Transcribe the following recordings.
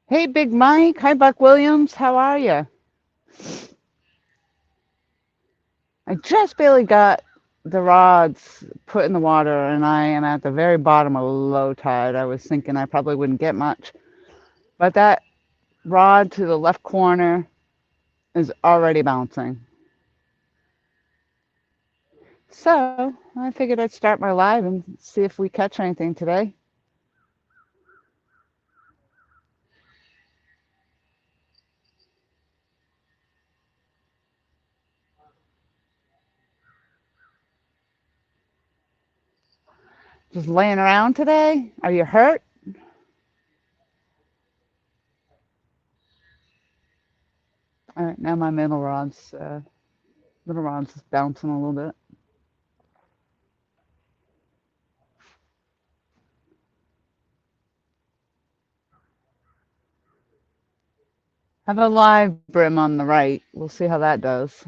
Hey, Big Mike. Hi, Buck Williams. How are you? I just barely got the rods put in the water, and I am at the very bottom of low tide. I was thinking I probably wouldn't get much, but that rod to the left corner is already bouncing. So I figured I'd start my live and see if we catch anything today. Just laying around today? Are you hurt? All right, now my middle rod's just bouncing a little bit. Have a live brim on the right. We'll see how that does.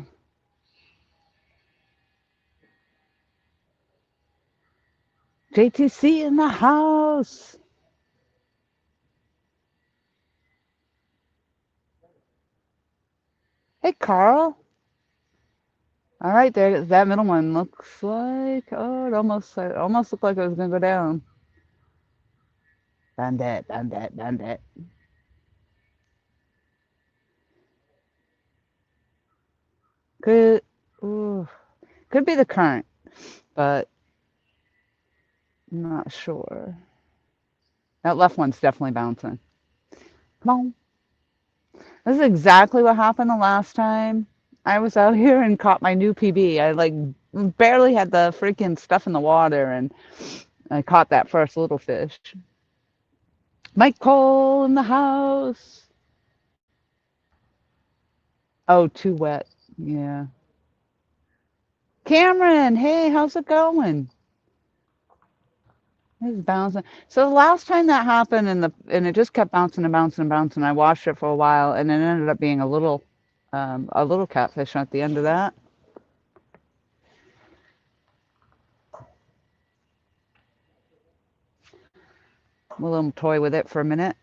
JTC in the house. Hey, Carl. All right, there. That middle one looks like. Oh, it almost looked like it was gonna go down. Done that. Done that. Done that. Could. Ooh, could be the current, but I'm not sure. That left one's definitely bouncing. Come on. This is exactly what happened the last time I was out here and caught my new PB. I like barely had the freaking stuff in the water, and I caught that first little fish. Mike Cole in the house. Oh, too wet. Yeah. Cameron, hey, how's it going? It's bouncing. So the last time that happened, and it just kept bouncing and bouncing and bouncing. I watched it for a while, and it ended up being a little catfish at the end of that. We'll let him toy with it for a minute.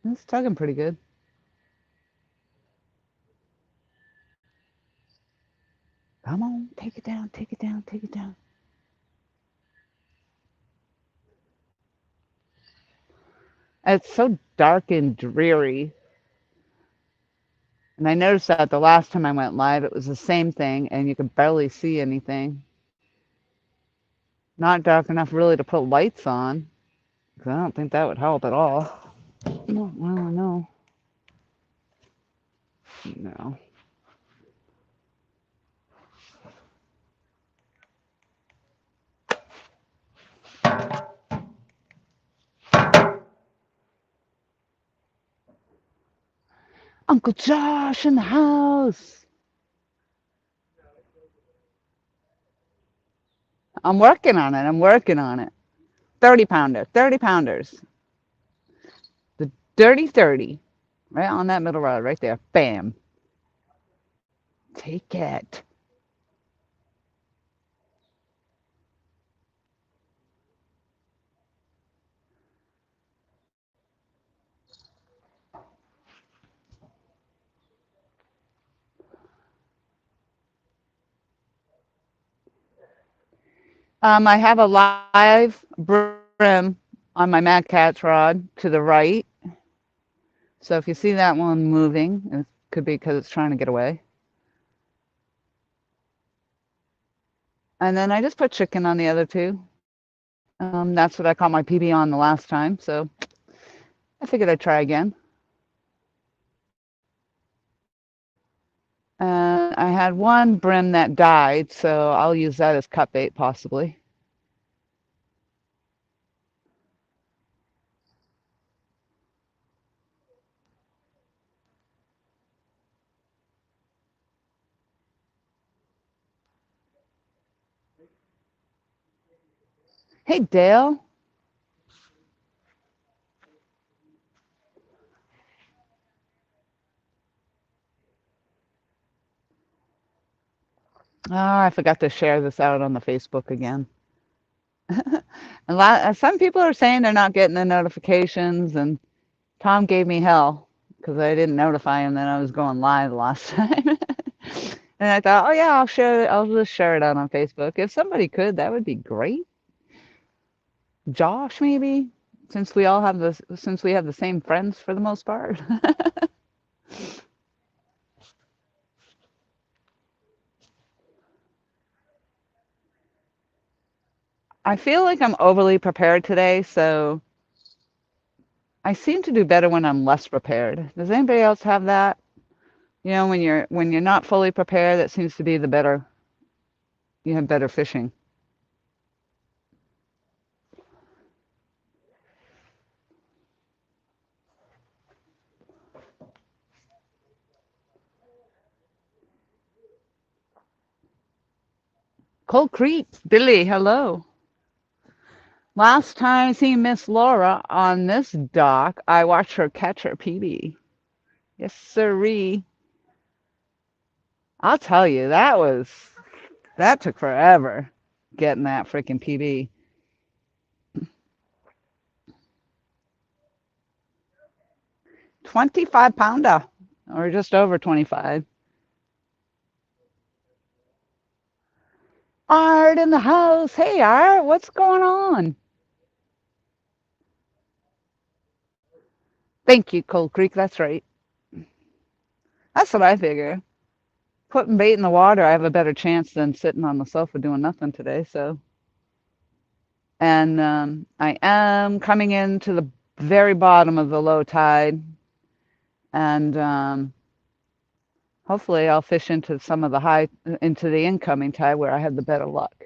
It's tugging pretty good. Come on, take it down, take it down, take it down. It's so dark and dreary. And I noticed that the last time I went live, it was the same thing, and you could barely see anything. Not dark enough really to put lights on, because I don't think that would help at all. No, well, no. No. Uncle Josh in the house. I'm working on it. I'm working on it. 30 pounder, 30 pounders. The dirty 30. Right on that middle rod, right there. Bam. Take it. I have a live brim on my Mad Catch rod to the right. So if you see that one moving, it could be because it's trying to get away. And then I just put chicken on the other two. That's what I caught my PB on the last time. So I figured I'd try again. I had one brim that died, so I'll use that as cut bait possibly. Hey, Dale. Oh, I forgot to share this out on the Facebook again. Some people are saying they're not getting the notifications, and Tom gave me hell because I didn't notify him that I was going live last time. And I thought, oh yeah, I'll share it. I'll just share it out on Facebook. If somebody could, that would be great. Josh, maybe, since we have the same friends for the most part. I feel like I'm overly prepared today, so I seem to do better when I'm less prepared. Does anybody else have that? You know, when you're not fully prepared, that seems to be the better. You have better fishing. Cold Creek, Billy, hello. Last time I seen Miss Laura on this dock, I watched her catch her PB. Yes, sirree. I'll tell you, that took forever getting that freaking PB. 25 pounder, or just over 25. Art in the house. Hey, Art, what's going on? Thank you, Cold Creek. That's right. That's what I figure. Putting bait in the water, I have a better chance than sitting on the sofa doing nothing today. So, and I am coming into the very bottom of the low tide, and hopefully I'll fish into some of the into the incoming tide where I have the better luck.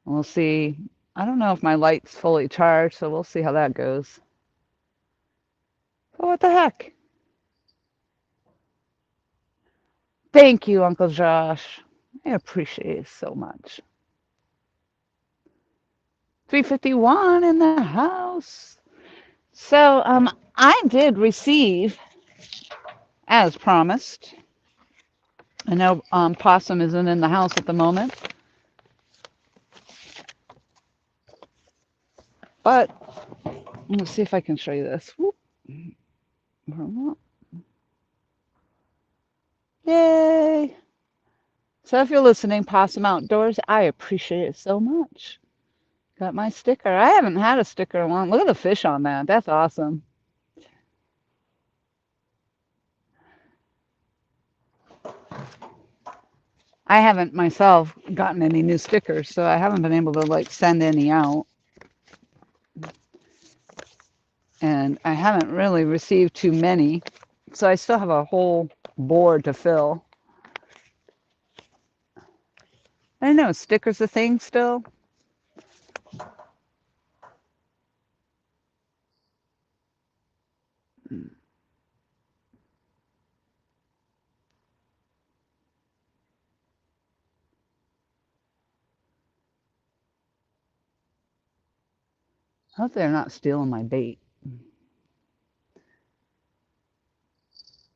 And we'll see. I don't know if my light's fully charged, so we'll see how that goes. Oh, what the heck? Thank you, Uncle Josh. I appreciate it so much. 351 in the house. So, I did receive, as promised. I know Possum isn't in the house at the moment, but let's see if I can show you this. Whoop. Yay! So if you're listening, Possum Outdoors, I appreciate it so much. Got my sticker. I haven't had a sticker in a long. Look at the fish on that. That's awesome. I haven't myself gotten any new stickers, so I haven't been able to like send any out. And I haven't really received too many. So I still have a whole board to fill. I don't know, stickers a thing still? I hope they're not stealing my bait.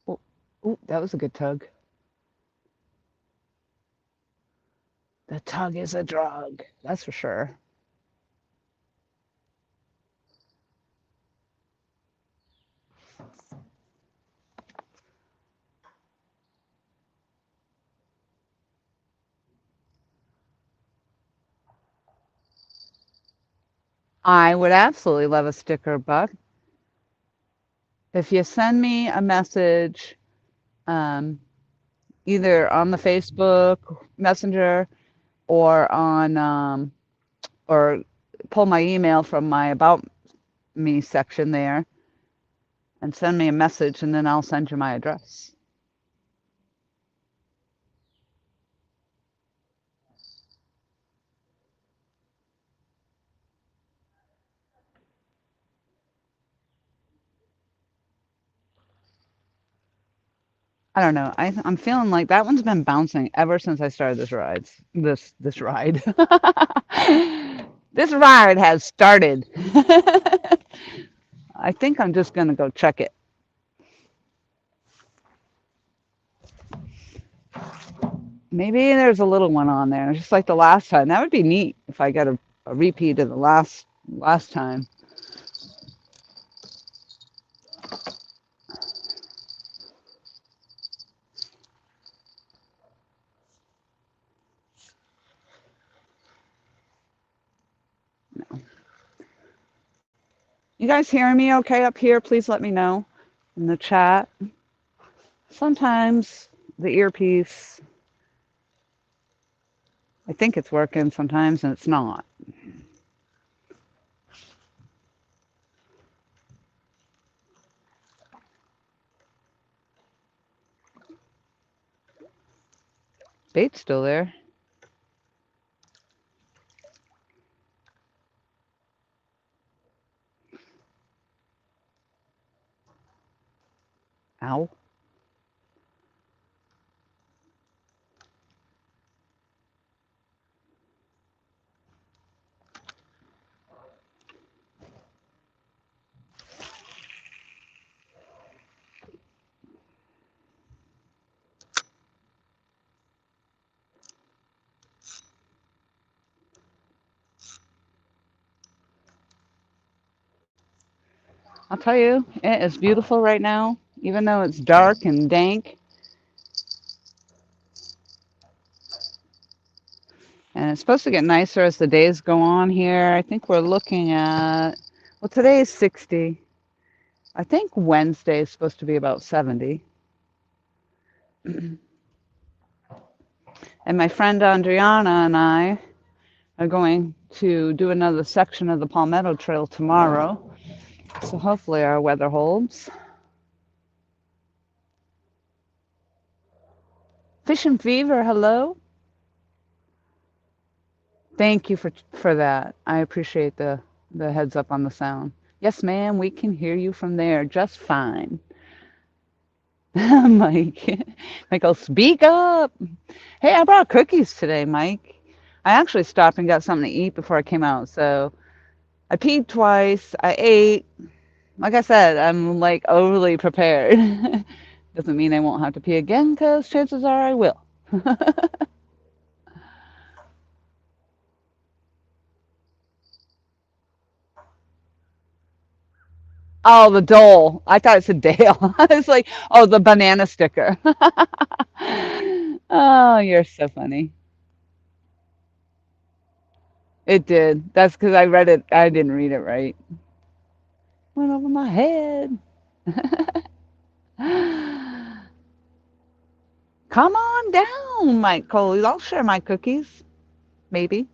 Oh, oh, that was a good tug. The tug is a drug, that's for sure. I would absolutely love a sticker, Buck. If you send me a message, um, either on the Facebook Messenger or on or pull my email from my About Me section there and send me a message, and then I'll send you my address. I don't know. I'm feeling like that one's been bouncing ever since I started this ride. This ride. This ride has started. I think I'm just gonna go check it. Maybe there's a little one on there, just like the last time. That would be neat if I got a repeat of the last time. You guys hearing me okay up here? Please let me know in the chat. Sometimes the earpiece, I think it's working sometimes and it's not. Bait's still there. Ow. I'll tell you, it is beautiful right now, even though it's dark and dank. And it's supposed to get nicer as the days go on here. I think we're looking at, well, today is 60. I think Wednesday is supposed to be about 70. And my friend Andriana and I are going to do another section of the Palmetto Trail tomorrow. So hopefully our weather holds. Fish and Fever, hello. Thank you for that. I appreciate the heads up on the sound. Yes, ma'am, we can hear you from there just fine. Mike. Michael, speak up. Hey, I brought cookies today, Mike. I actually stopped and got something to eat before I came out. So I peed twice. I ate. Like I said, I'm like overly prepared. Doesn't mean I won't have to pee again because chances are I will. Oh, the dole. I thought it said Dale. I was like, oh, the banana sticker. Oh, you're so funny. It did. That's because I read it. I didn't read it right. Went over my head. Come on down, Mike Coley. I'll share my cookies. Maybe.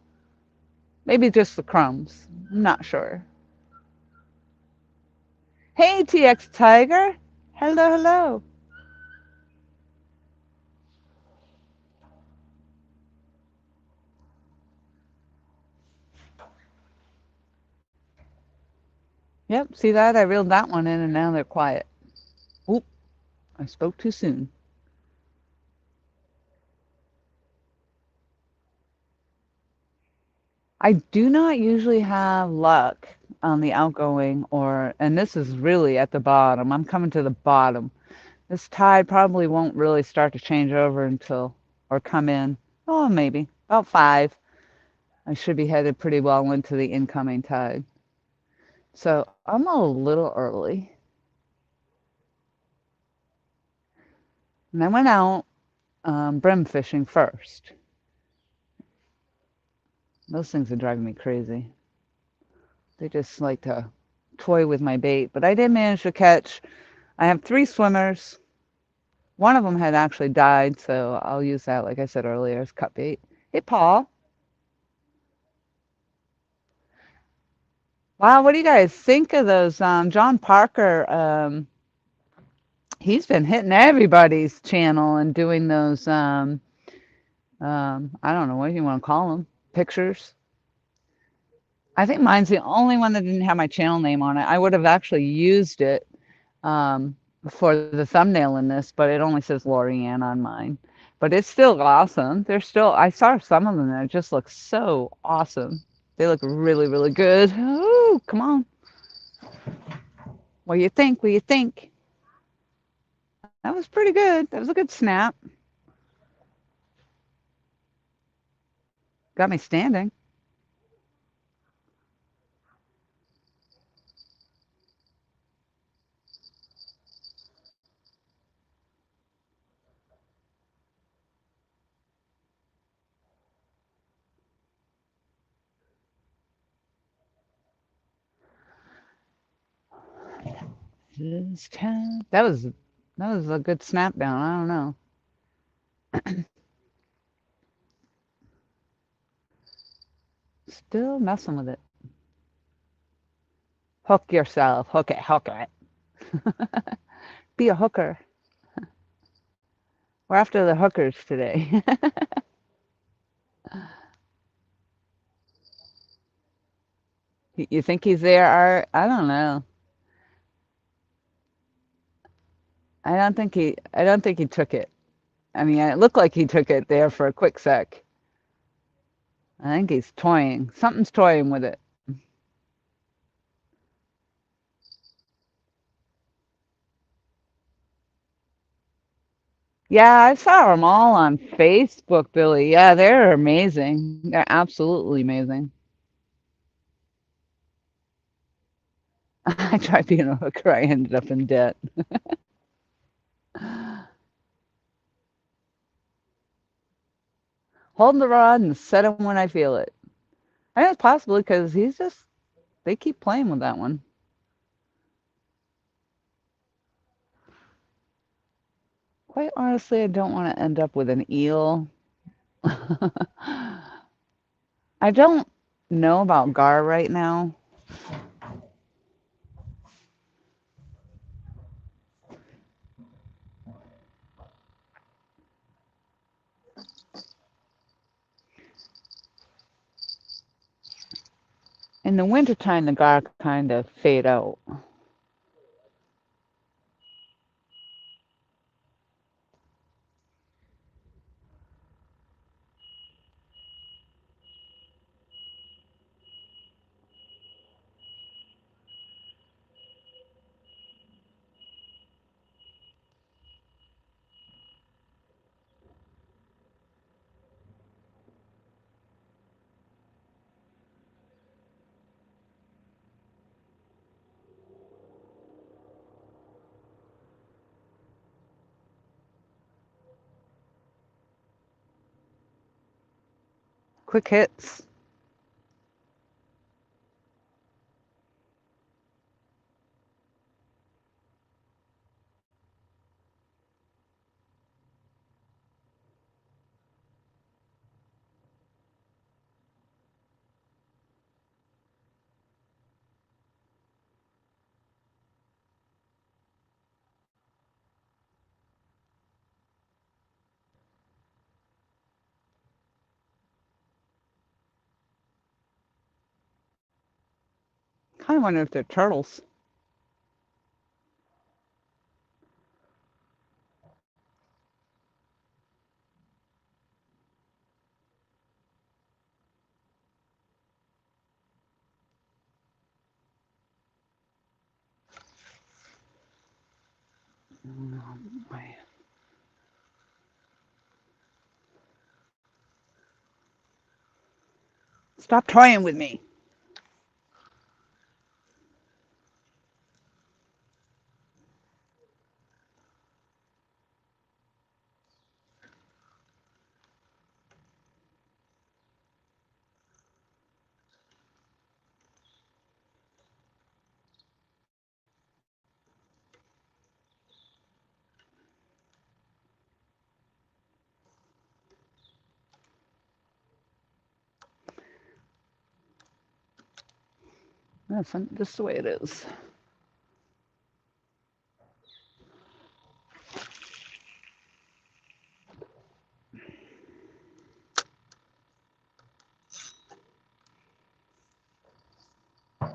Maybe just the crumbs. I'm not sure. Hey, TX Tiger. Hello, hello. Yep, see that? I reeled that one in and now they're quiet. Oop, I spoke too soon. I do not usually have luck on the outgoing and this is really at the bottom. I'm coming to the bottom. This tide probably won't really start to change over until, or come in, oh, maybe, about 5. I should be headed pretty well into the incoming tide. So I'm a little early. And I went out brim fishing first. Those things are driving me crazy. They just like to toy with my bait. But I did manage to catch, I have 3 swimmers. One of them had actually died, so I'll use that, like I said earlier, as cut bait. Hey, Paul. Wow, what do you guys think of those? John Parker, he's been hitting everybody's channel and doing those, I don't know what you want to call them, pictures. I think mine's the only one that didn't have my channel name on it. I would have actually used it for the thumbnail in this, but it only says Lorianne on mine. But it's still awesome. They're still, I saw some of them that just look so awesome. They look really, really good. Ooh, come on. What do you think? What do you think? That was pretty good. That was a good snap. Got me standing. That was a good snap down. I don't know. Still messing with it. Hook yourself. Hook it. Hook it. Be a hooker. We're after the hookers today. You think he's there, Art? I don't know. I don't think he took it. I mean, it looked like he took it there for a quick sec. I think he's toying. Something's toying with it. Yeah, I saw them all on Facebook, Billy. Yeah, they're amazing. They're absolutely amazing. I tried being a hooker. I ended up in debt. Hold the rod and set him when I feel it. I think it's possibly because they keep playing with that one. Quite honestly, I don't want to end up with an eel. I don't know about gar right now. In the wintertime, the gar kind of fade out. Quick hits. Kind of wonder if they're turtles. Stop toying with me. That's just the way it is. At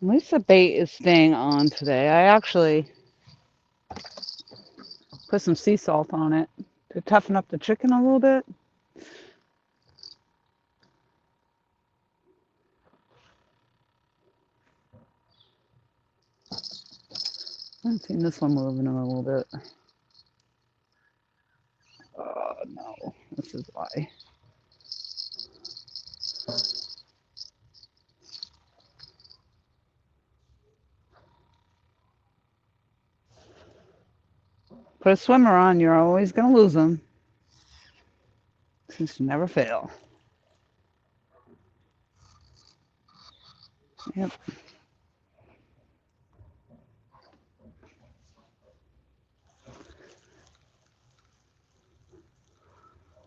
least the bait is staying on today. I actually put some sea salt on it to toughen up the chicken a little bit. I haven't seen this one moving in a little bit. Oh no, this is why. Put a swimmer on, you're always going to lose them. Seems to never fail. Yep.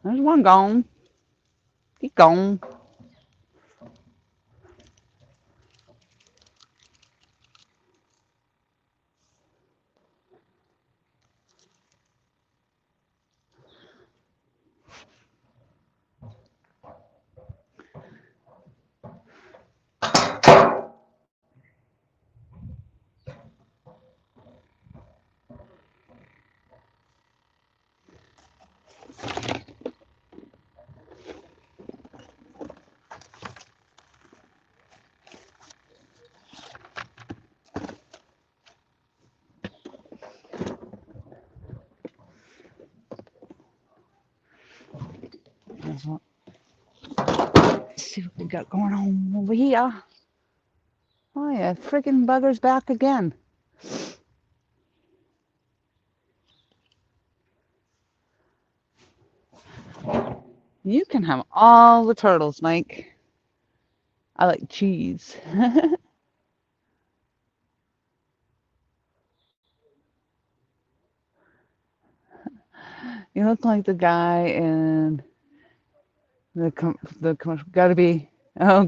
There's one gone. He gone. Let's see what we got going on over here. Oh yeah, freaking bugger's back again. You can have all the turtles, Mike. I like cheese. You look like the guy in the commercial. Gotta be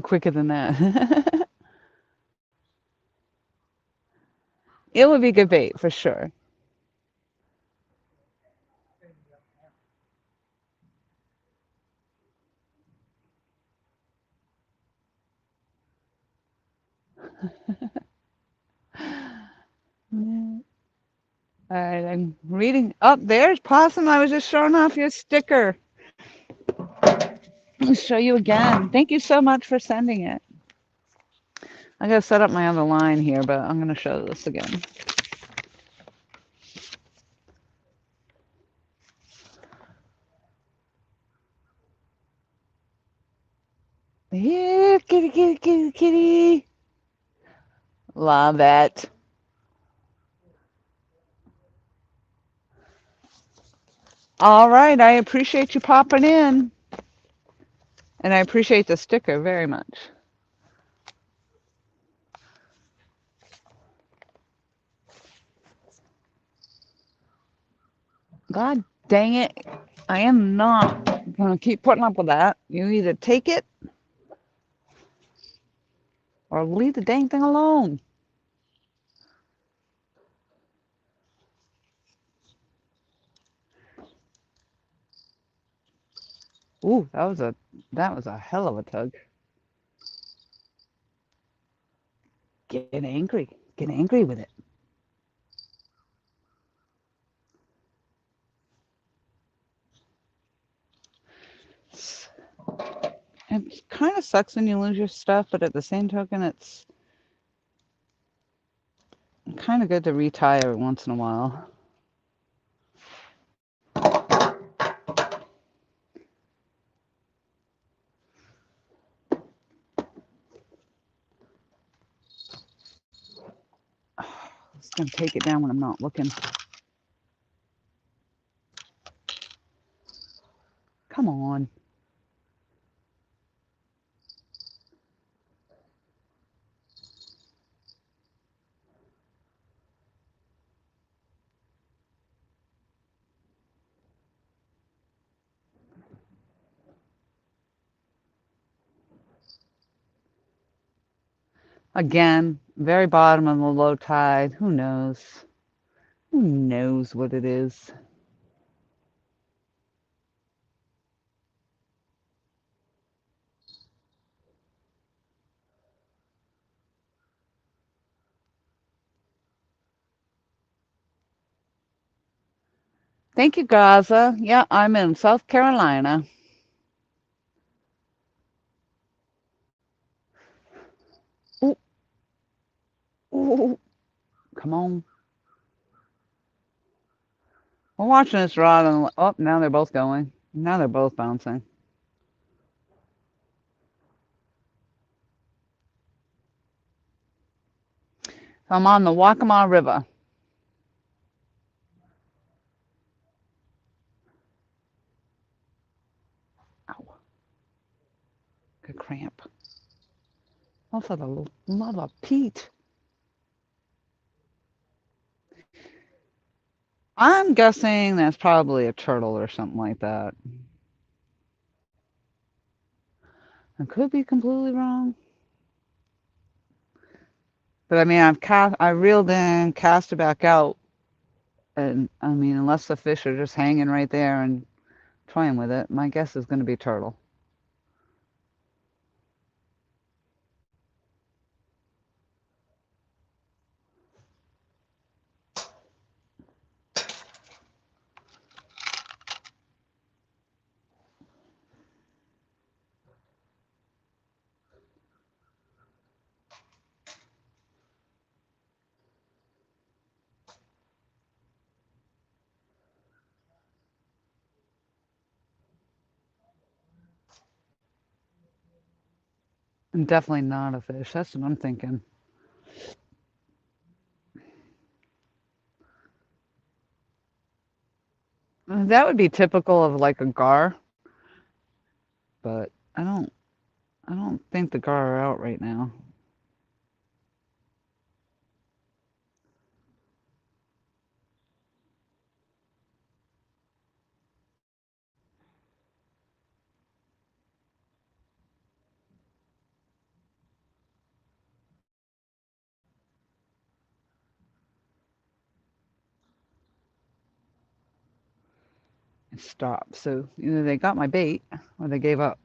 quicker than that. It would be good bait for sure. All right, I'm reading. Oh, there's Possum. I was just showing off your sticker. Let me show you again. Thank you so much for sending it. I gotta set up my other line here, but I'm gonna show this again. Here, kitty, kitty, kitty, kitty. Love it. All right, I appreciate you popping in. And I appreciate the sticker very much. God dang it. I am not going to keep putting up with that. You either take it or leave the dang thing alone. Ooh, that was a hell of a tug. Get angry. Get angry with it. It kind of sucks when you lose your stuff, but at the same token, it's kind of good to retie every once in a while. It's going to take it down when I'm not looking. Come on. Again, very bottom of the low tide. Who knows? Who knows what it is? Thank you, Gaza. Yeah, I'm in South Carolina. Ooh, ooh, come on. We're watching this rod, and oh, now they're both going. Now they're both bouncing. So I'm on the Waccamaw River. Ow, good cramp. Oh, for the love of Pete. I'm guessing that's probably a turtle or something like that. I could be completely wrong. But I mean, I reeled in, cast it back out, and I mean, unless the fish are just hanging right there and toying with it, my guess is going to be turtle. And definitely not a fish. That's what I'm thinking. That would be typical of like a gar, but I don't think the gar are out right now. It stopped. So either they got my bait or they gave up.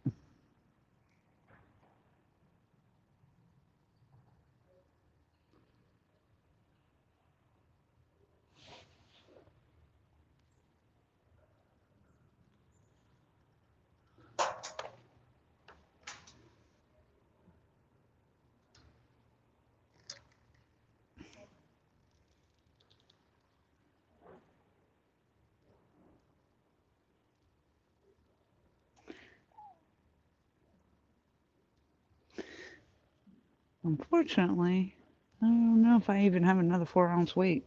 Unfortunately, I don't know if I even have another 4 ounce weight.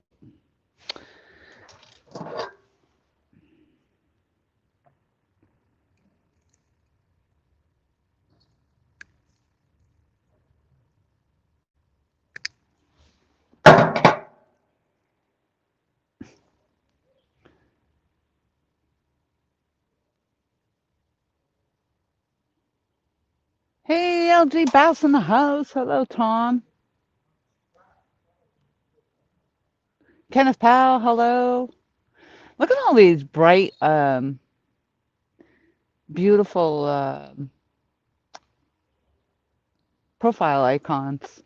Hey, LG Bass in the house. Hello, Tom. Kenneth Powell, hello. Look at all these bright, beautiful profile icons.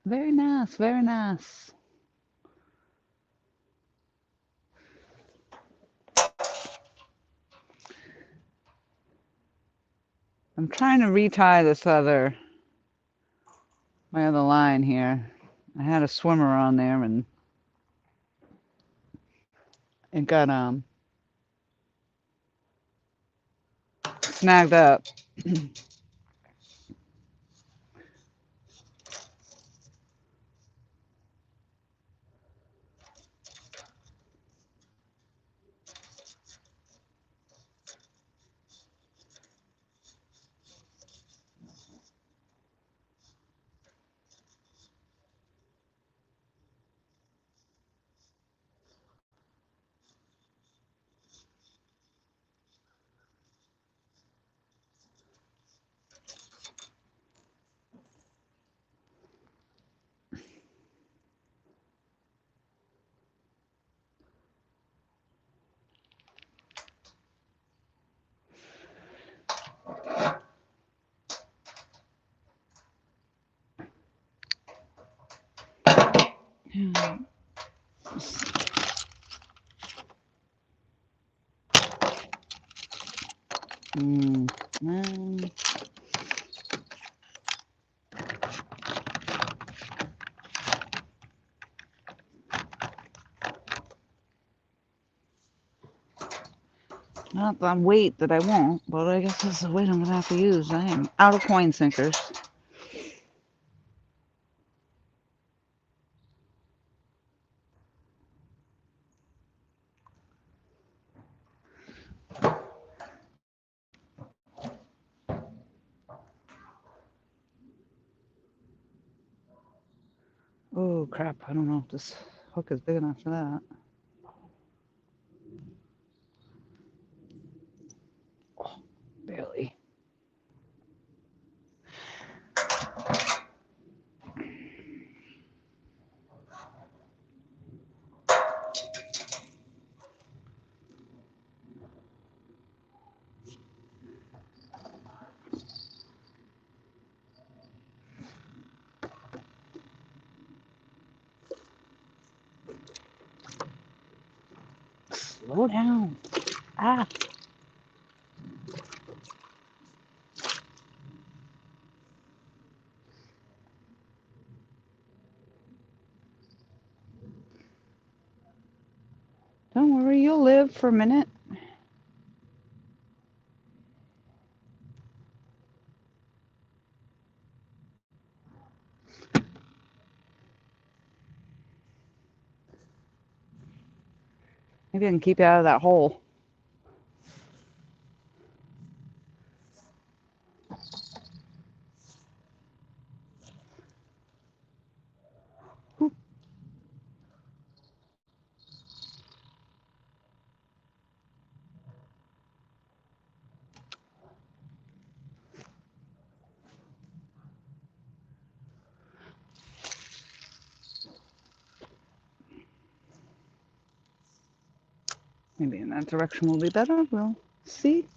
Very nice, very nice. I'm trying to retie my other line here. I had a swimmer on there and it got snagged up. Mm, mm. not on weight that I won't, but I guess that's the weight I'm gonna have to use. I am out of coin sinkers. Oh crap, I don't know if this hook is big enough for that. Oh, barely. Slow down. Ah. Don't worry, you'll live for a minute. Maybe I can keep you out of that hole. Oop. Maybe in that direction will be better. We'll see.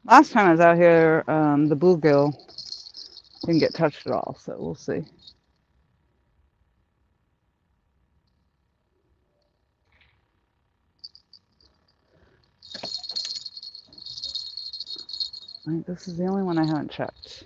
Last time I was out here, the bluegill didn't get touched at all, so we'll see. I think this is the only one I haven't checked.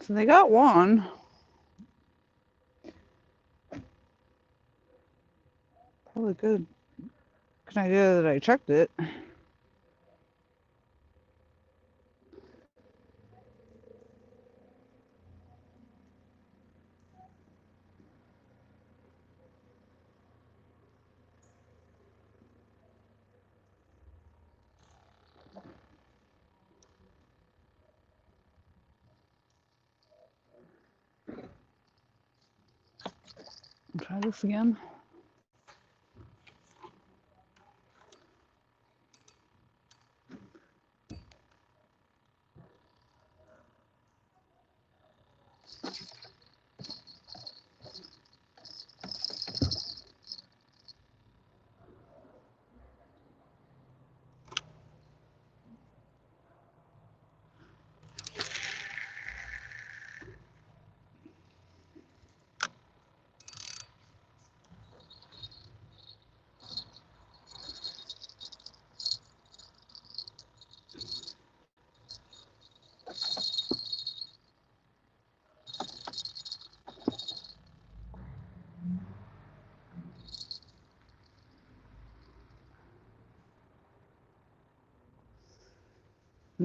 So they got one. Probably good. Good idea that I checked it. Try this again.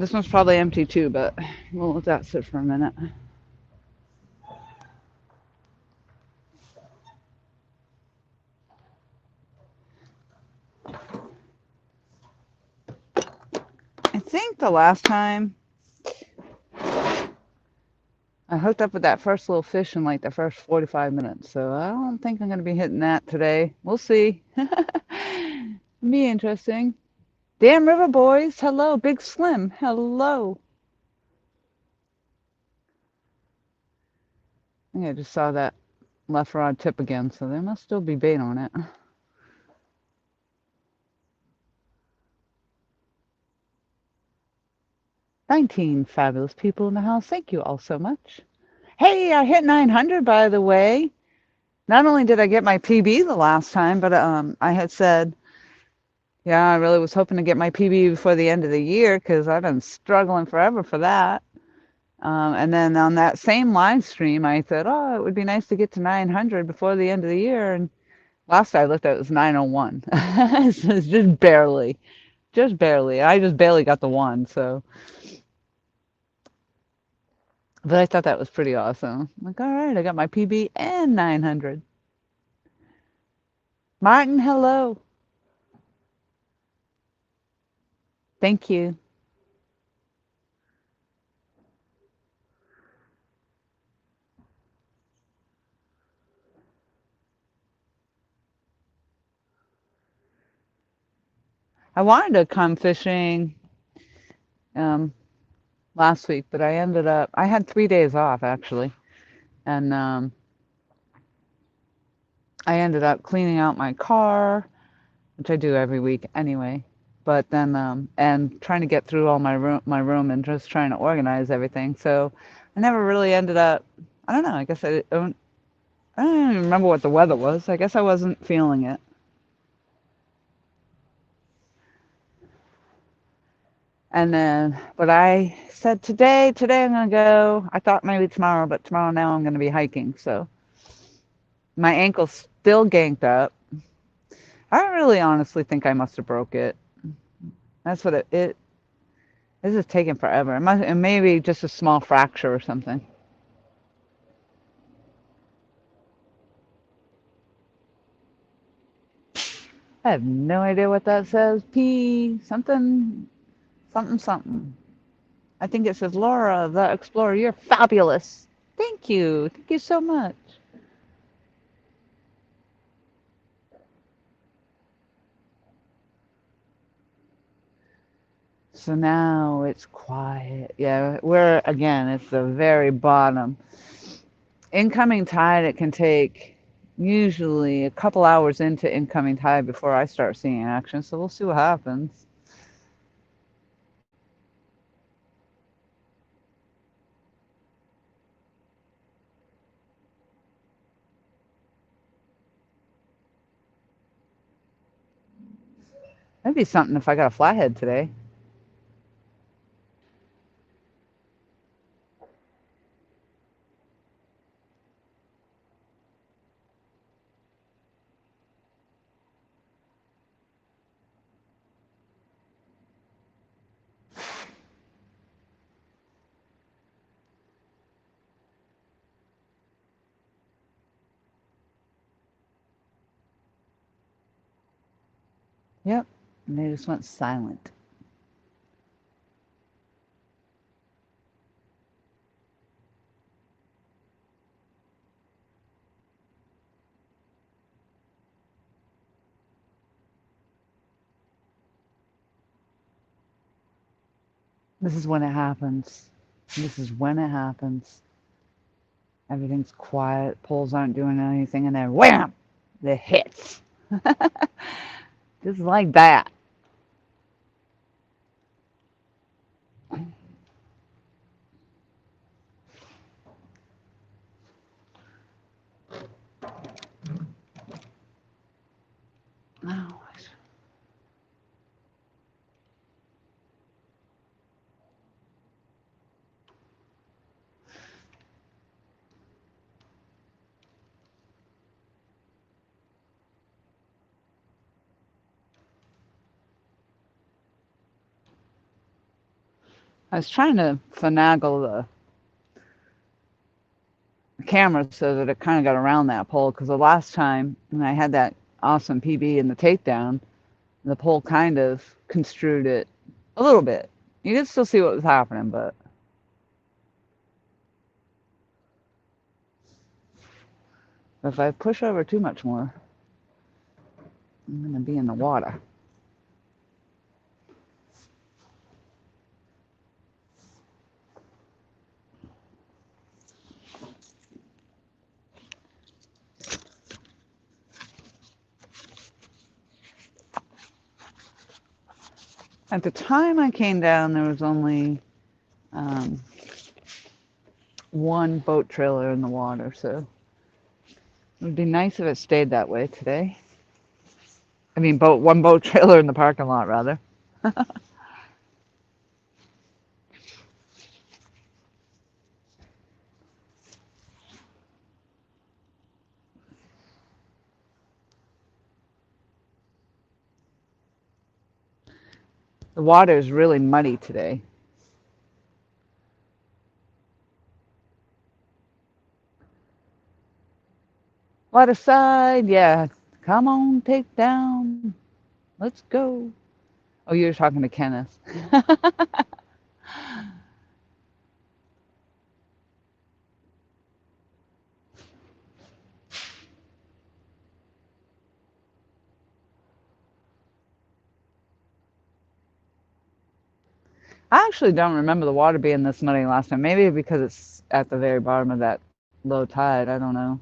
This one's probably empty too, but we'll let that sit for a minute. I think the last time I hooked up with that first little fish in like the first 45 minutes, so I don't think I'm going to be hitting that today. We'll see. Be interesting. Damn River Boys, hello. Big Slim, hello. I think I just saw that left rod tip again, so there must still be bait on it. 19 fabulous people in the house. Thank you all so much. Hey, I hit 900, by the way. Not only did I get my PB the last time, but I had said, yeah, I really was hoping to get my PB before the end of the year because I've been struggling forever for that. And then on that same live stream, I said, oh, it would be nice to get to 900 before the end of the year. And last I looked at it was 901. So it's just barely. Just barely. I just barely got the one, so. But I thought that was pretty awesome. I'm like, all right, I got my PB and 900. Martin, hello. Thank you. I wanted to come fishing last week, but I had 3 days off actually. And I ended up cleaning out my car, which I do every week anyway. But then, and trying to get through all my room and just trying to organize everything. So I never really ended up, I don't know, I guess I don't even remember what the weather was. I guess I wasn't feeling it. And then, but I said today I'm going to go. I thought maybe tomorrow, but tomorrow now I'm going to be hiking. So my ankle's still ganked up. I really honestly think I must have broke it. That's what this is taking forever. It may be just a small fracture or something. I have no idea what that says. P something, something, something. I think it says, Laura, the Explorer, you're fabulous. Thank you. Thank you so much. So now it's quiet. Yeah, it's the very bottom. Incoming tide, it can take usually a couple hours into incoming tide before I start seeing action. So we'll see what happens. That'd be something if I got a flathead today. Yep. And they just went silent. This is when it happens. This is when it happens. Everything's quiet. Poles aren't doing anything, and then wham! The hits. Just like that. Oh. I was trying to finagle the camera so that it kind of got around that pole because the last time when I had that awesome PB in the takedown, the pole kind of construed it a little bit. You could still see what was happening, but if I push over too much more, I'm going to be in the water. At the time I came down, there was only um, one boat trailer in the water, so it would be nice if it stayed that way today. I mean, one boat trailer in the parking lot, rather. The water is really muddy today. Water side, yeah. Come on, take down. Let's go. Oh, you're talking to Kenneth. I actually don't remember the water being this muddy last time. Maybe because it's at the very bottom of that low tide. I don't know.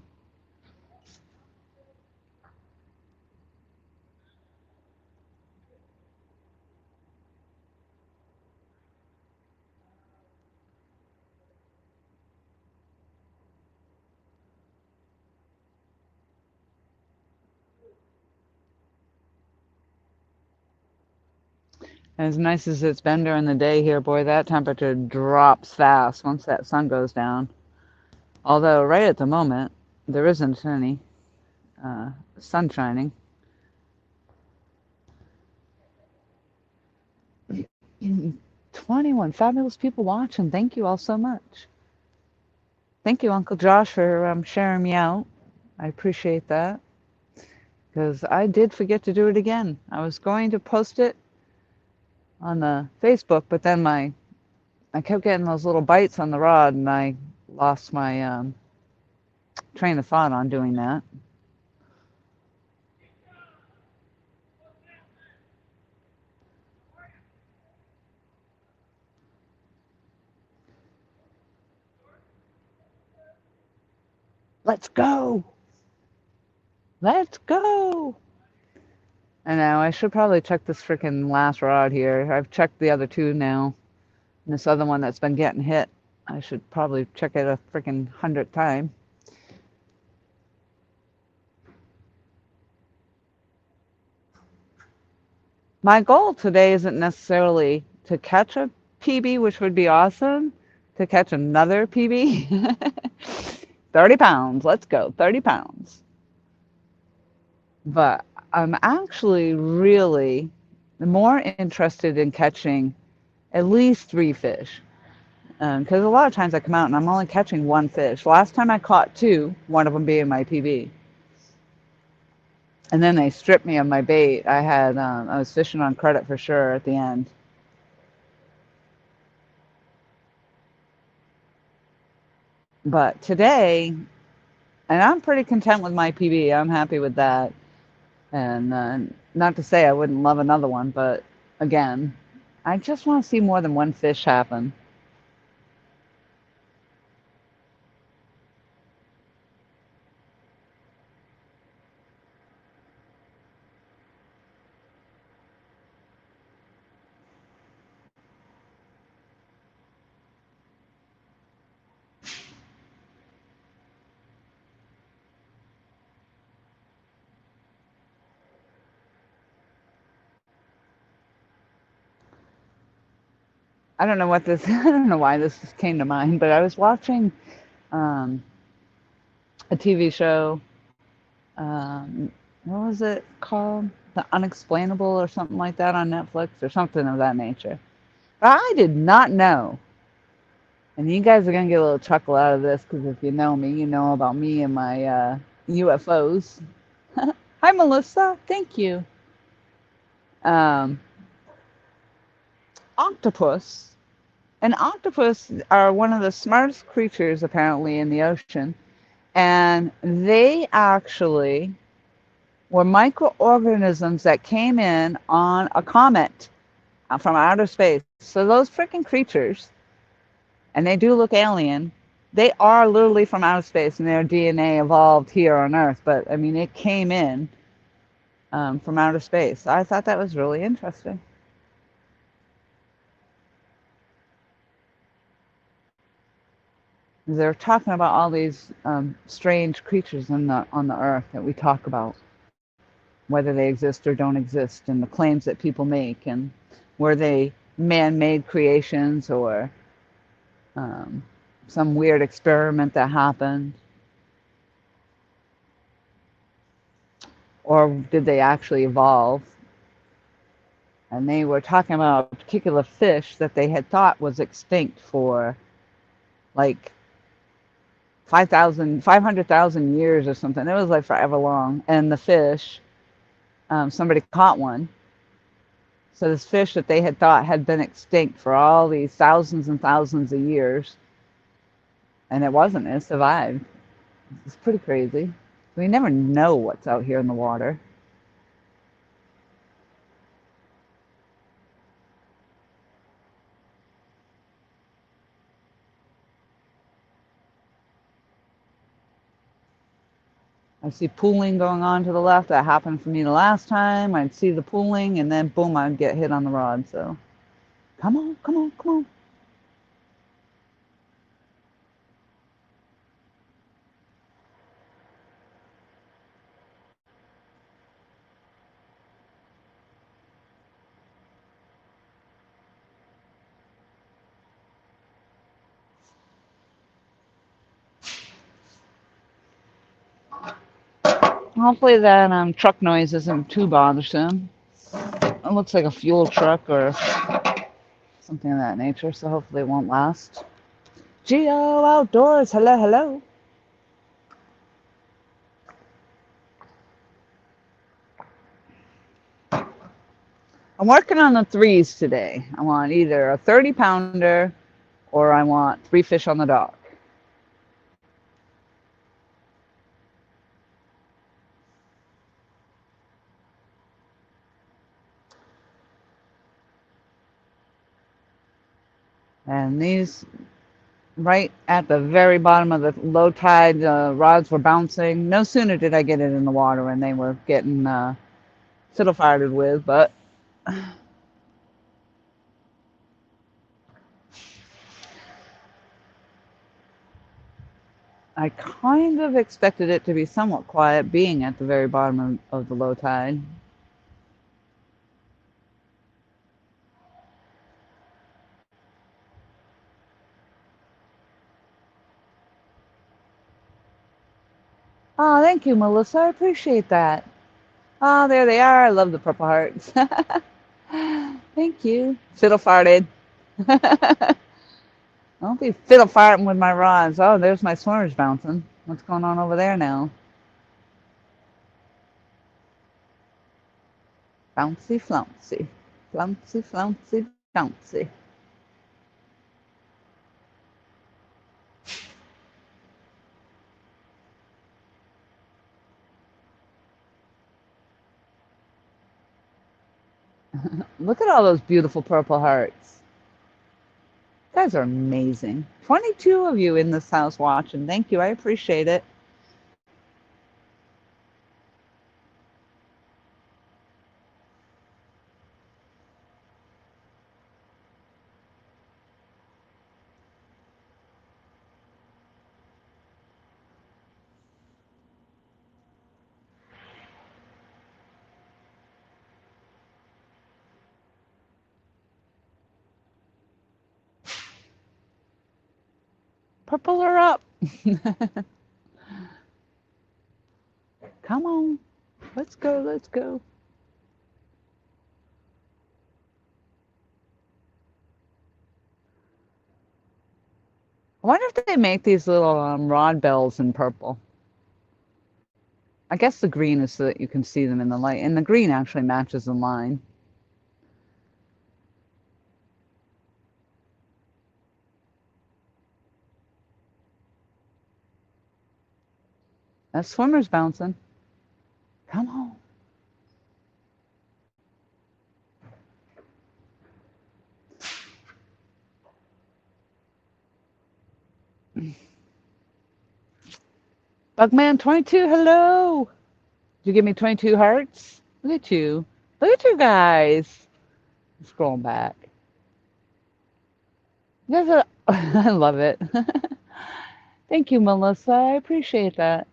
As nice as it's been during the day here, boy, that temperature drops fast once that sun goes down. Although right at the moment, there isn't any sun shining. 21 fabulous people watching. Thank you all so much. Thank you, Uncle Josh, for sharing me out. I appreciate that because I did forget to do it again. I was going to post it on the Facebook, but then I kept getting those little bites on the rod, and I lost my train of thought on doing that. Let's go! Let's go! I know, I should probably check this freaking last rod here. I've checked the other two now. And this other one that's been getting hit, I should probably check it a freaking 100th time. My goal today isn't necessarily to catch a PB, which would be awesome, to catch another PB. 30 pounds, let's go, 30 pounds. But I'm actually really more interested in catching at least 3 fish. Because a lot of times I come out and I'm only catching 1 fish. Last time I caught 2, one of them being my PB. And then they stripped me of my bait. I was fishing on credit for sure at the end. But today, and I'm pretty content with my PB. I'm happy with that. And not to say I wouldn't love another one, but again, I just want to see more than 1 fish happen. I don't know what this, I don't know why this came to mind, but I was watching um, a TV show. What was it called? The Unexplainable or something like that on Netflix or something of that nature. I did not know, and you guys are gonna get a little chuckle out of this because if you know me, you know about me and my UFOs. Hi, Melissa. Thank you. Um, octopus. And octopus are one of the smartest creatures apparently in the ocean, and they actually were microorganisms that came in on a comet from outer space. So those freaking creatures, and they do look alien, they are literally from outer space and their DNA evolved here on Earth. But I mean, it came in from outer space. I thought that was really interesting. They're talking about all these strange creatures on the Earth that we talk about, whether they exist or don't exist, and the claims that people make, and were they man-made creations or um, some weird experiment that happened, or did they actually evolve? And they were talking about a particular fish that they had thought was extinct for like 500,000 years or something. It was like forever long. And the fish, somebody caught one. So this fish that they had thought had been extinct for all these thousands and thousands of years, and it wasn't. It survived. It's pretty crazy. We never know what's out here in the water. I see pooling going on to the left. That happened for me the last time. I'd see the pooling, and then boom, I'd get hit on the rod. So come on, come on, come on. Hopefully that truck noise isn't too bothersome. It looks like a fuel truck or something of that nature, so hopefully it won't last. Geo Outdoors, hello, hello. I'm working on the threes today. I want either a 30 pounder or I want 3 fish on the dock. And these, right at the very bottom of the low tide, rods were bouncing. No sooner did I get it in the water and they were getting fiddle-farted with, but I kind of expected it to be somewhat quiet being at the very bottom of the low tide. Oh, thank you, Melissa. I appreciate that. Oh, there they are. I love the purple hearts. Thank you. Fiddle farted. Don't be fiddle farting with my rods. Oh, there's my swimmers bouncing. What's going on over there now? Bouncy flouncy. Flouncy flouncy bouncy. Look at all those beautiful purple hearts. You guys are amazing. 22 of you in this house watching. Thank you. I appreciate it. Purple her up. Come on. Let's go. Let's go. I wonder if they make these little rod bells in purple. I guess the green is so that you can see them in the light, and the green actually matches the line. That swimmer's bouncing. Come on. Bugman22, hello. Did you give me 22 hearts? Look at you. Look at you guys. Scrolling back. You guys are, I love it. Thank you, Melissa. I appreciate that.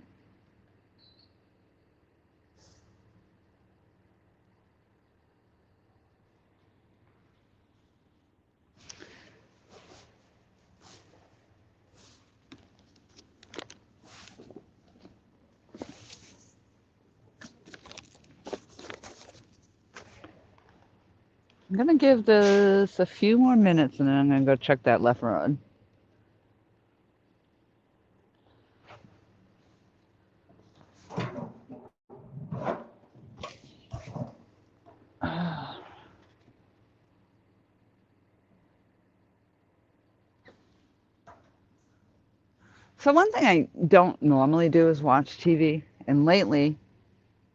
I'm going to give this a few more minutes and then I'm going to go check that left road. So one thing I don't normally do is watch TV. And lately,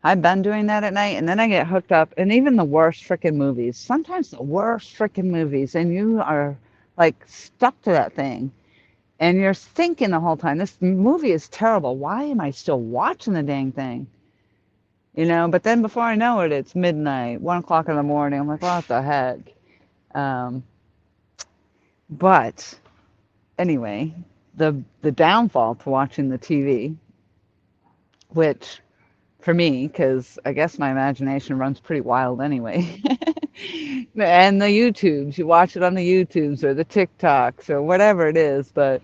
I've been doing that at night, and then I get hooked up, and even the worst freaking movies, sometimes the worst freaking movies, and you are like stuck to that thing, and you're thinking the whole time, this movie is terrible. Why am I still watching the dang thing? You know, but then before I know it, it's midnight, 1 o'clock in the morning. I'm like, what the heck? Um, but anyway, the downfall to watching the TV, which for me, because I guess my imagination runs pretty wild anyway. And the YouTubes, you watch it on the YouTubes or the TikToks or whatever it is, but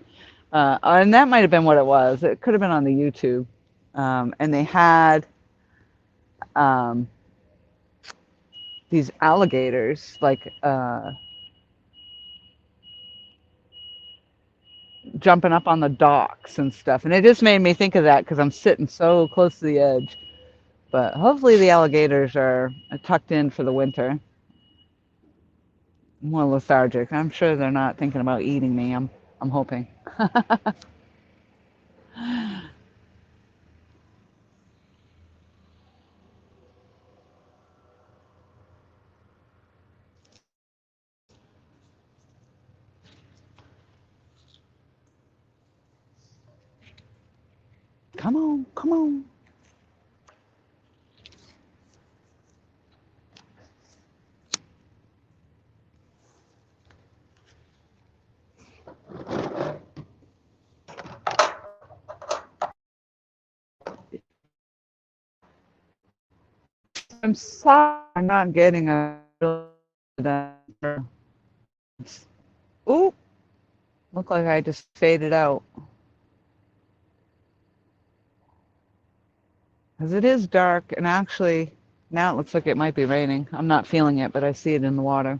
and that might have been what it was. It could have been on the YouTube, and they had um, these alligators like jumping up on the docks and stuff, and it just made me think of that because I'm sitting so close to the edge. But hopefully the alligators are tucked in for the winter. More lethargic. I'm sure they're not thinking about eating me. I'm hoping. Come on, come on. I'm sorry I'm not getting a Ooh, look like I just faded out. Because it is dark, and actually, now it looks like it might be raining. I'm not feeling it, but I see it in the water.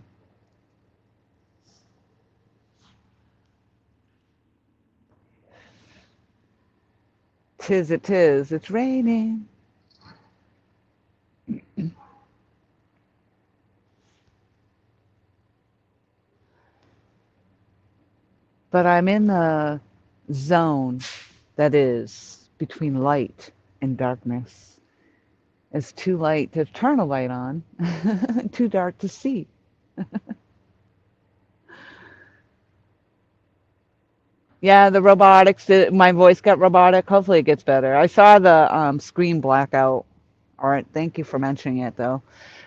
Tis it tis. It's raining. But I'm in the zone that is between light and darkness. It's too light to turn a light on, too dark to see. Yeah, the robotics, my voice got robotic. Hopefully it gets better. I saw the screen blackout. All right, thank you for mentioning it, though.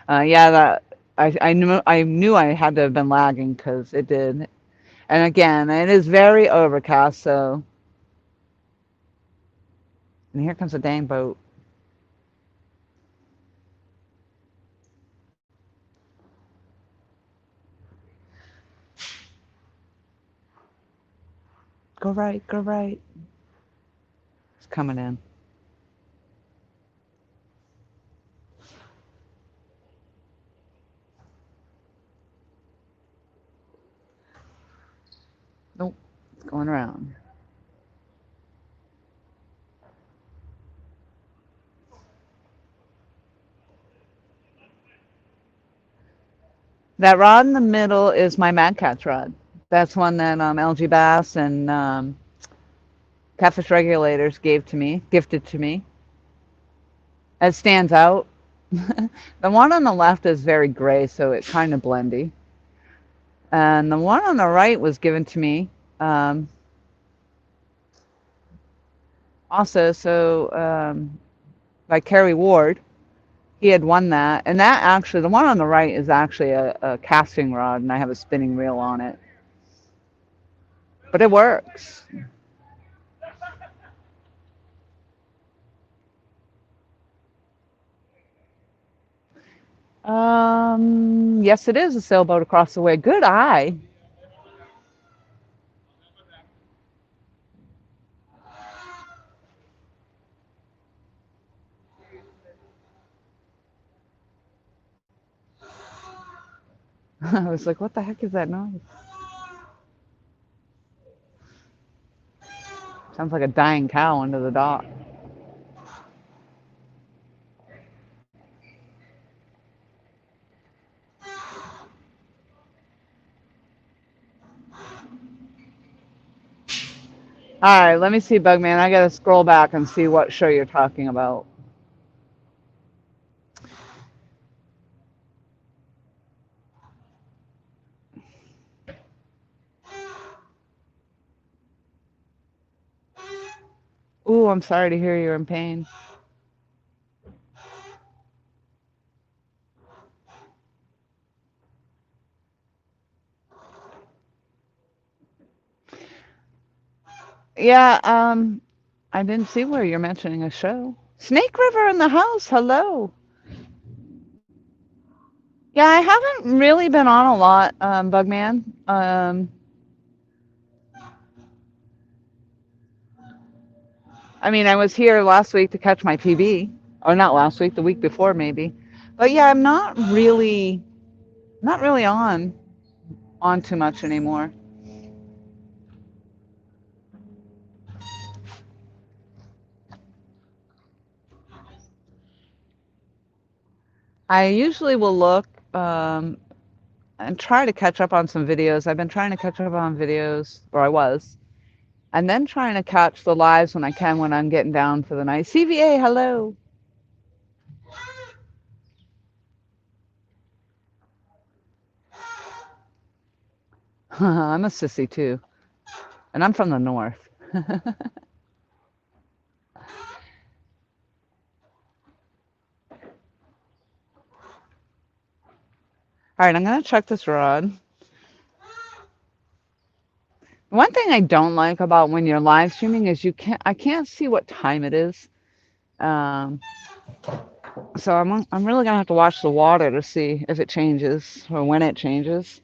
Yeah, that I knew I had to have been lagging because it did. And again, it is very overcast, so. And here comes a dang boat. Go right, go right. It's coming in. Nope, it's going around. That rod in the middle is my Mad Catz rod. That's one that LG Bass and Catfish Regulators gifted to me. It stands out. The one on the left is very gray, so it's kind of blendy. And the one on the right was given to me. Um, Also, by Kerry Ward. He had won that. And that actually, the one on the right is actually a casting rod, and I have a spinning reel on it. But it works. Yes, it is a sailboat across the way. Good eye. I was like, what the heck is that noise? Sounds like a dying cow under the dock. All right, let me see, Bugman. I got to scroll back and see what show you're talking about. Ooh, I'm sorry to hear you're in pain. Yeah, I didn't see where you're mentioning a show. Snake River in the house. Hello. Yeah, I haven't really been on a lot, Bugman. I mean, I was here last week to catch my PB, or not last week, the week before maybe. But yeah, I'm not really on too much anymore. I usually will look and try to catch up on some videos. I've been trying to catch up on videos, or I was, and then trying to catch the lives when I can when I'm getting down for the night. CVA, hello. I'm a sissy too, and I'm from the north. All right, I'm gonna check this rod. One thing I don't like about when you're live streaming is I can't see what time it is. Um, so I'm really gonna have to watch the water to see if it changes or when it changes.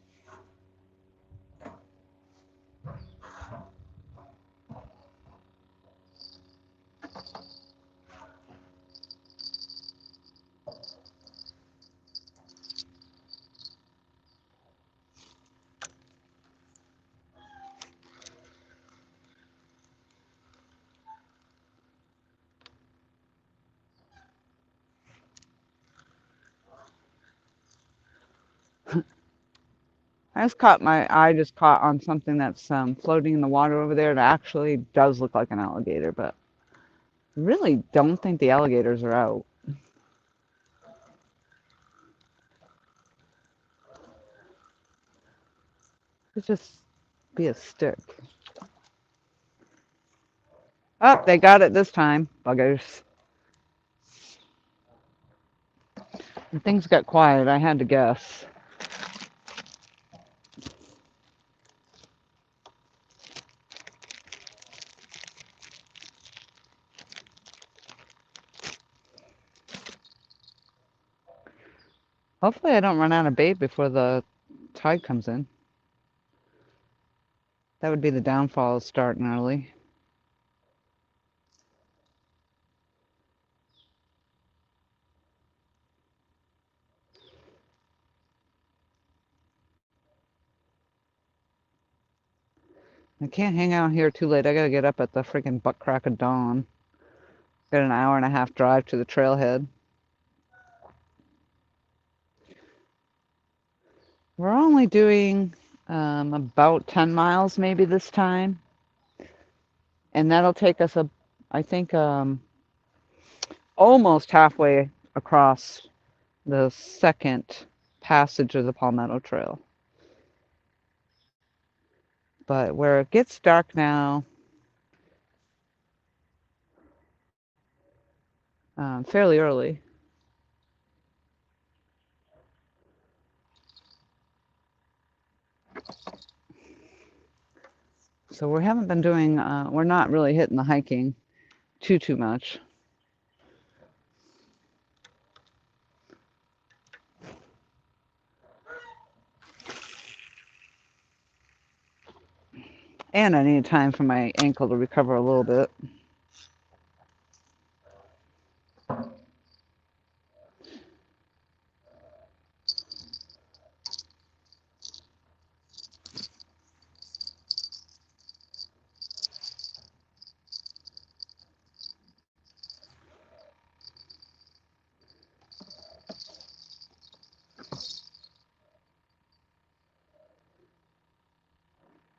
My eye just caught on something that's floating in the water over there. It actually does look like an alligator, but I really don't think the alligators are out. It's just be a stick. Oh, they got it this time, buggers. When things got quiet, I had to guess. Hopefully I don't run out of bait before the tide comes in. That would be the downfall of starting early. I can't hang out here too late. I gotta get up at the freaking butt crack of dawn. Got an hour and a half drive to the trailhead. We're only doing about 10 miles maybe this time, and that'll take us I think almost halfway across the second passage of the Palmetto Trail. But where it gets dark now, fairly early. So we haven't been doing, we're not really hitting the hiking too much. And I need time for my ankle to recover a little bit.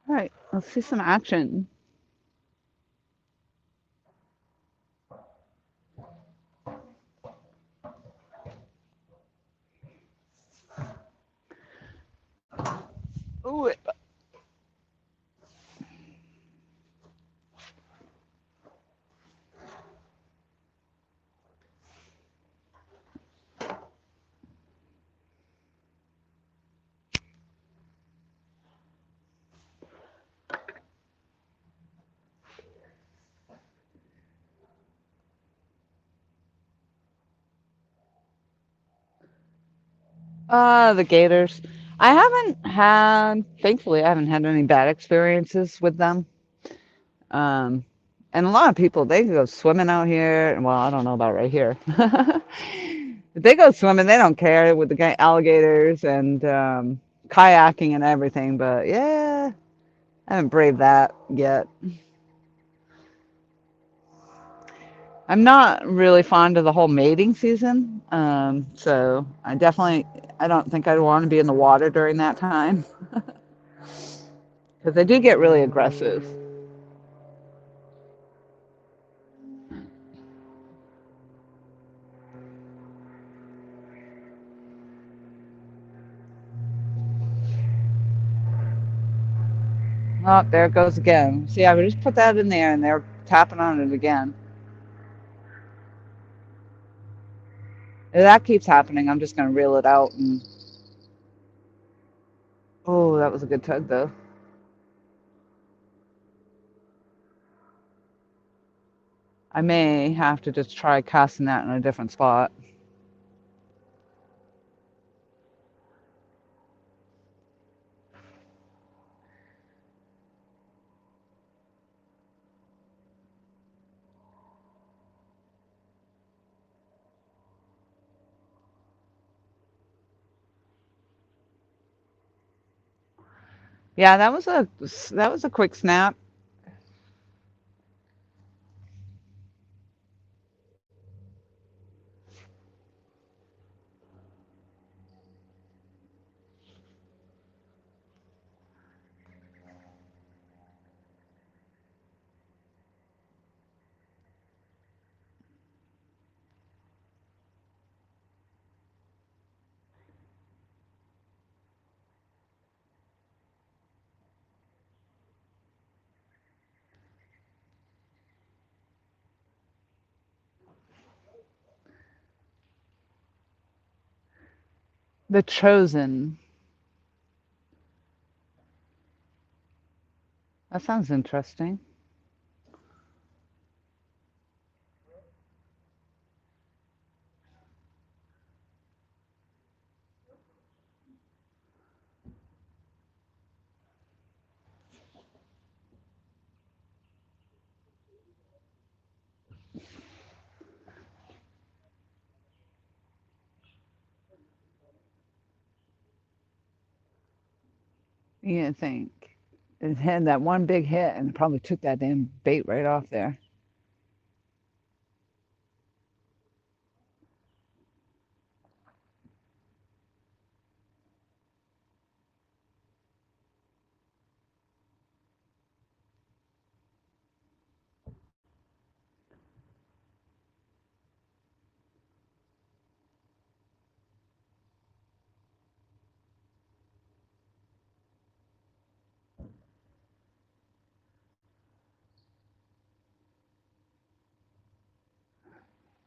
All right, let's see some action. Ooh, the gators. I haven't had, thankfully, I haven't had any bad experiences with them. Um, and a lot of people, they go swimming out here. Well, I don't know about right here. But they go swimming, they don't care with the alligators and kayaking and everything. But yeah, I haven't braved that yet. I'm not really fond of the whole mating season. So I don't think I'd want to be in the water during that time because they do get really aggressive. Oh, there it goes again. See, I would just put that in there and they're tapping on it again. If that keeps happening, I'm just going to reel it out. And oh, that was a good tug, though. I may have to just try casting that in a different spot. Yeah, that was a quick snap. The Chosen. That sounds interesting. You think it had that one big hit and probably took that damn bait right off there.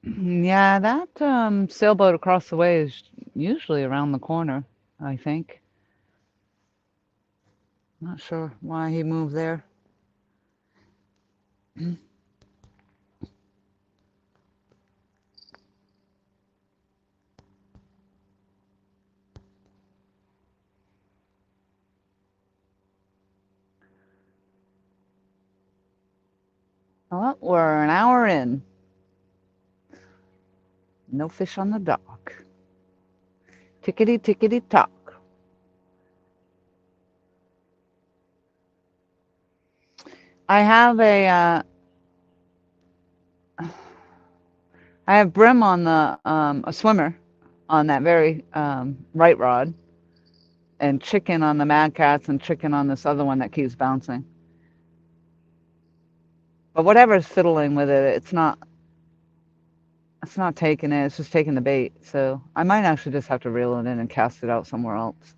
Yeah, that sailboat across the way is usually around the corner, I think. Not sure why he moved there. Well, we're an hour in. No fish on the dock. Tickety tickety tock. I have I have brim on the a swimmer on that very right rod, and chicken on the Mad Cats, and chicken on this other one that keeps bouncing. But whatever's fiddling with it, it's not taking it. It's just taking the bait. So I might actually just have to reel it in and cast it out somewhere else.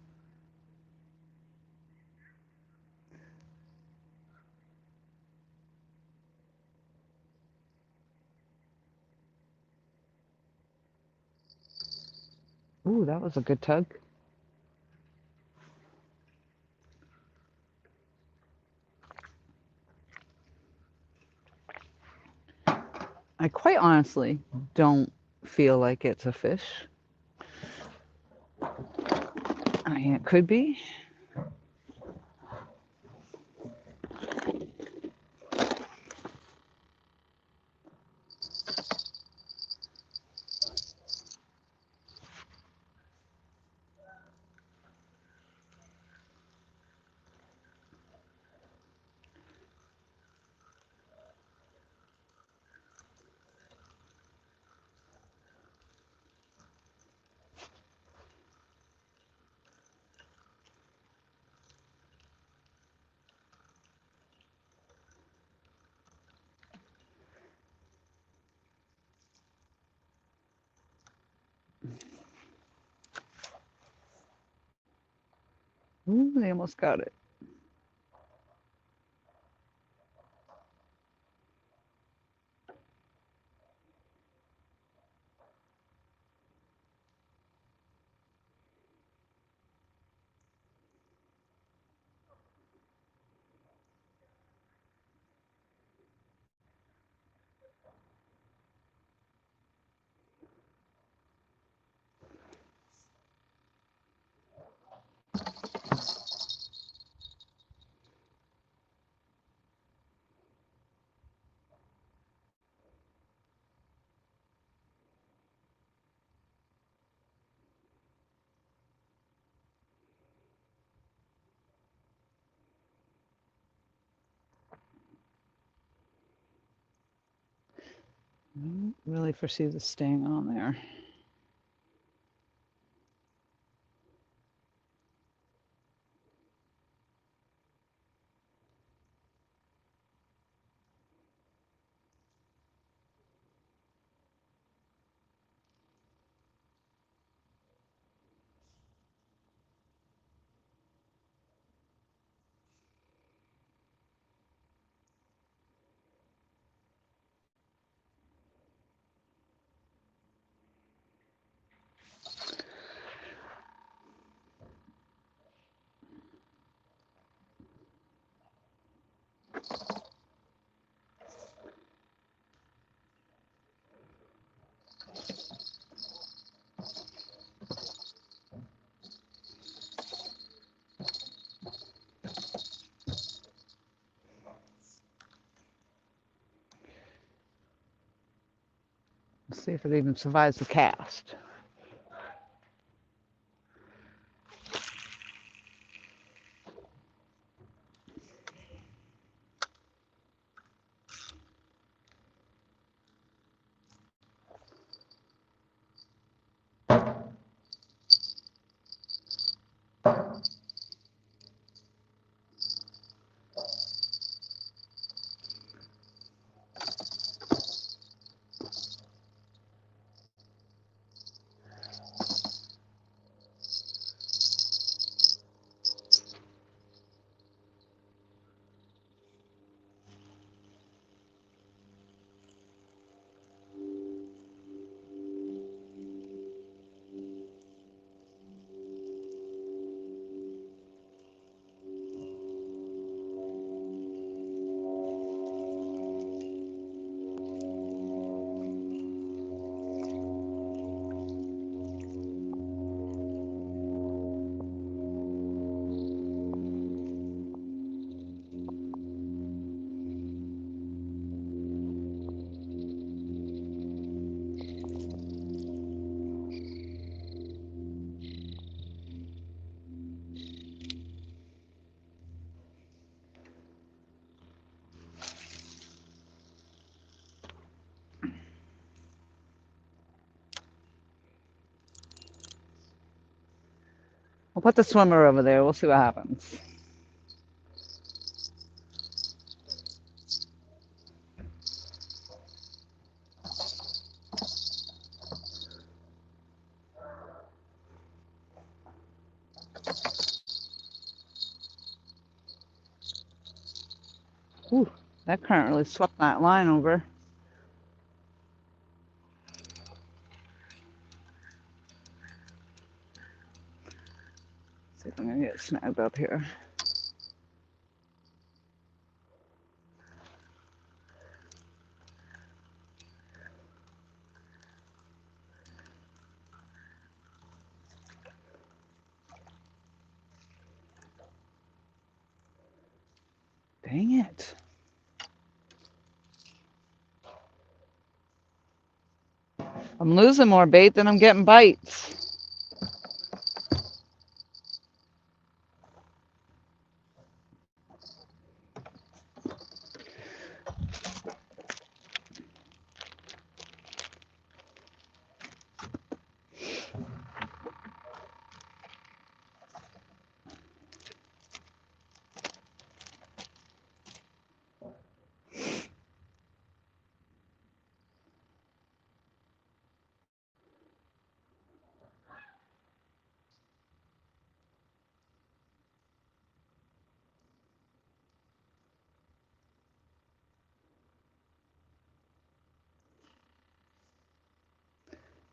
Ooh, that was a good tug. I quite honestly don't feel like it's a fish. I mean, it could be. Ooh, they almost got it. I don't really foresee this staying on there. Let's see if it even survives the cast. I'll put the swimmer over there. We'll see what happens. Ooh, that current really swept that line over. See if I'm gonna get snagged up here. Dang it. I'm losing more bait than I'm getting bites.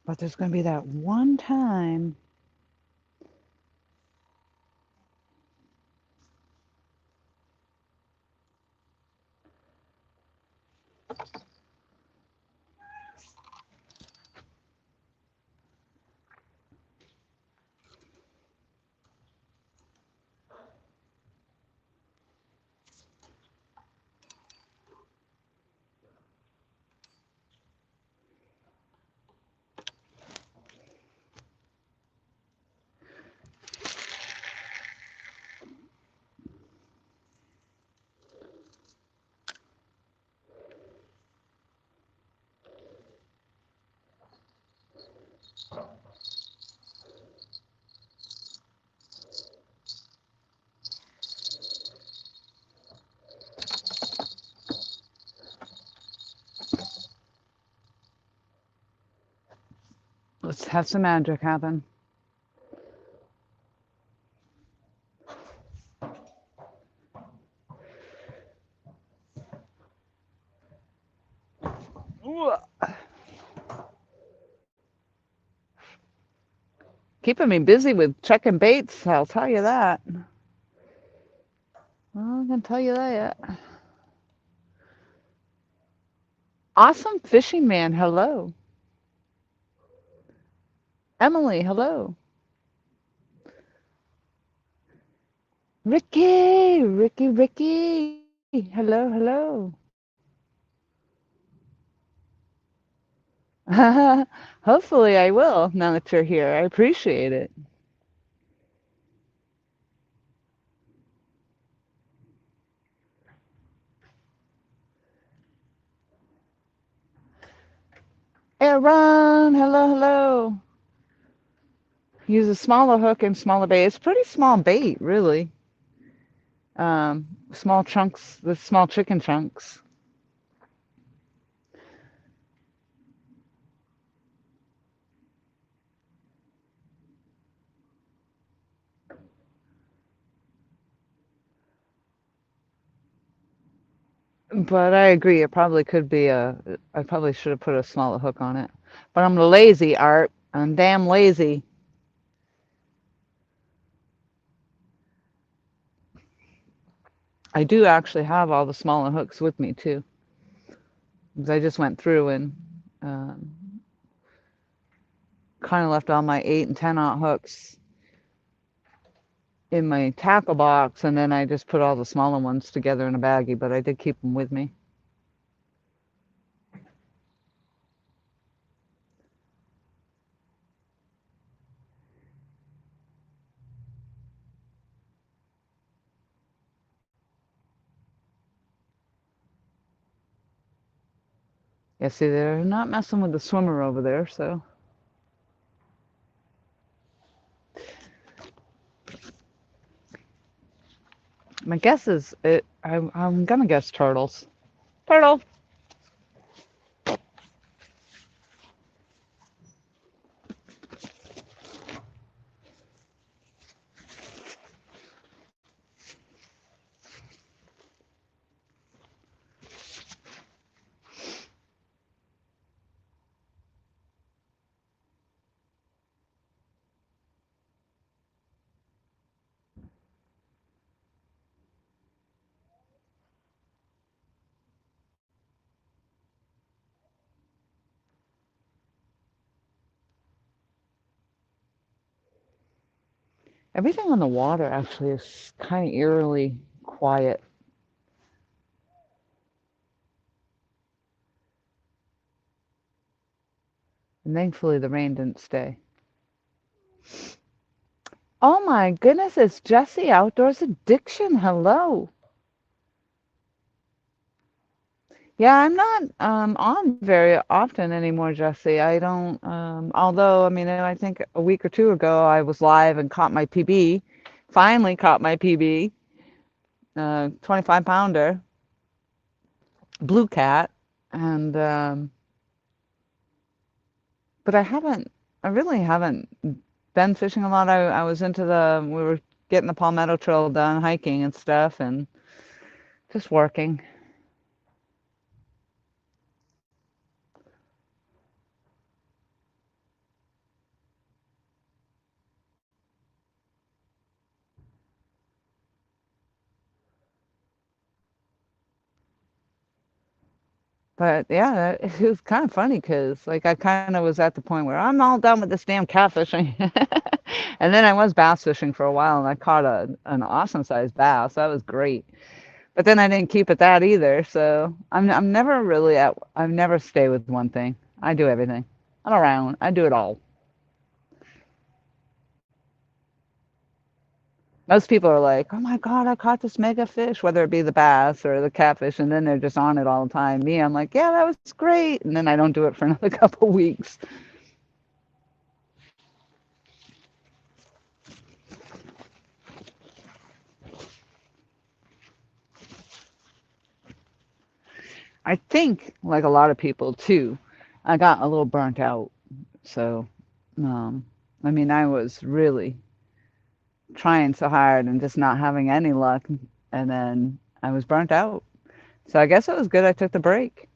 But there's going to be that one time. Let's have some magic happen. Ooh. Keeping me busy with checking baits, I'll tell you that. Well, I can tell you that. Awesome fishing man, hello. Emily, hello. Ricky, Ricky. Hello, hello. Hopefully I will now that you're here. I appreciate it. Aaron, hello, hello. Use a smaller hook and smaller bait. It's pretty small bait, really. Small chunks, the small chicken chunks. But I agree, it probably could be I probably should have put a smaller hook on it. But I'm lazy, Art. I'm damn lazy. I do actually have all the smaller hooks with me too. Because I just went through and um, kind of left all my 8 and 10-aught hooks in my tackle box, and then I just put all the smaller ones together in a baggie, but I did keep them with me. Yeah, see, they're not messing with the swimmer over there, so. My guess is it. I'm gonna guess turtles. Turtle. Everything on the water actually is kind of eerily quiet, and thankfully the rain didn't stay. Oh my goodness, it's Jesse Outdoors Addiction. Hello. Yeah, I'm not on very often anymore, Jesse. I don't, although, I mean, I think a week or two ago I was live and caught my PB. Finally caught my PB, 25 pounder, blue cat. And, but I really haven't been fishing a lot. I was we were getting the Palmetto Trail done, hiking and stuff, and just working. But yeah, it was kind of funny because like I kind of was at the point where I'm all done with this damn catfishing. And then I was bass fishing for a while and I caught an awesome sized bass. That was great. But then I didn't keep at that either. So I'm never really I've never stay with one thing. I do everything. I'm around. I do it all. Most people are like, "Oh my God, I caught this mega fish," whether it be the bass or the catfish, and then they're just on it all the time. Me, I'm like, "Yeah, that was great," and then I don't do it for another couple weeks. I think, like a lot of people too, I got a little burnt out. So, um, I mean, I was really trying so hard and just not having any luck, and then I was burnt out. So I guess it was good I took the break.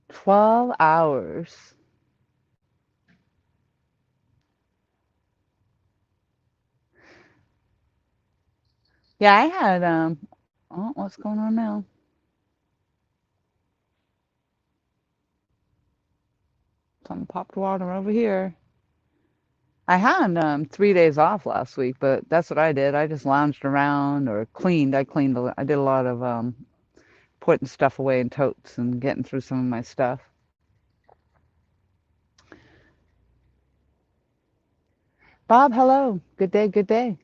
12 hours. Yeah, I had oh, what's going on now? Some popped water over here. I had 3 days off last week, but that's what I did. I just lounged around or cleaned. I did a lot of putting stuff away in totes and getting through some of my stuff. Bob, hello. Good day, good day.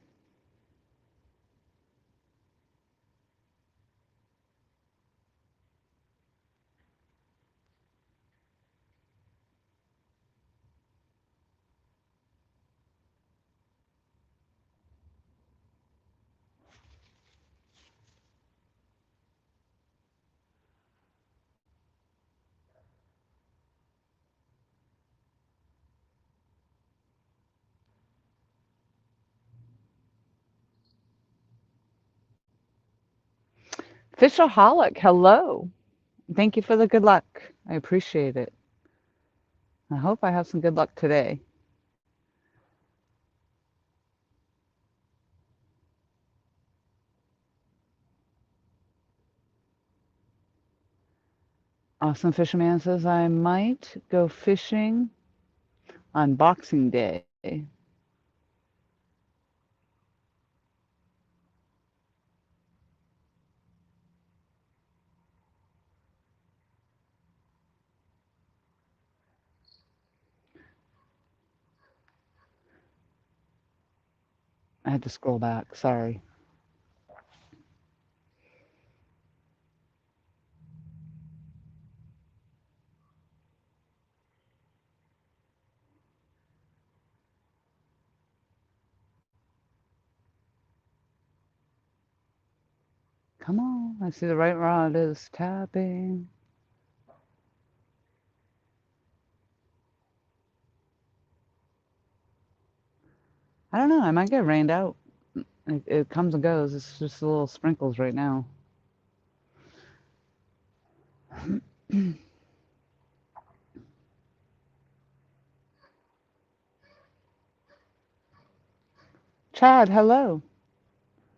Fishaholic, hello. Thank you for the good luck. I appreciate it. I hope I have some good luck today. Awesome Fisherman says I might go fishing on Boxing Day. I had to scroll back. Sorry. Come on. I see the right rod is tapping. I don't know. I might get rained out. It comes and goes. It's just little sprinkles right now. Chad, hello.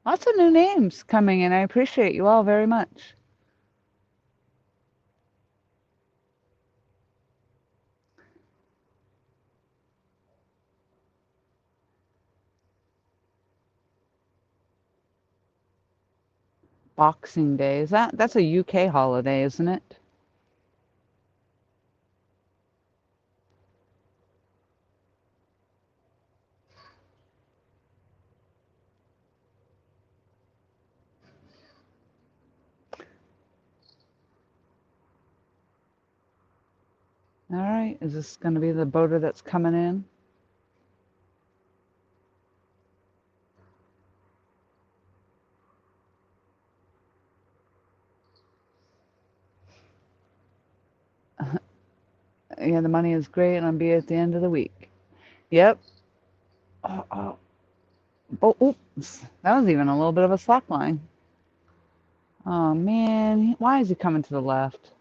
Lots of new names coming in. I appreciate you all very much. Boxing Day. That's a UK holiday, isn't it? All right. Is this going to be the boater that's coming in? Yeah, the money is great, and I'll be at the end of the week. Yep. Oh, oh, oh, oops. That was even a little bit of a slack line. Oh, man. Why is he coming to the left?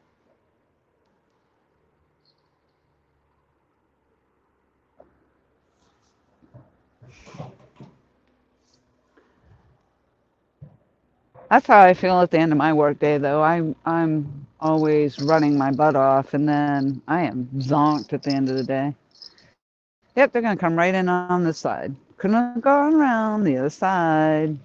That's how I feel at the end of my workday, though. I'm always running my butt off, and then I am zonked at the end of the day. Yep, they're gonna come right in on this side. Couldn't have gone around the other side.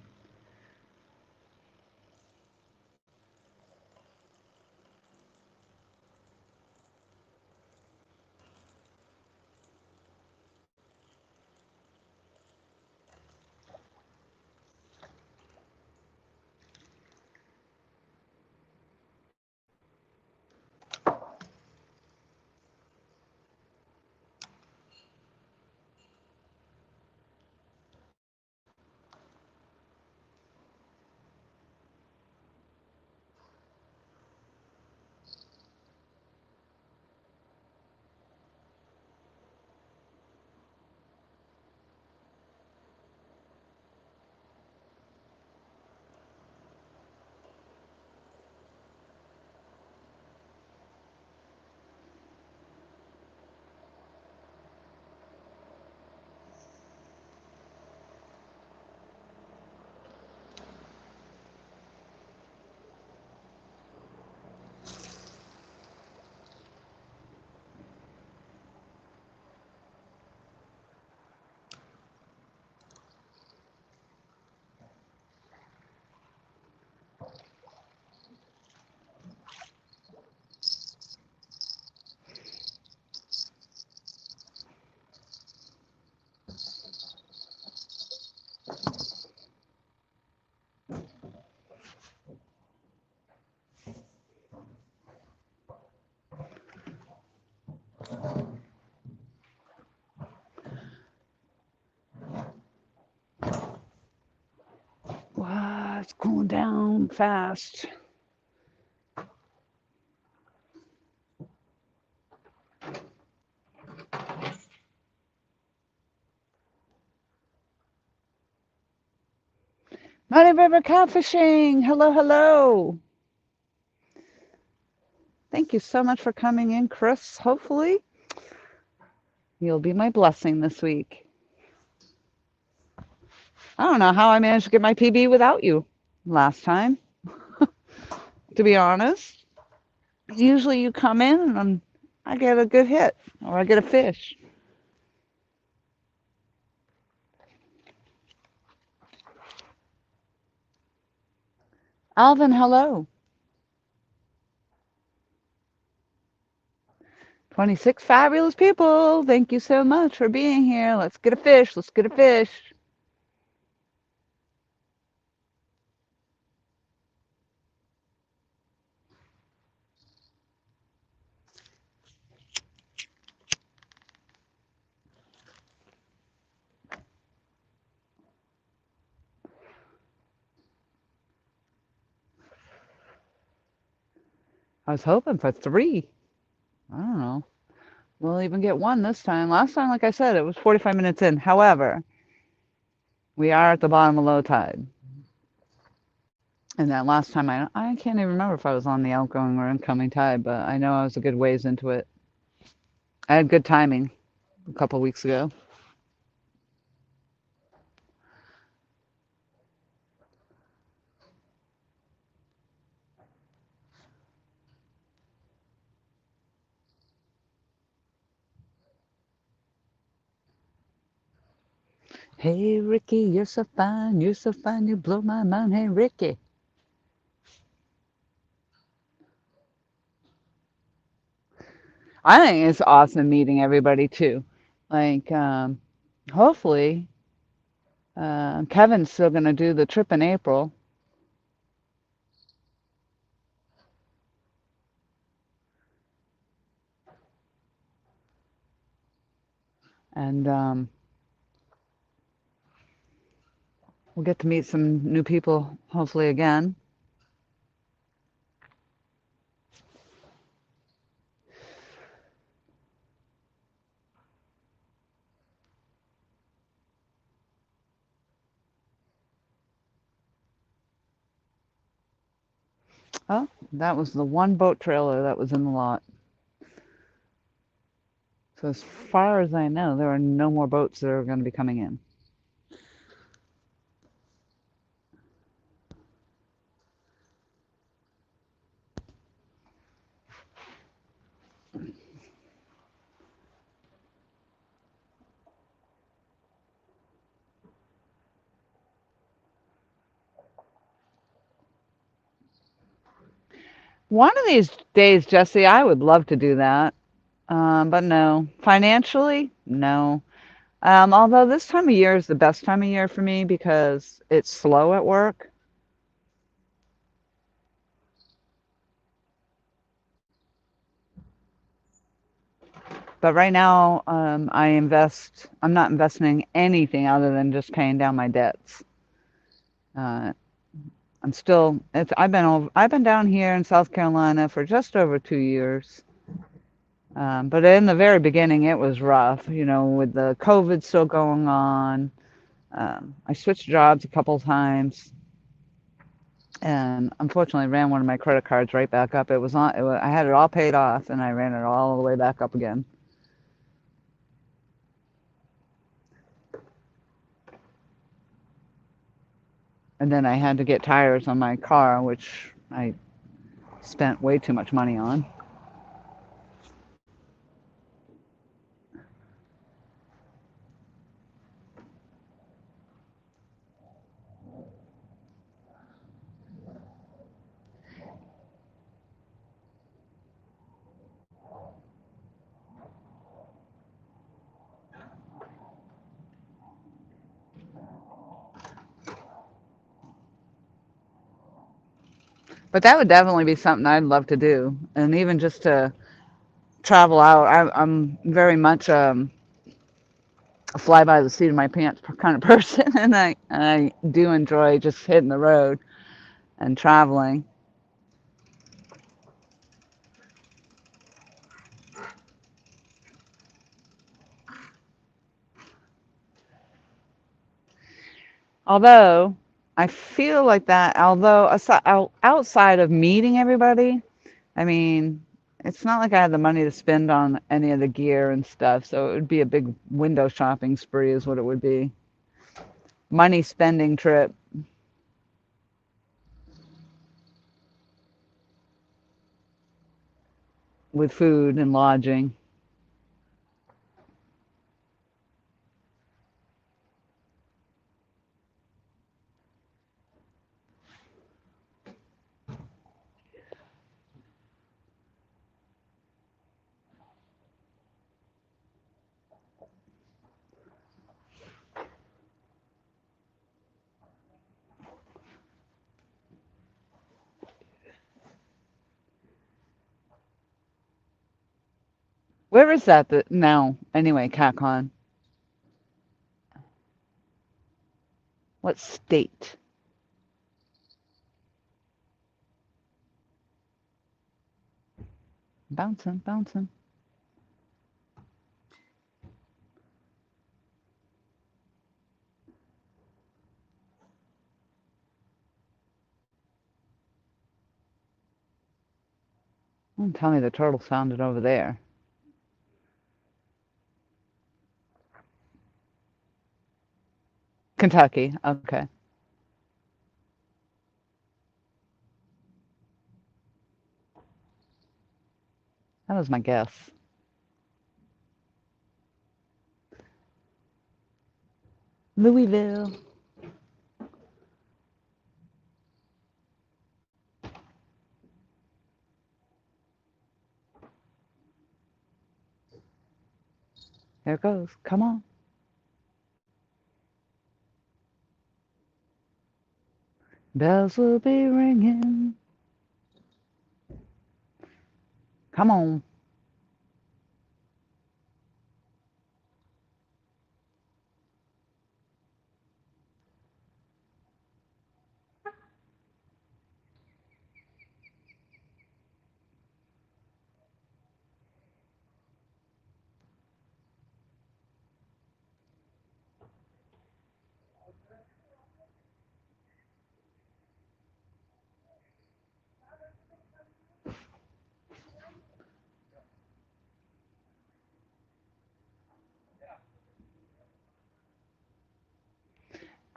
Wow, it's cooling down fast. Muddy River Catfishing. Hello, hello. Thank you so much for coming in, Chris. Hopefully, you'll be my blessing this week. I don't know how I managed to get my PB without you last time, to be honest. Usually you come in and I get a good hit or I get a fish. Alvin, hello. 26 fabulous people. Thank you so much for being here. Let's get a fish. Let's get a fish. I was hoping for three. I don't know. We'll even get one this time. Last time, like I said, it was 45 minutes in. However, we are at the bottom of low tide. And that last time, I can't even remember if I was on the outgoing or incoming tide, but I know I was a good ways into it. I had good timing a couple weeks ago. Hey, Ricky, you're so fine, you blow my mind. Hey, Ricky. I think it's awesome meeting everybody too. Like, hopefully, Kevin's still going to do the trip in April. And we'll get to meet some new people, hopefully, again. Oh, that was the one boat trailer that was in the lot. So as far as I know, there are no more boats that are going to be coming in. One of these days, Jesse, I would love to do that. But no. Financially, no. Although this time of year is the best time of year for me because it's slow at work. But right now, I'm not investing anything other than just paying down my debts. Uh, I've been down here in South Carolina for just over 2 years. But in the very beginning, it was rough, with the COVID still going on. I switched jobs a couple times and unfortunately ran one of my credit cards right back up. I had it all paid off and I ran it all the way back up again. And then I had to get tires on my car, which I spent way too much money on. But that would definitely be something I'd love to do. And even just to travel out, I'm very much a fly by the seat of my pants kind of person. And I do enjoy just hitting the road and traveling. Although I feel like that, outside of meeting everybody, I mean, it's not like I had the money to spend on any of the gear and stuff, so it would be a big window shopping spree, is what it would be. Money spending trip with food and lodging. Where is that now? Anyway, CatCon. What state? Bouncing, bouncing. Don't tell me the turtle sounded over there. Kentucky. Okay. That was my guess. Louisville. There it goes. Come on. Bells will be ringing. Come on.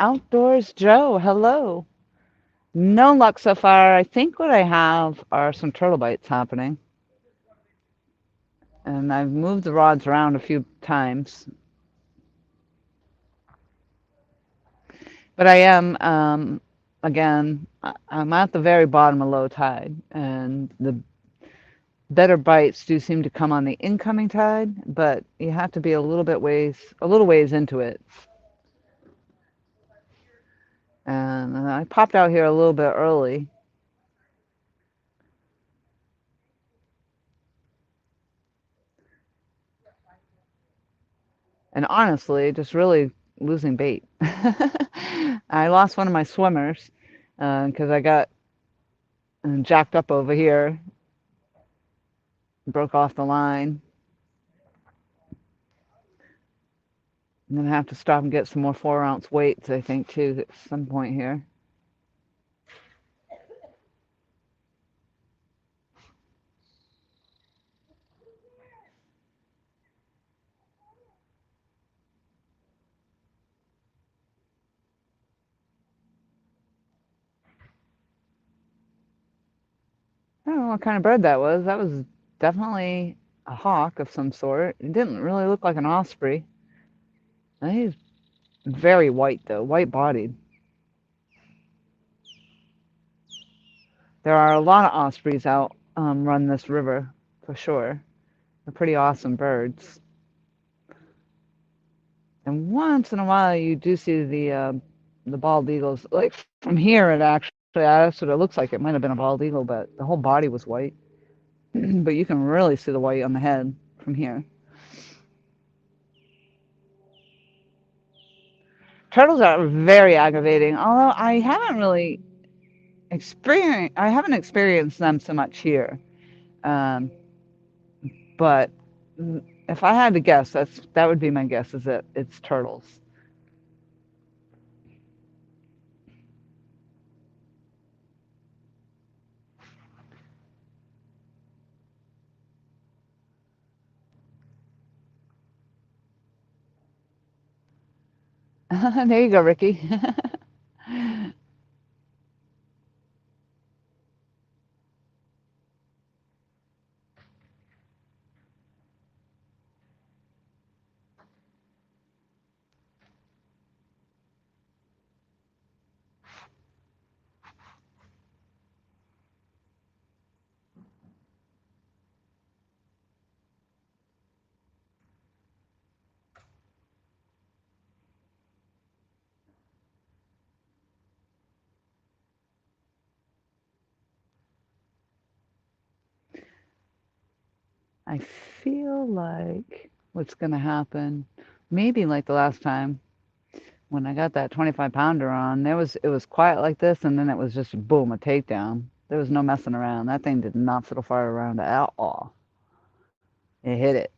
Outdoors Joe, hello. No luck so far. I think what I have are some turtle bites happening. And I've moved the rods around a few times. But I am, again, I'm at the very bottom of low tide. And the better bites do seem to come on the incoming tide, but you have to be a little ways into it. And I popped out here a little bit early. And honestly, just really losing bait. I lost one of my swimmers because I got jacked up over here, broke off the line. I'm going to have to stop and get some more 4-ounce weights, I think, too, at some point here. I don't know what kind of bird that was. That was definitely a hawk of some sort. It didn't really look like an osprey. He's very white, though, white-bodied. There are a lot of ospreys out run this river, for sure. They're pretty awesome birds. And once in a while, you do see the bald eagles. Like from here, it actually that's what it looks like. It might have been a bald eagle, but the whole body was white. But you can really see the white on the head from here. Turtles are very aggravating, although I haven't experienced them so much here. Um, but if I had to guess, that would be my guess. Is that it's turtles. There you go, Ricky. I feel like what's going to happen, maybe like the last time when I got that 25-pounder on, it was quiet like this, and then it was just boom, a takedown. There was no messing around. That thing did not fiddle fire around at all. It hit it.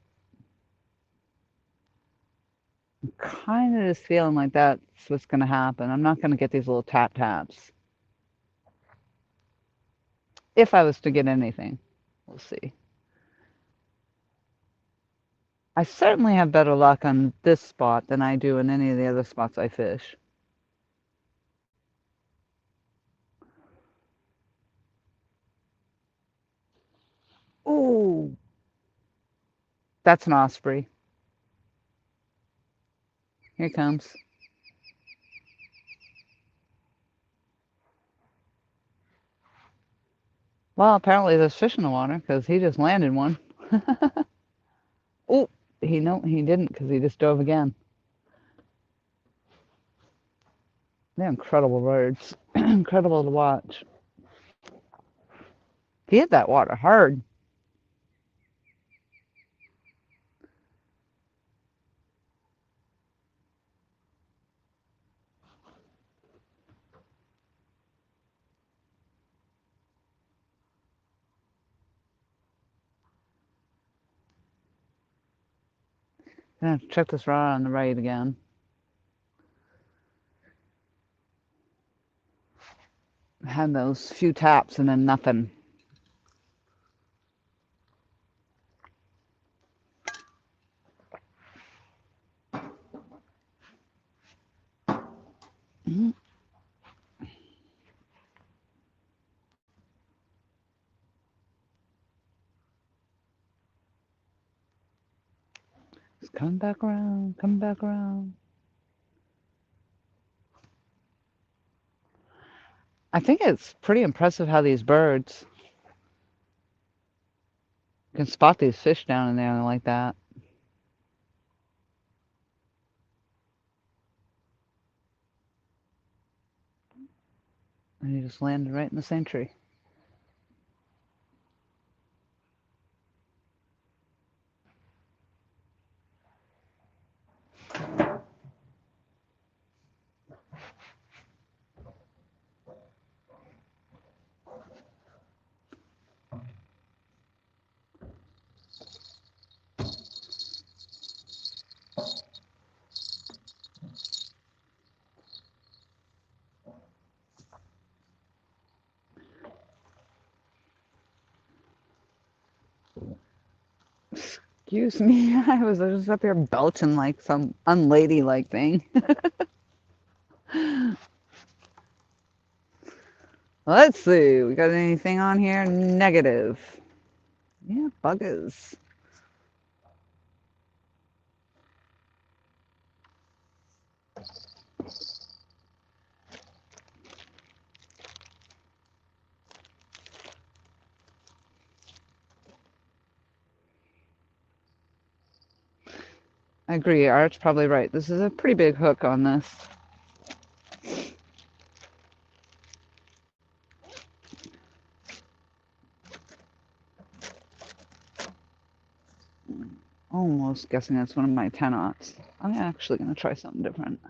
I'm kind of just feeling like that's what's going to happen. I'm not going to get these little tap taps. If I was to get anything, we'll see. I certainly have better luck on this spot than I do in any of the other spots I fish. Ooh, that's an osprey. Here it comes. Well, apparently there's fish in the water because he just landed one. Oh, he didn't because he just dove again. They're incredible birds. Incredible to watch. He hit that water hard. I'm gonna have to check this rod on the right again. Had those few taps and then nothing. Mm-hmm. It's coming back around, coming back around. I think it's pretty impressive how these birds can spot these fish down in there like that. And he just landed right in the same tree. Excuse me, I was just up here belching like some unladylike thing. Let's see, we got anything on here? Negative. Yeah, buggers. I agree, Art's probably right. This is a pretty big hook on this. Almost guessing that's one of my 10-aughts. I'm actually going to try something different.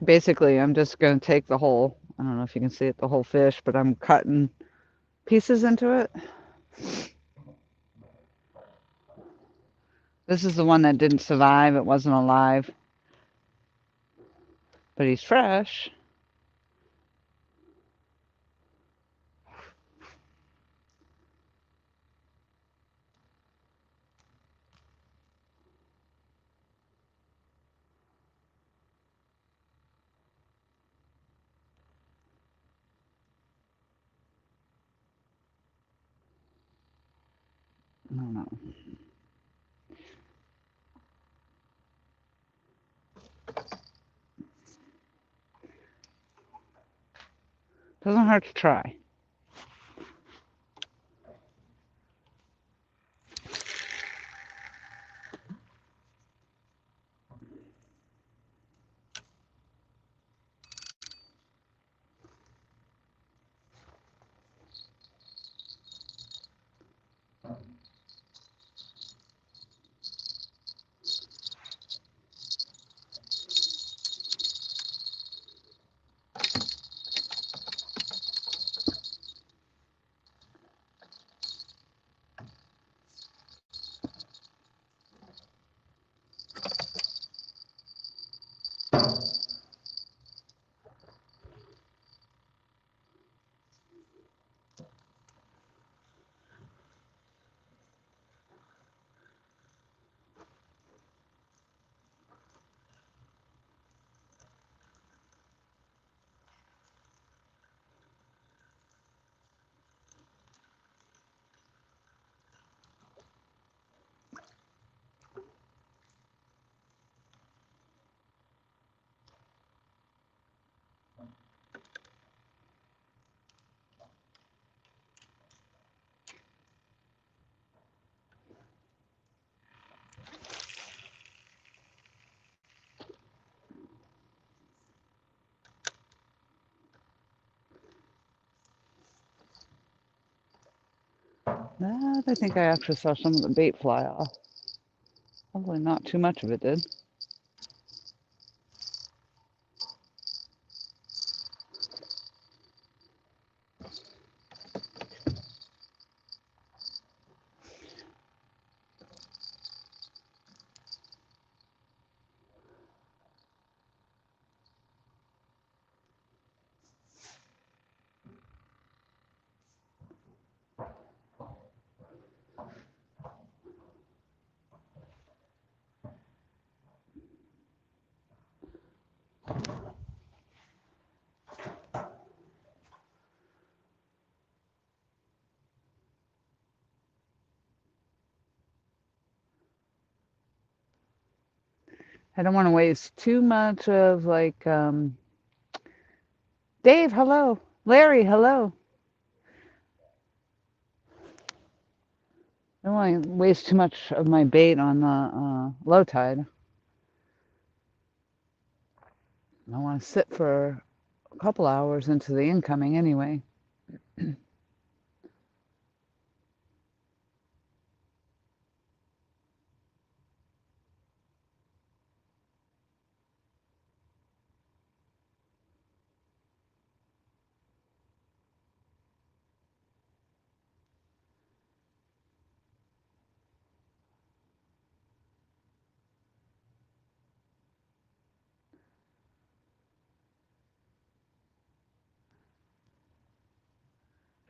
Basically, I'm just going to take the whole, I don't know if you can see it, the whole fish, but I'm cutting pieces into it. This is the one that didn't survive. It wasn't alive. But he's fresh. I don't know. Doesn't hurt to try. That I think I actually saw some of the bait fly off. Hopefully not too much of it did. I don't want to waste too much of like Dave, hello. Larry, hello. I don't want to waste too much of my bait on the low tide. I want to sit for a couple hours into the incoming anyway.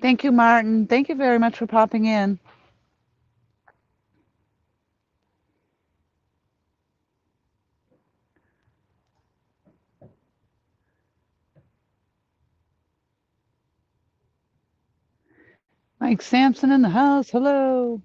Thank you, Martin. Thank you very much for popping in. Mike Sampson in the house. Hello.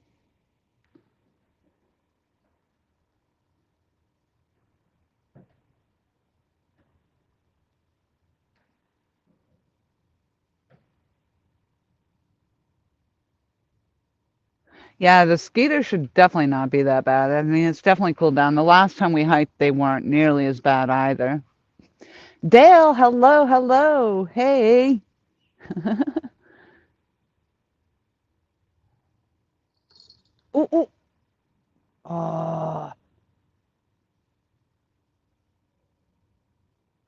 Yeah, the skeeters should definitely not be that bad. I mean, it's definitely cooled down. The last time we hiked, they weren't nearly as bad either. Dale, hello, hello. Hey. Ooh, ooh. Oh,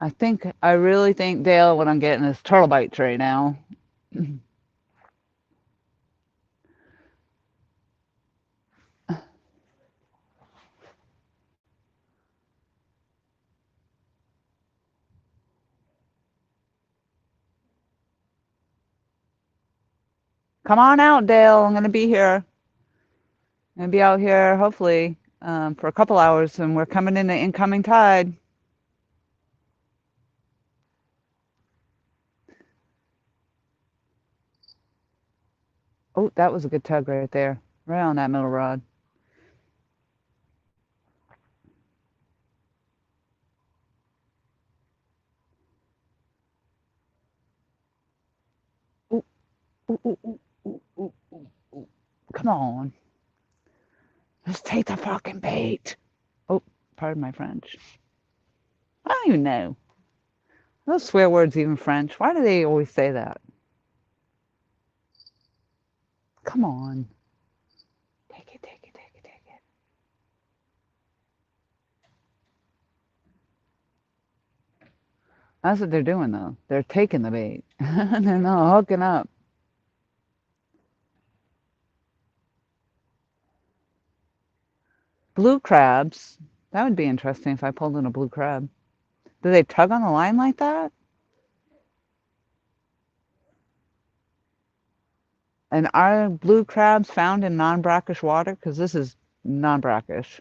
I really think, Dale, what I'm getting is turtle bite tray now. Come on out, Dale. I'm going to be here. I'm going to be out here, hopefully, for a couple hours, and we're coming in the incoming tide. Oh, that was a good tug right there, right on that middle rod. ooh, ooh, ooh, ooh, ooh, ooh. Come on. Just take the fucking bait. Oh, pardon my French. I don't even know. Those swear words even French. Why do they always say that? Come on. Take it, take it, take it, take it. That's what they're doing, though. They're taking the bait. They're not hooking up. Blue crabs. That would be interesting if I pulled in a blue crab. Do they tug on the line like that? And are blue crabs found in non-brackish water? Because this is non-brackish.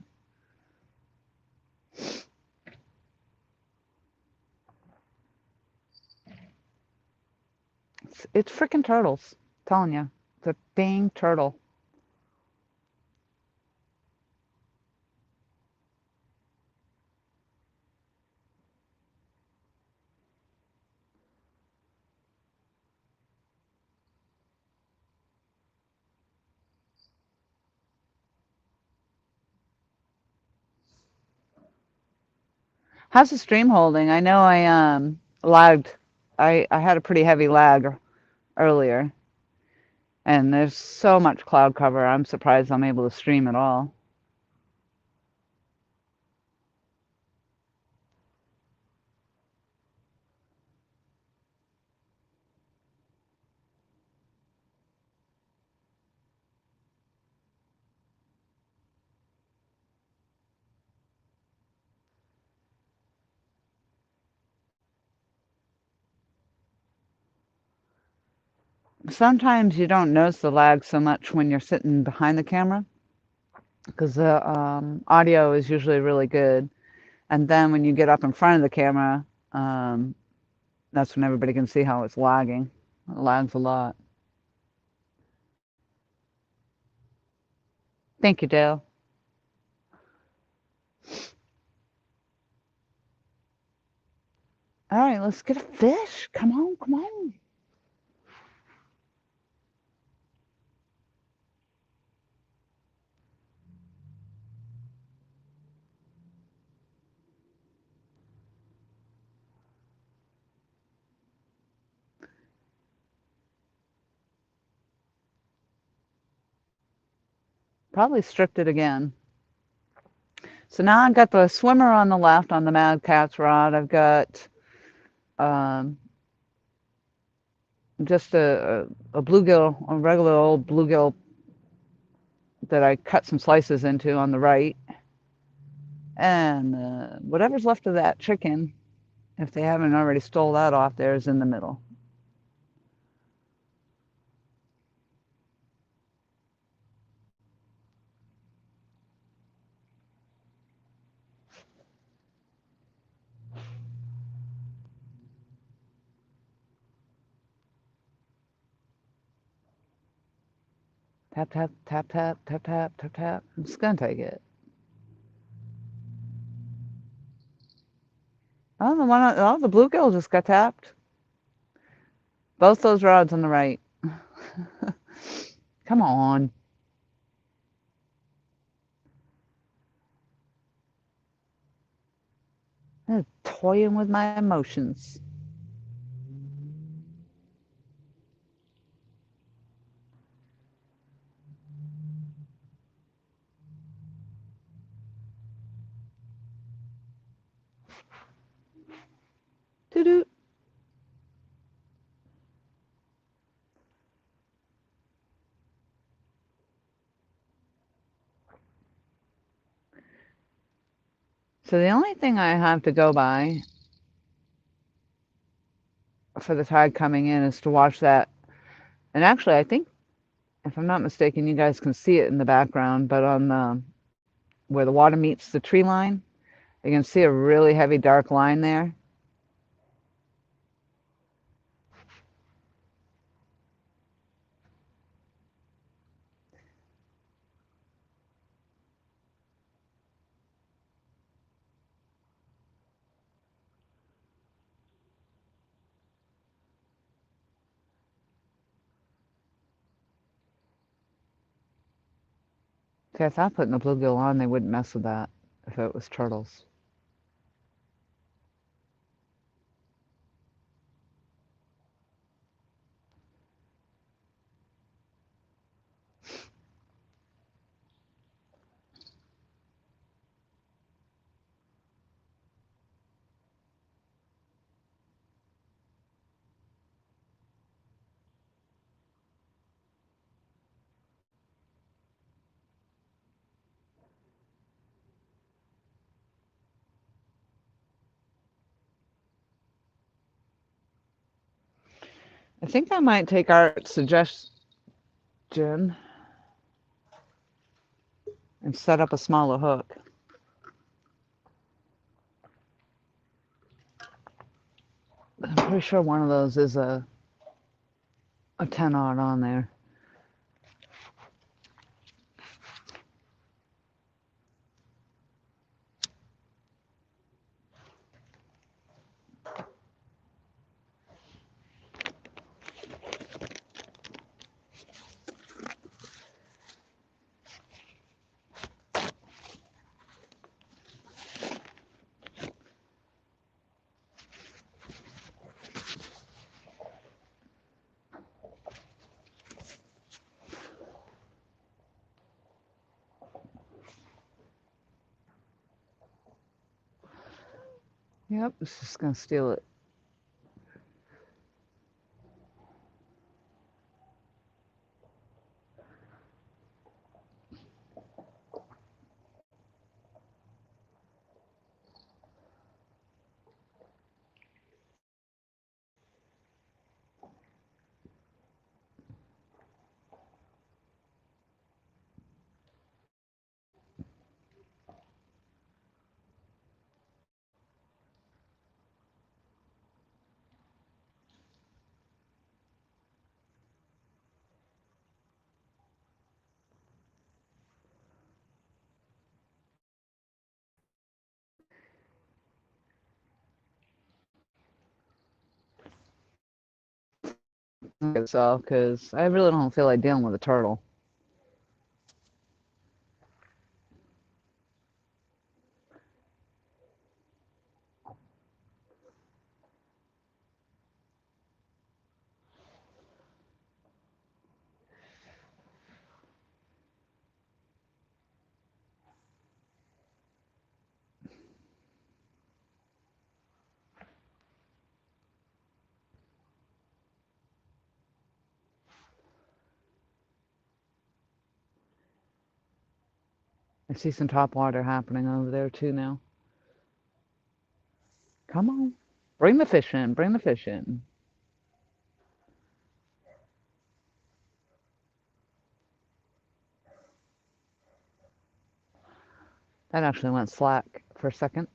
It's freaking turtles. I'm telling you. It's a dang turtle. How's the stream holding? I know I lagged. I had a pretty heavy lag earlier. And there's so much cloud cover. I'm surprised I'm able to stream at all. Sometimes you don't notice the lag so much when you're sitting behind the camera because the audio is usually really good. And then when you get up in front of the camera, that's when everybody can see how it's lagging. It lags a lot. Thank you, Dale. All right, let's get a fish. Come on, come on. Probably stripped it again. So now I've got the swimmer on the left on the Mad Cat's rod. I've got um, just a bluegill, a regular old bluegill that I cut some slices into on the right. And whatever's left of that chicken, if they haven't already stole that off there, is in the middle. Tap, tap, tap, tap, tap, tap, tap, tap. I'm just going to take it. Oh, the bluegill just got tapped. Both those rods on the right. Come on. They're toying with my emotions. Doo-doo. So the only thing I have to go by for the tide coming in is to watch that. And actually, I think, if I'm not mistaken, you guys can see it in the background, but on the where the water meets the tree line, you can see a really heavy dark line there. See, I thought putting the bluegill on, they wouldn't mess with that if it was turtles. I think I might take Art's suggestion and set up a smaller hook. I'm pretty sure one of those is a 10-aught on there. Yep, it's just gonna steal it. So, because I really don't feel like dealing with a turtle. I see some top water happening over there too now. Come on. Bring the fish in. Bring the fish in. That actually went slack for a second.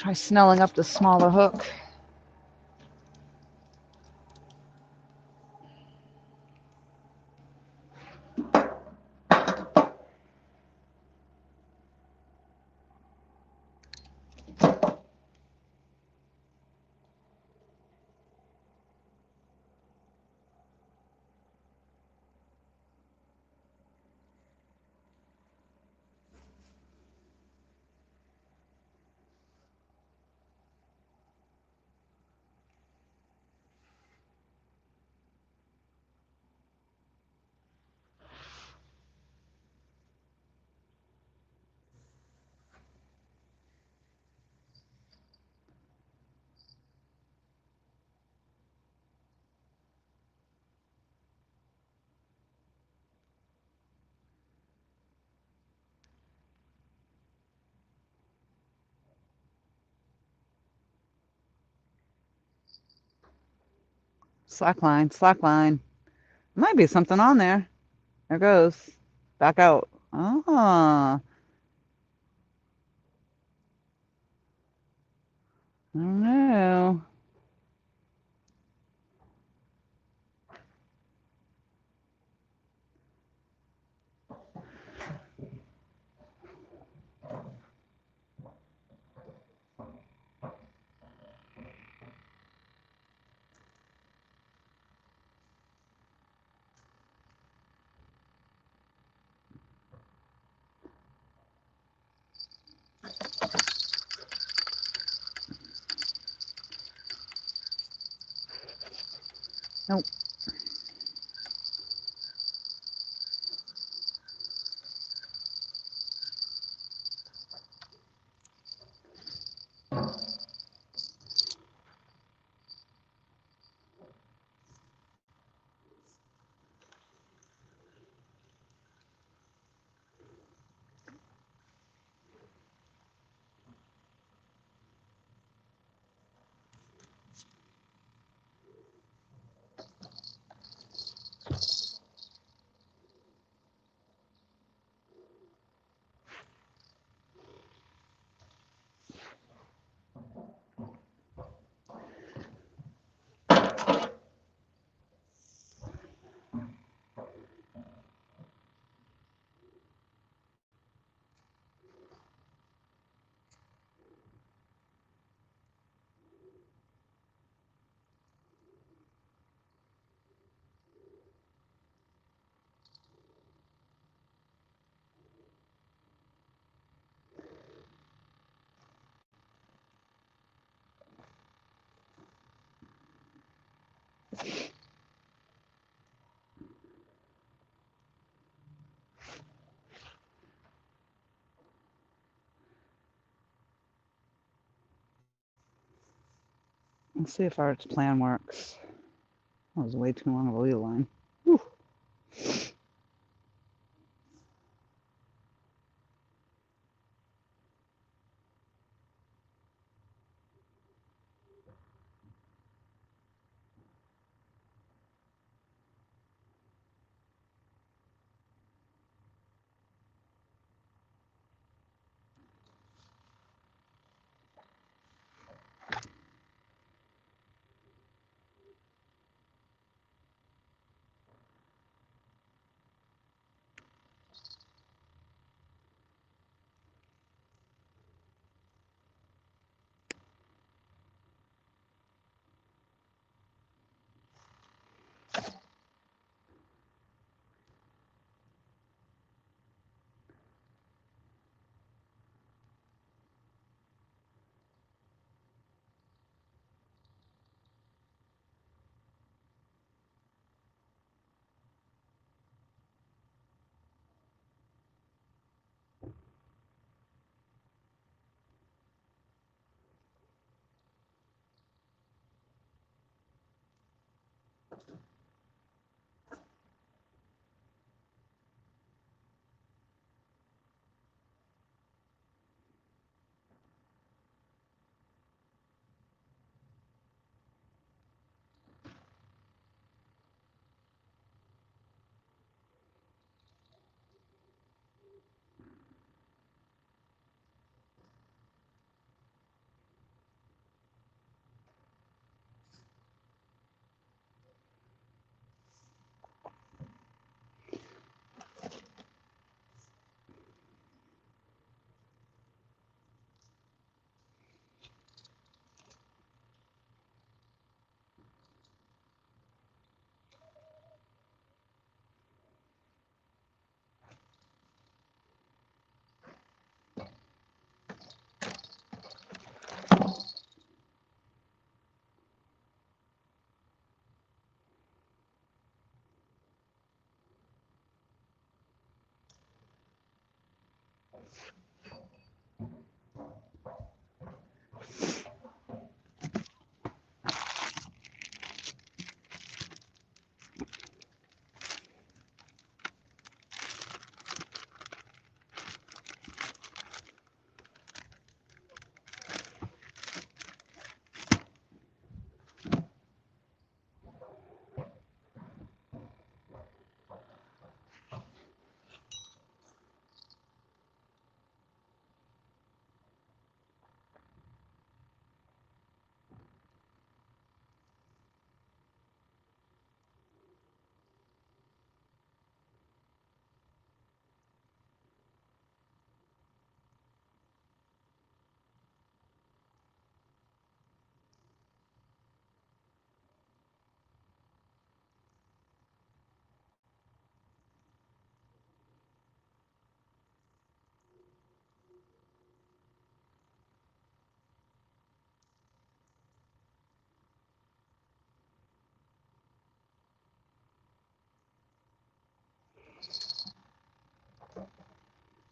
Try snelling up the smaller hook. Slack line, slack line. Might be something on there. There goes. Back out. Ah, I don't know. Nope. Let's see if Art's plan works. That was way too long of a lead line. Whew.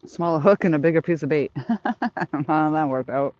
Smaller hook and a bigger piece of bait. I don't know how that worked out.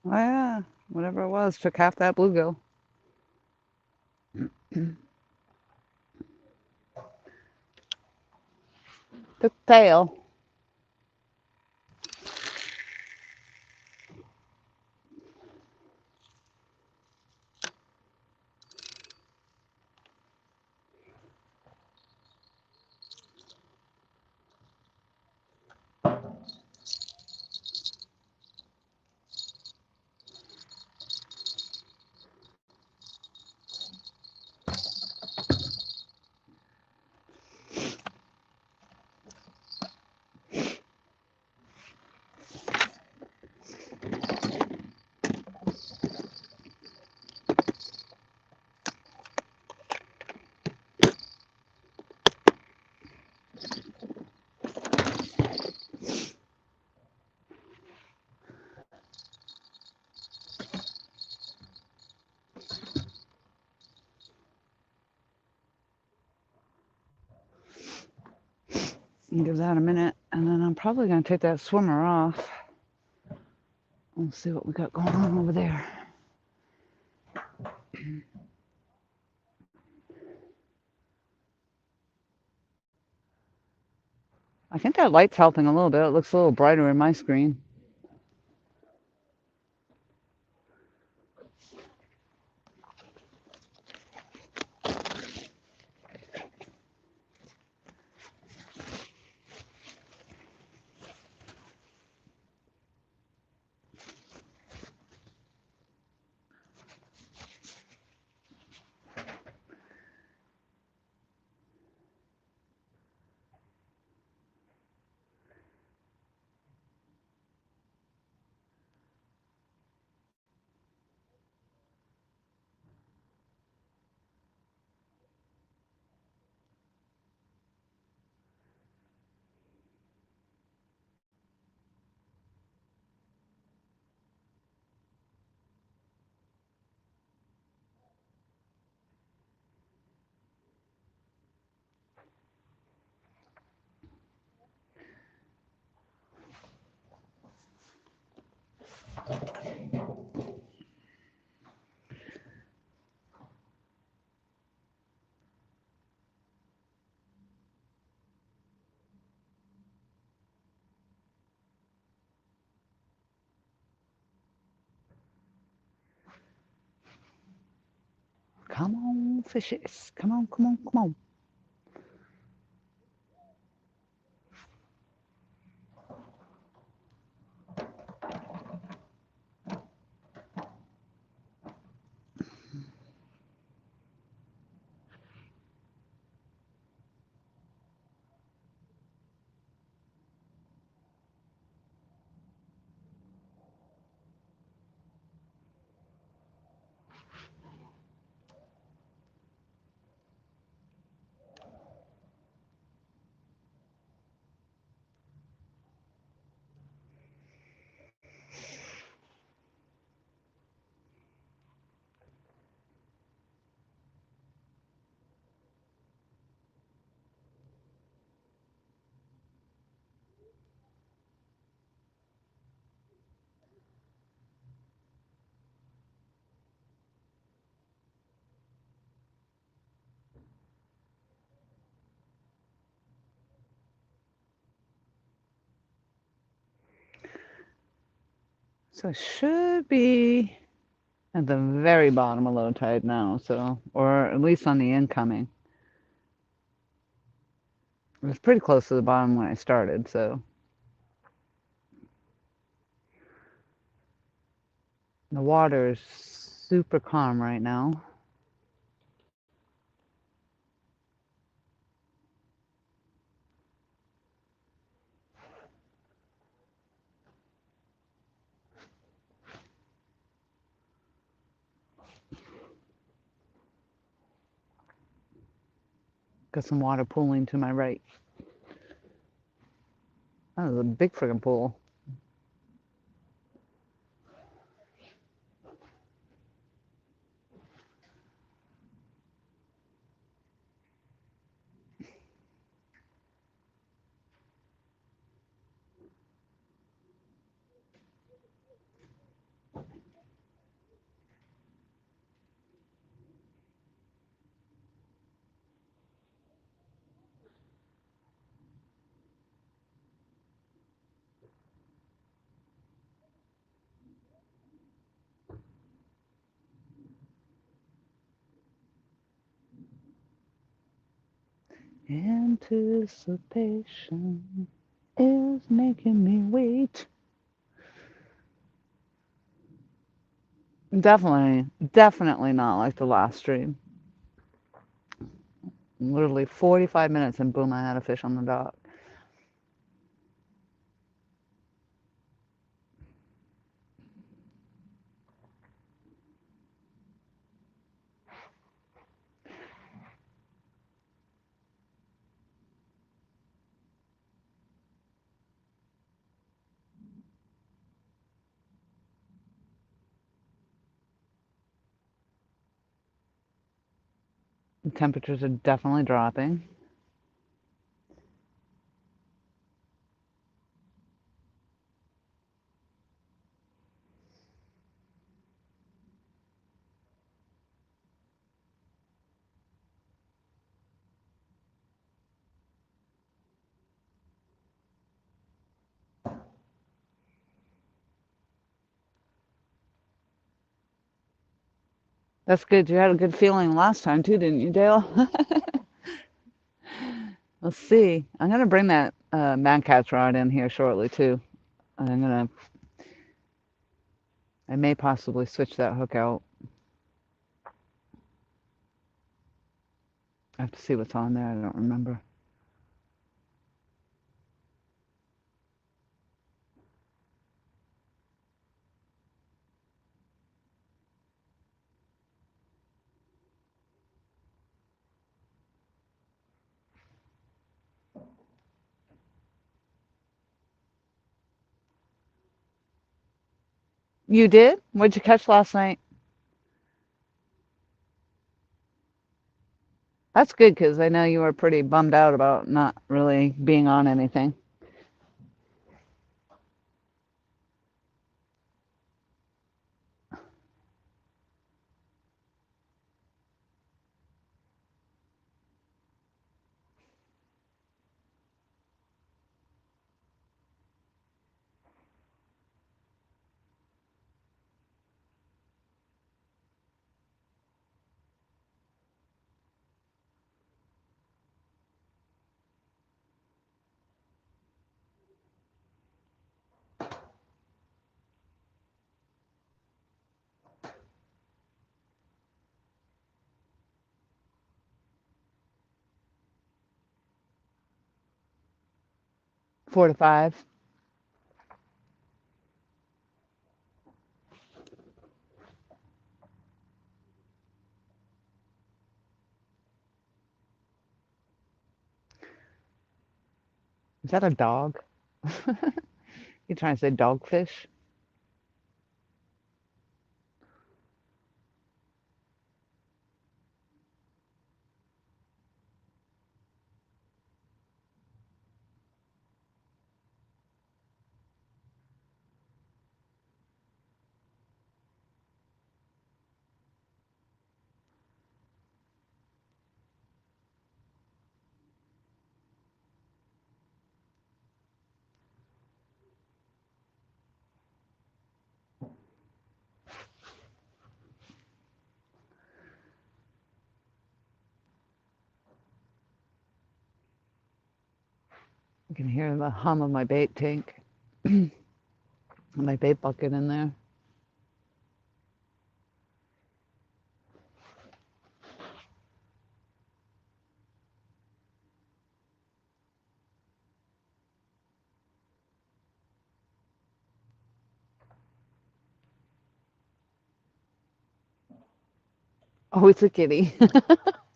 Oh yeah, whatever it was, took half that bluegill. Took tail. Give that a minute, and then I'm probably going to take that swimmer off. Let's see what we got going on over there. I think that light's helping a little bit. It looks a little brighter in my screen. Come on, fishes. Come on, come on, come on. So it should be at the very bottom of low tide now, so, or at least on the incoming. It was pretty close to the bottom when I started, so. The water is super calm right now. Got some water pooling to my right. That was a big friggin' pool. Anticipation is making me wait. Definitely not like the last stream. Literally 45 minutes and boom, I had a fish on the dock. The temperatures are definitely dropping. That's good. You had a good feeling last time too, didn't you, Dale? Let's see. I'm gonna bring that Mad Catz rod in here shortly too. I may possibly switch that hook out. I have to see what's on there. I don't remember. You did? What'd you catch last night? That's good because I know you were pretty bummed out about not really being on anything. 4 to 5. Is that a dog? You trying to say dogfish? You can hear the hum of my bait tank, my bait bucket in there. Oh, it's a kitty.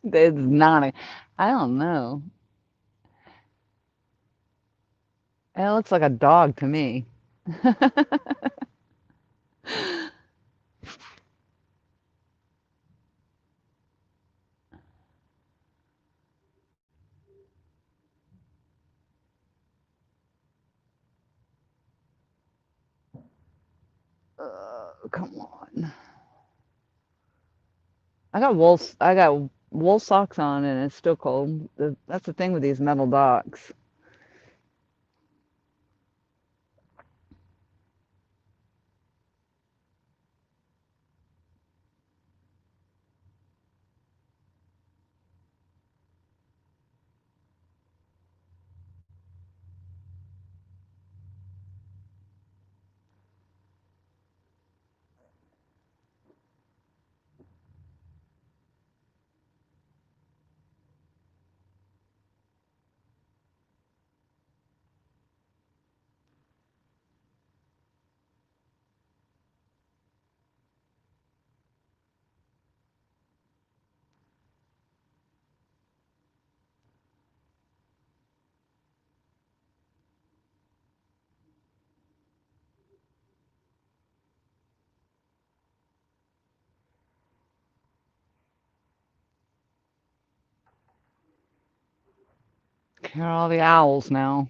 It's not a, I don't know. It looks like a dog to me. Come on. I got wool socks on and it's still cold. That's the thing with these metal docks. Here are all the owls now.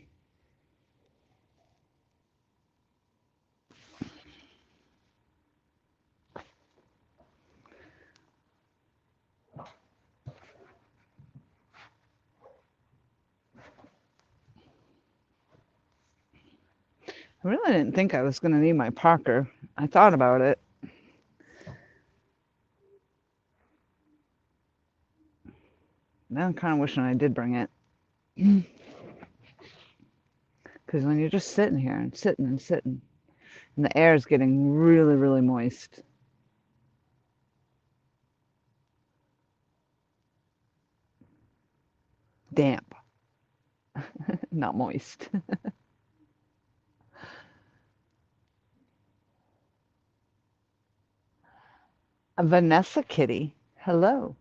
I really didn't think I was going to need my Parker. I thought about it. Now I'm kind of wishing I did bring it. Because when you're just sitting here and sitting and sitting, and the air is getting really, really moist. Damp, not moist. A Vanessa kitty. Hello.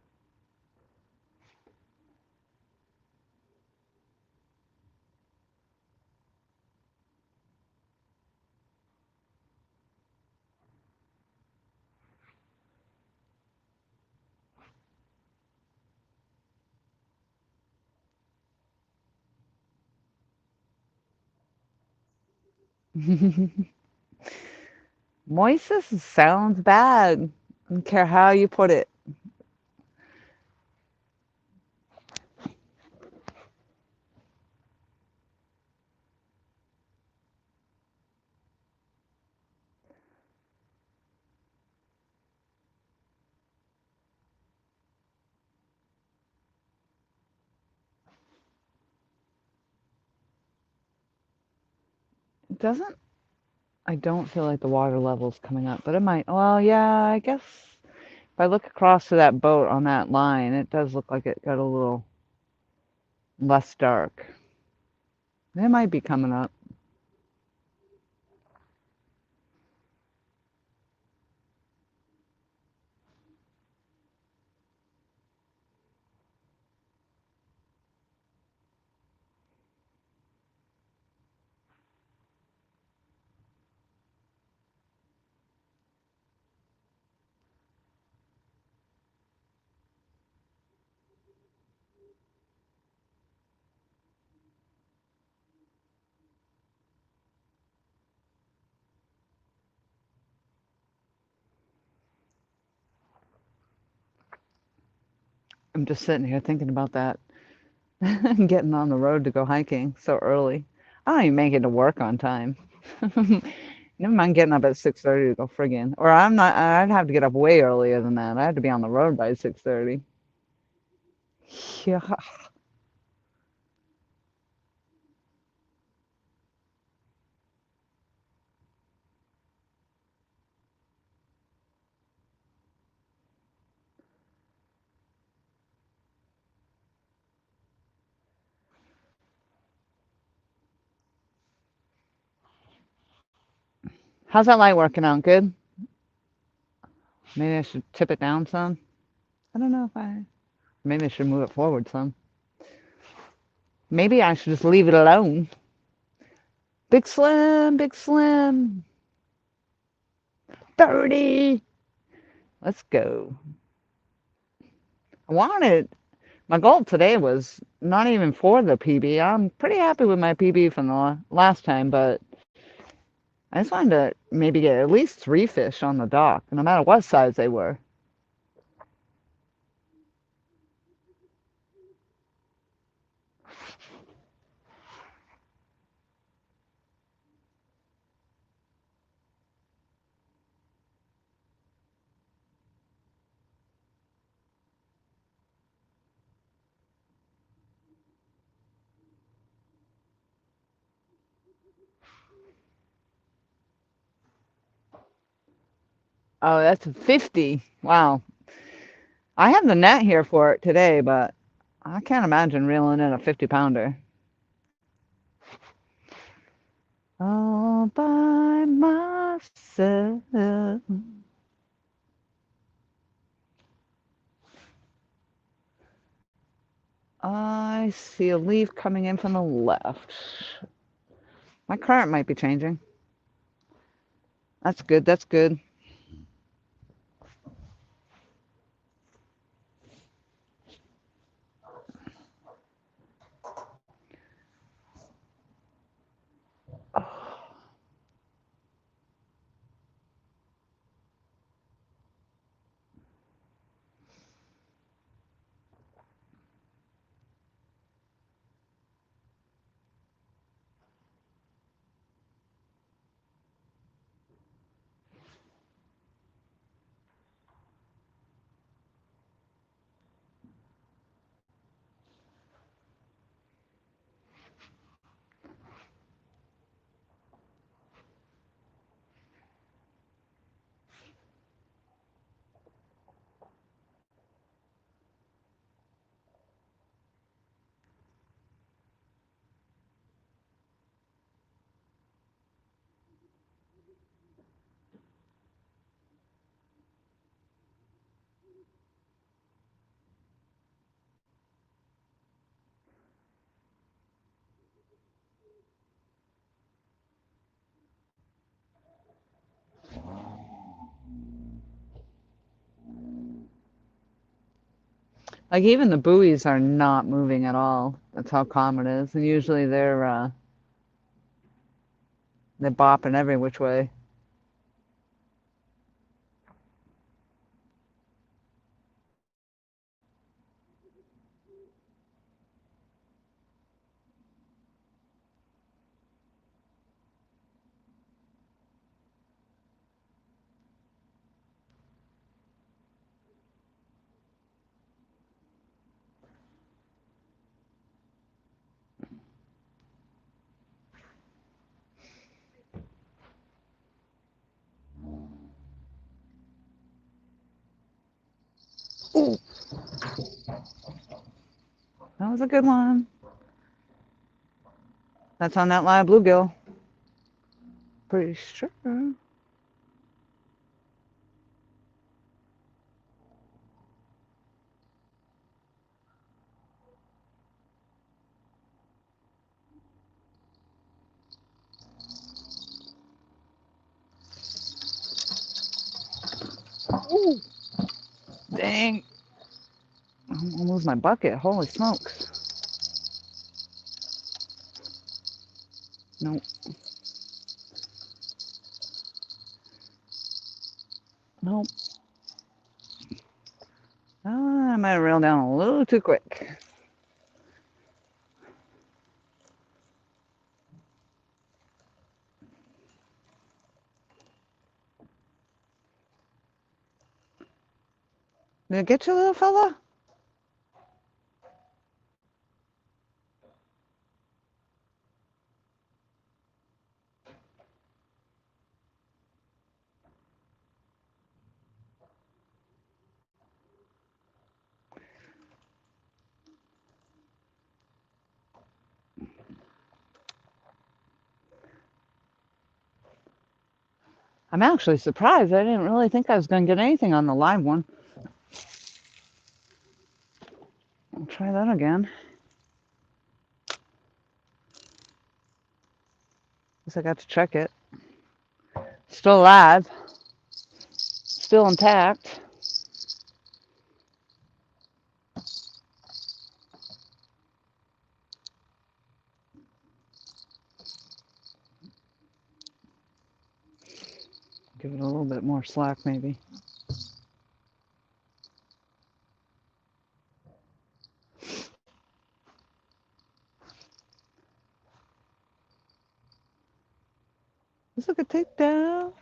Moist sounds bad. I don't care how you put it. It doesn't, I don't feel like the water level's coming up, but it might. Well, yeah, I guess if I look across to that boat on that line, it does look like it got a little less dark. They might be coming up. I'm just sitting here thinking about that. Getting on the road to go hiking so early. I don't even make it to work on time. Never mind getting up at 6:30 to go friggin'. Or I'm not. I'd have to get up way earlier than that. I had to be on the road by 6:30. Yeah. How's that light working out? Good? Maybe I should tip it down some. I don't know if I. Maybe I should move it forward some. Maybe I should just leave it alone. Big Slim, Big Slim. 30. Let's go. I wanted. My goal today was not even for the PB. I'm pretty happy with my PB from the last time, but I just wanted to maybe get at least 3 fish on the dock, no matter what size they were. Oh, that's a 50. Wow. I have the net here for it today, but I can't imagine reeling in a 50-pounder. All by myself. I see a leaf coming in from the left. My current might be changing. That's good. That's good. Like even the buoys are not moving at all. That's how calm it is. And usually they're bopping every which way. Ooh, that was a good one. That's on that live bluegill. Pretty sure. Ooh, dang. I'm gonna lose my bucket. Holy smokes. Nope. Nope. I might have reeled down a little too quick. Did it get you, little fella? I'm actually surprised. I didn't really think I was going to get anything on the live one. I'll try that again. Guess I got to check it. Still alive. Still intact. Give it a little bit more slack, maybe. Let's look at takedown.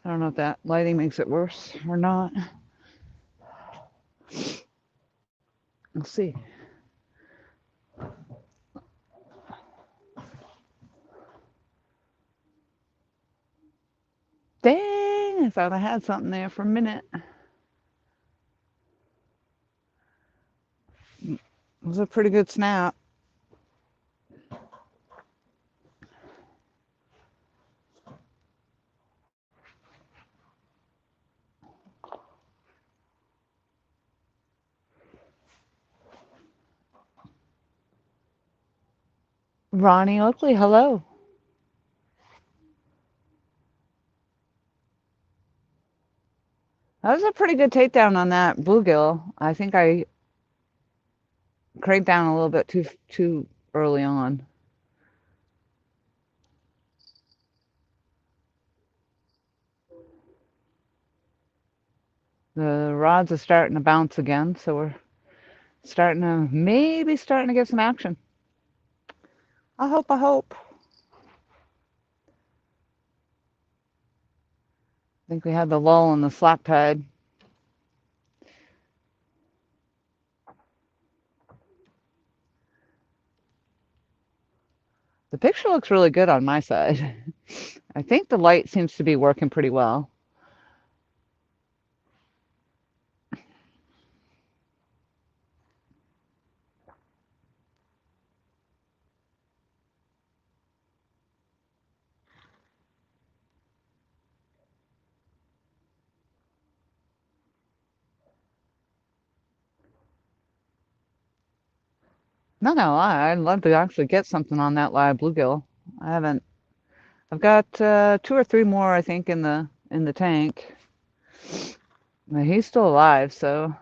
I don't know if that lighting makes it worse or not. We'll see. Dang, I thought I had something there for a minute. It was a pretty good snap. Ronnie Oakley, hello. That was a pretty good takedown on that bluegill. I think I cranked down a little bit too early on. The rods are starting to bounce again, so we're maybe starting to get some action. I hope. I think we had the lull in the slack tide. The picture looks really good on my side. I think the light seems to be working pretty well. Not gonna lie, I'd love to actually get something on that live bluegill. I haven't. I've got 2 or 3 more, I think, in the tank. But he's still alive, so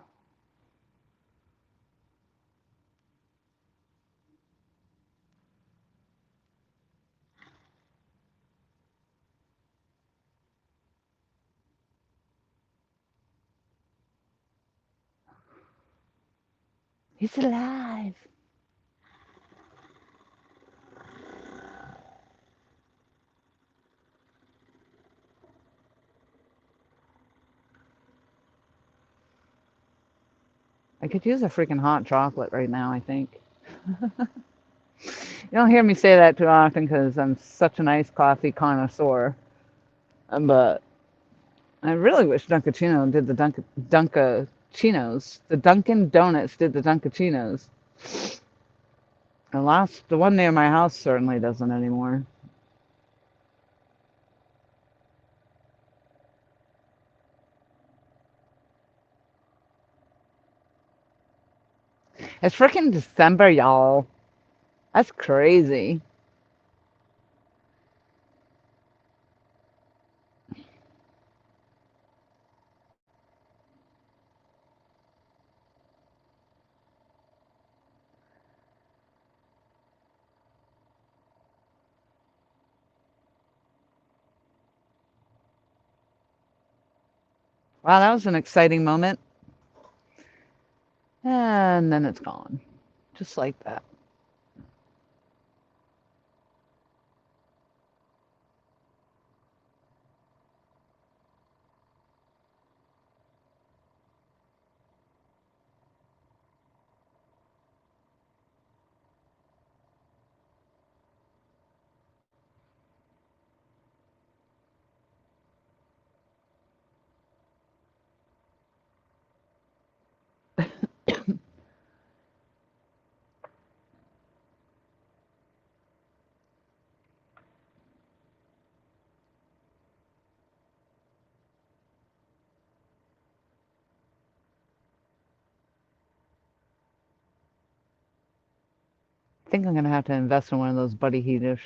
he's alive. I could use a freaking hot chocolate right now, I think. You don't hear me say that too often because I'm such an iced coffee connoisseur. But I really wish Dunkaccino did the Dunkachinos. The Dunkin' Donuts did the Dunkachinos. The one near my house certainly doesn't anymore. It's freaking December, y'all. That's crazy. Wow, that was an exciting moment. And then it's gone. Just like that. I think I'm going to have to invest in one of those buddy heaters.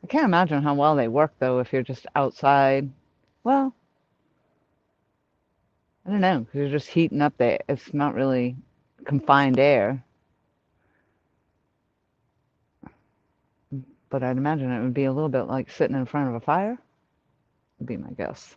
I can't imagine how well they work, though, if you're just outside. Well, I don't know, because you're just heating up there. It's not really confined air. But I'd imagine it would be a little bit like sitting in front of a fire, would be my guess.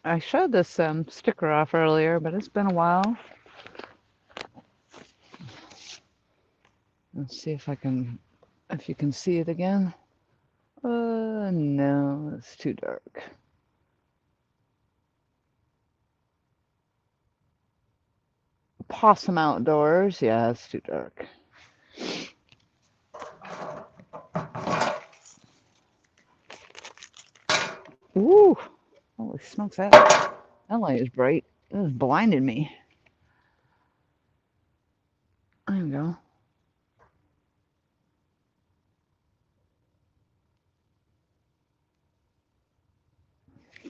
I showed this sticker off earlier, but it's been a while. Let's see if you can see it again. No, it's too dark. Possum Outdoors. Yeah, it's too dark. Ooh, holy smokes, that light is bright. It has blinded me. There we go.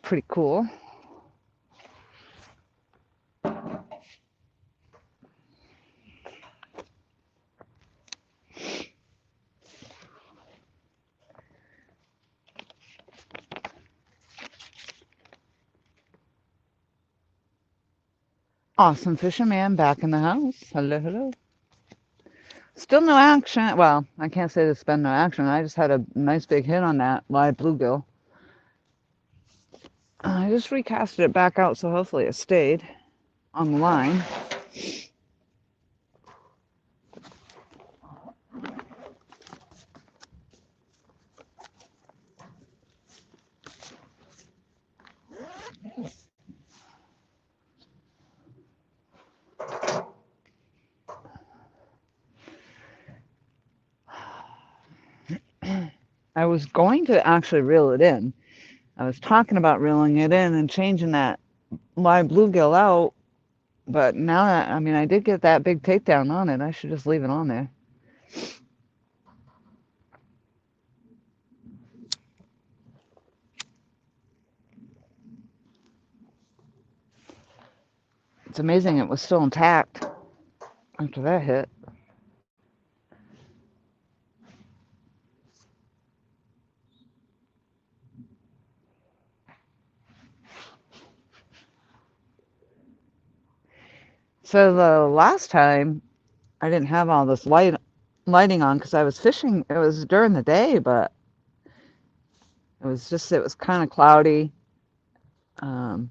Pretty cool. Awesome Fisherman back in the house. Hello, hello. still no action. Well, I can't say there's been no action. I just had a nice big hit on that live bluegill. I just recasted it back out, so hopefully it stayed on the line. I was going to actually reel it in. I was talking about reeling it in and changing that live bluegill out, but now that, I mean, I did get that big takedown on it, I should just leave it on there. It's amazing it was still intact after that hit. So the last time I didn't have all this lighting on because I was fishing. It was during the day, but it was kind of cloudy. Um,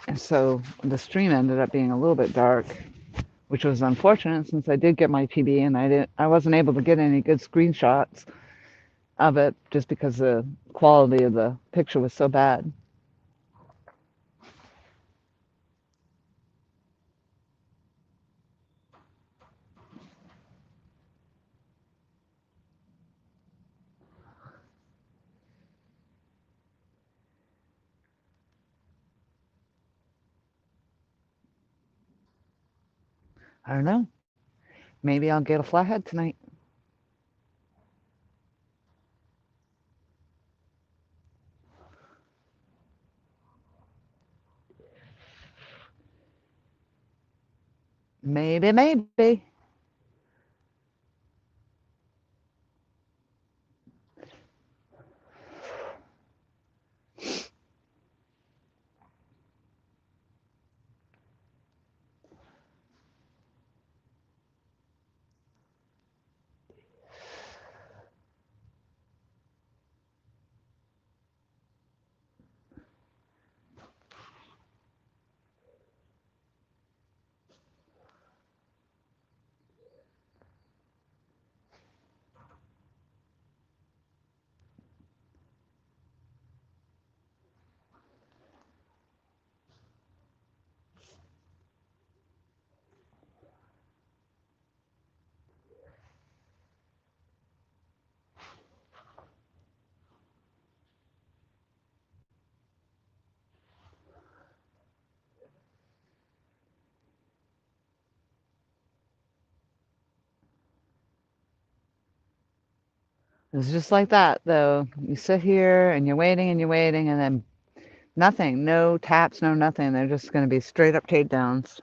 and so the stream ended up being a little bit dark, which was unfortunate since I did get my PB and I wasn't able to get any good screenshots of it just because the quality of the picture was so bad. I don't know. Maybe I'll get a flathead tonight. Maybe, maybe. It's just like that, though. You sit here and you're waiting, and then nothing. No taps, no nothing. They're just going to be straight up takedowns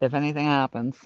if anything happens.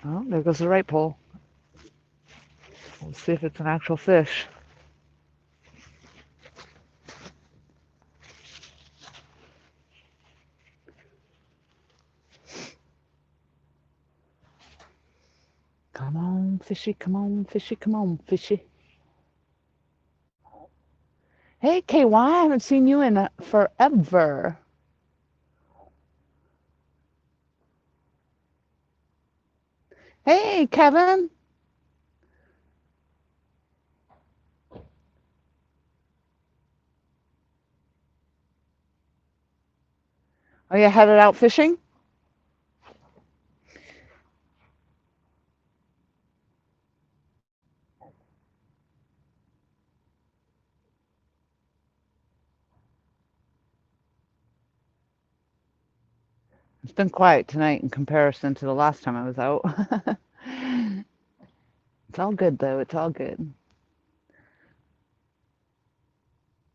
Oh, there goes the right pole. Let's see if it's an actual fish. Come on, fishy, come on, fishy, come on, fishy. Hey, KY, I haven't seen you in forever. Hey, Kevin. Are you headed out fishing? It's been quiet tonight in comparison to the last time I was out. It's all good, though. It's all good.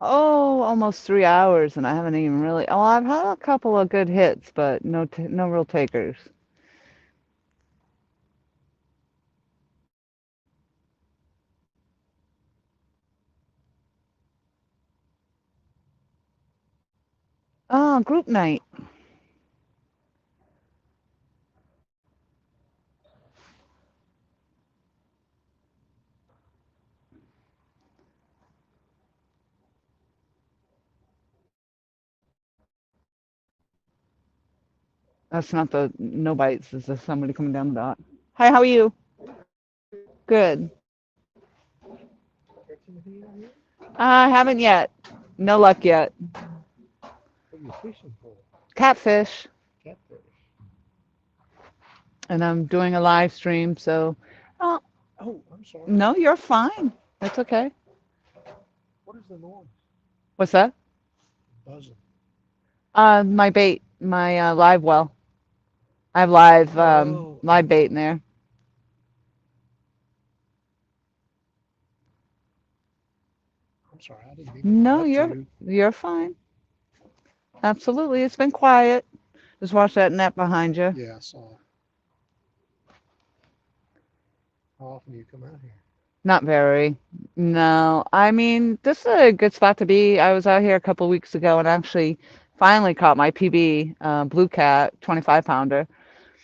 Oh, almost 3 hours, and I haven't even really. Oh, I've had a couple of good hits, but no real takers. Oh, group night. That's not the no bites. Is there somebody coming down the dock? Hi, how are you? Good. I haven't yet. No luck yet. What are you fishing for? Catfish. Catfish. And I'm doing a live stream, so. Oh, Oh, I'm sorry. no, you're fine. That's okay. What is the noise? What's that? Buzzing. My bait, my live well. I have live Oh, live bait in there. I'm sorry. I didn't mean to No, interrupt you're you. you're fine. Absolutely. It's been quiet. Just watch that net behind you. Yeah, I saw. How often do you come out here? Not very. No. I mean, this is a good spot to be. I was out here a couple weeks ago and actually finally caught my PB, blue cat, 25 pounder.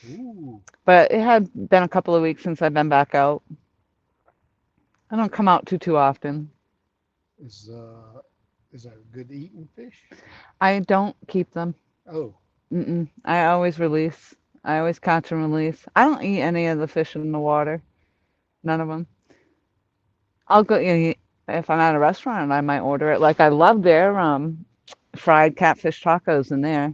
Ooh, But it had been a couple of weeks since I've been back out. I don't come out too often. is is that a good eating fish? I don't keep them. Oh, I always release. I always catch and release. I don't eat any of the fish in the water. None of them. I'll go, if I'm at a restaurant, I might order it. Like I love their fried catfish tacos in there.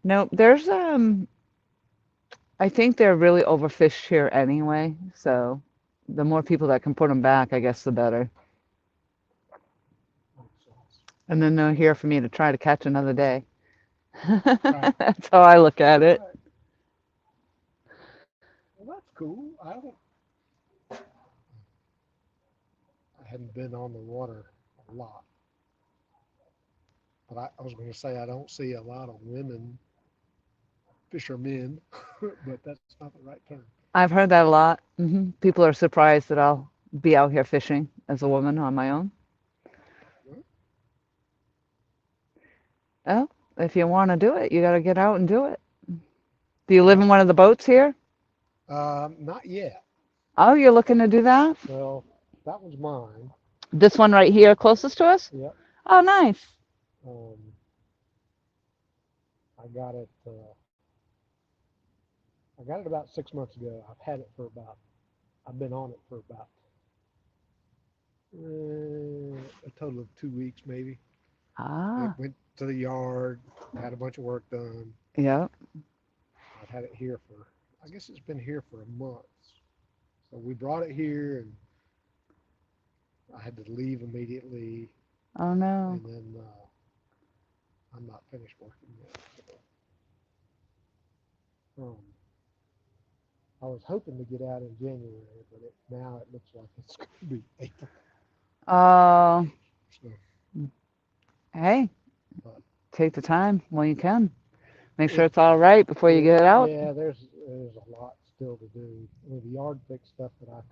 No, there's I think they're really overfished here anyway. So the more people that can put them back, I guess the better. makes sense. And then they're here for me to try to catch another day. Right, That's how I look at it. right. Well, that's cool. I hadn't been on the water a lot, but I was going to say I don't see a lot of women fishermen, but that's not the right term. I've heard that a lot. People are surprised that I'll be out here fishing as a woman on my own. Well, Oh, if you want to do it, you got to get out and do it. Do you live well, in one of the boats here? not yet. Oh, you're looking to do that? Well, that was mine. This one right here, closest to us? Yep. Oh, nice. Um, I got it. I got it about 6 months ago. I've had it for about. I've been on it for about a total of 2 weeks, maybe. It Ah, went to the yard, had a bunch of work done. yeah. I've had it here for. I guess it's been here for a month. So we brought it here, and I had to leave immediately, Oh, no. and then I'm not finished working yet. Um, I was hoping to get out in January, but now it looks like it's going to be April. Oh, So, hey, but take the time while you can. Make sure it, it's all right before you it get it out. yeah, there's a lot still to do. I mean, the yard fix stuff that I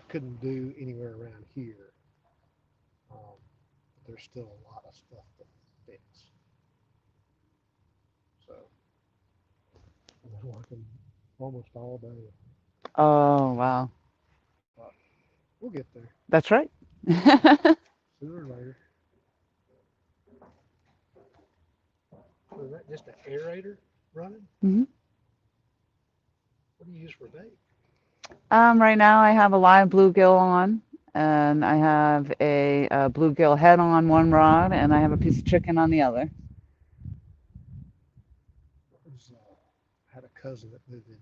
couldn't do anywhere around here. But there's still a lot of stuff to fix. So I've been working almost all day, Oh, wow. but we'll get there That's right. sooner or later. So is that just an aerator running? hmm What do you use for bait? Right now I have a live bluegill on, and I have a bluegill head on one rod, and I have a piece of chicken on the other. I had a cousin that lived in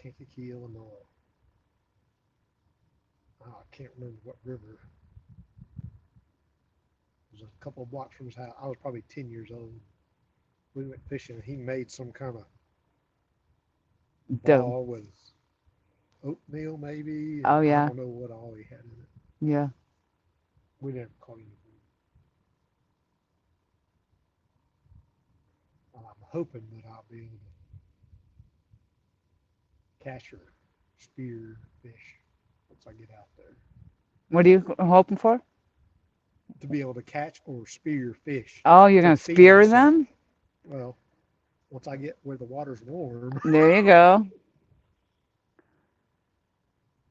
Kankakee, Illinois. Oh, I can't remember what river. It was a couple of blocks from his house. I was probably 10 years old. We went fishing. He made some kind of Dough. ball with oatmeal, maybe, and Oh, I yeah. don't know what all he had in it. Yeah. We never caught anything. I'm hoping that I'll be able to catch or spear fish once I get out there. What are you hoping for? To be able to catch or spear fish Oh, you're to gonna feed spear myself. them? Well, once I get where the water's warm, There you go.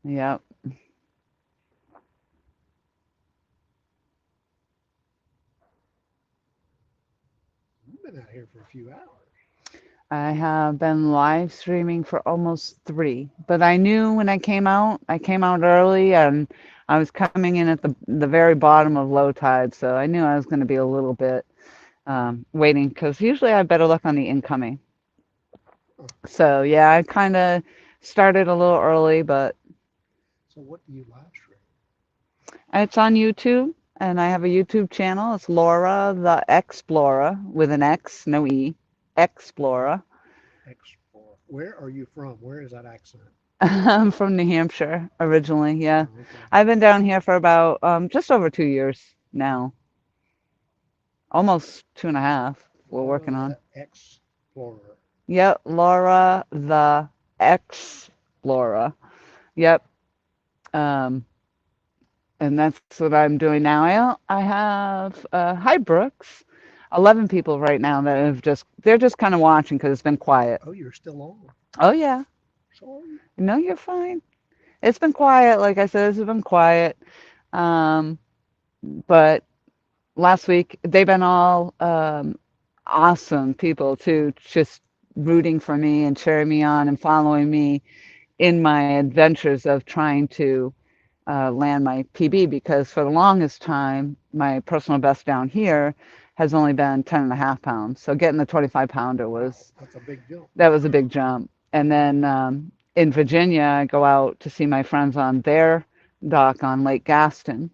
Yep. I've been out here for a few hours. I have been live streaming for almost 3, but I knew when I came out early and I was coming in at the very bottom of low tide, so I knew I was going to be a little bit waiting because usually I have better luck on the incoming. Huh. So yeah, I kind of started a little early, but So what do you live stream? it's on YouTube, and I have a YouTube channel. It's Laura the Explorer with an X, no E, Explorer. Explore. Where are you from? Where is that accent? I'm from New Hampshire originally, yeah. Oh, okay. I've been down here for about just over 2 years now, almost 2.5. We're Laura working on. the Explorer. Yep, Laura the Explorer. Yep. Um, and that's what I'm doing now. I have hi Brooks, 11 people right now that have they're just kind of watching because it's been quiet. Oh, you're still on. Oh yeah, Sorry. no, you're fine. It's been quiet, like I said, it's been quiet. Um, but last week they've been all awesome people too, just rooting for me and cheering me on and following me in my adventures of trying to land my PB because for the longest time, my personal best down here has only been 10 and a half pounds. So getting the 25 pounder Wow, was, that's a big jump. that was a big jump. And then in Virginia, I go out to see my friends on their dock on Lake Gaston.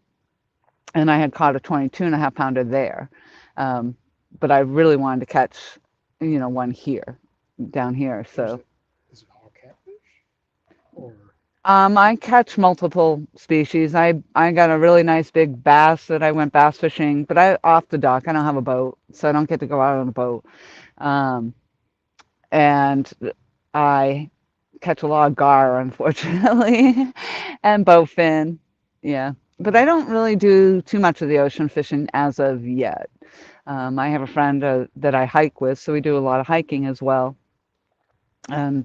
And I had caught a 22 and a half pounder there. Um, but I really wanted to catch, one here, down here. Is So it is it all catfish or I catch multiple species. I got a really nice big bass that I went bass fishing, but I off the dock. I don't have a boat, so I don't get to go out on a boat. Um, and I catch a lot of gar, unfortunately, and bowfin. Yeah, but I don't really do too much of the ocean fishing as of yet. I have a friend that I hike with, so we do a lot of hiking as well. And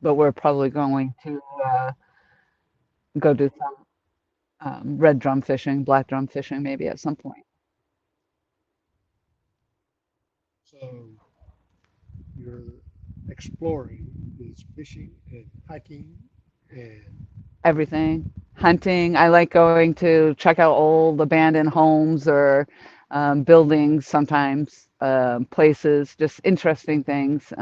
but we're probably going to go do some red drum fishing, black drum fishing, maybe at some point. so you're exploring is fishing and hiking and Everything, hunting. I like going to check out old abandoned homes or buildings sometimes, places, just interesting things.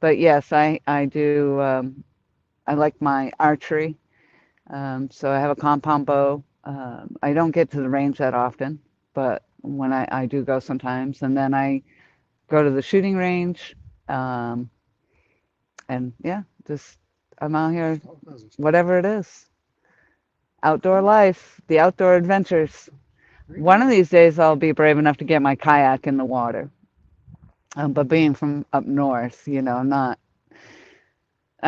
But yes, I do. I like my archery. So I have a compound bow. I don't get to the range that often, but when I do go sometimes, and then I go to the shooting range. Um, and yeah, just I'm out here, just all kinds of stuff. whatever it is, outdoor life, the outdoor adventures. Very One of good. these days I'll be brave enough to get my kayak in the water. But being from up north, I'm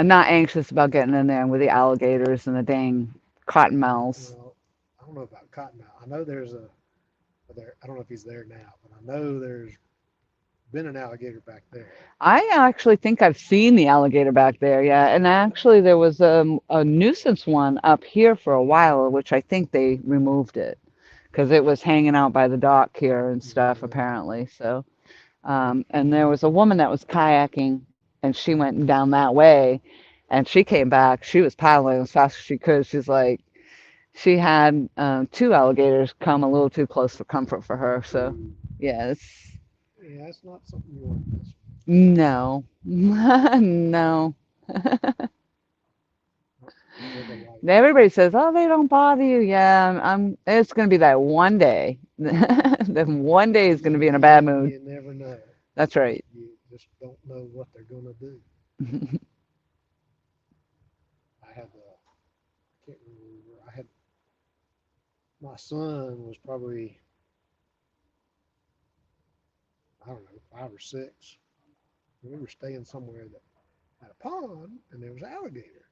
not anxious about getting in there with the alligators and the dang cottonmouths. Well, I don't know about Cottonmouth. I know there's a there. I don't know if he's there now, but I know there's been an alligator back there. I actually think I've seen the alligator back there, yeah. And actually, there was a nuisance one up here for a while, which I think they removed it because it was hanging out by the dock here and stuff, Yeah. apparently. So, and there was a woman that was kayaking, and she went down that way, and she came back. She was paddling as fast as she could. She's like, she had two alligators come a little too close for comfort for her. So, Ooh. yeah, it's Yeah, that's not something you want to mess no, no. with. They're the light. Everybody says, "Oh, they don't bother you." Yeah, I'm. It's gonna be that one day. Then one day is gonna be in a bad mood. You never know. That's right. You just don't know what they're gonna do. I had I can't remember. I had my son was probably I don't know 5 or 6. And we were staying somewhere that had a pond and there was an alligator,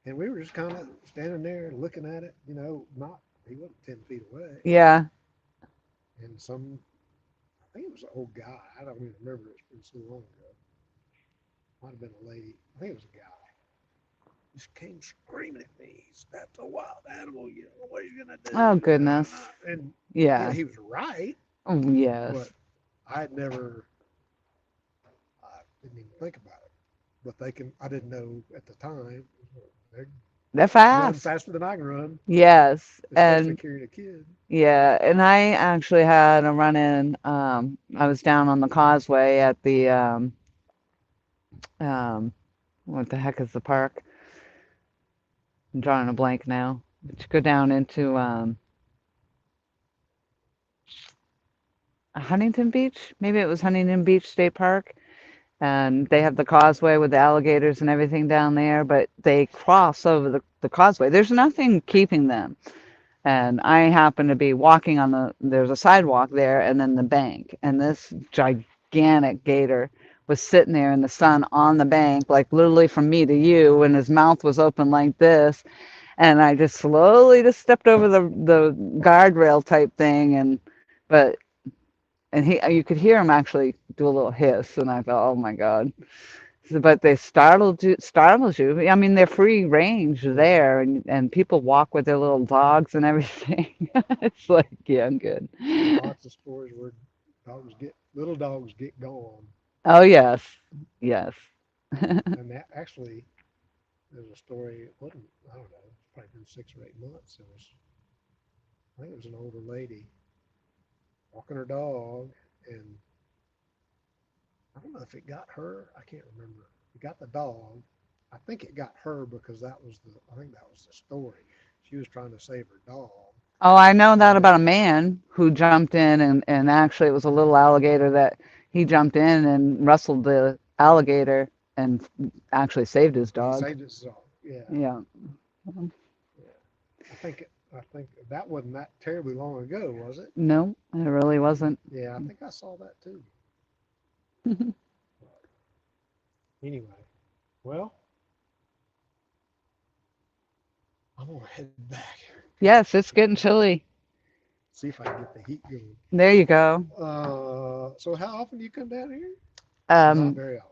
and we were just kind of standing there looking at it. Not he wasn't 10 feet away, Yeah. and I think it was an old guy. I don't even remember. It's been so long ago. Might have been a lady. I think it was a guy. Just came screaming at me. That's a wild animal. You don't know what he's gonna Oh do. goodness. And Yeah. he was right, Oh yes. but I had never. I didn't even think about it. But they can. I didn't know at the time. They They're run fast. faster than I can run, Yes. especially And carrying a kid. yeah, and I actually had a run-in. I was down on the causeway at the um, what the heck is the park? I'm drawing a blank now. But you go down into Huntington Beach. Maybe it was Huntington Beach State Park, and they have the causeway with the alligators and everything down there. But they cross over the causeway. There's nothing keeping them. And I happened to be walking on there's a sidewalk there and then the bank. And this gigantic gator was sitting there in the sun on the bank, like literally from me to you, and his mouth was open like this. And I just slowly just stepped over the guardrail type thing, but and you could hear him actually do a little hiss, and I thought, oh my God. But they startles you. I mean, they're free range Yeah, there, and people walk with their little dogs and everything. It's like, yeah, I'm good. there's lots of stories where little dogs get gone, Oh yes, yes. and that actually there's a story. It wasn't I don't know. It's probably been 6 or 8 months. I think it was an older lady walking her dog, and I don't know if it got her. I can't remember. It got the dog. I think it got her because I think that was the story. She was trying to save her dog, Oh, I know that and about a man who jumped in, and actually it was a little alligator that he jumped in and wrestled the alligator and actually saved his he dog. saved his dog. Yeah, Yeah. yeah. I think that wasn't that terribly long ago, was it? No, it really wasn't. Yeah, I think I saw that too. But anyway, well, I'm gonna head back. Yes, it's getting chilly. See if I can get the heat going. There you go. So how often do you come down here? Not Um, very often.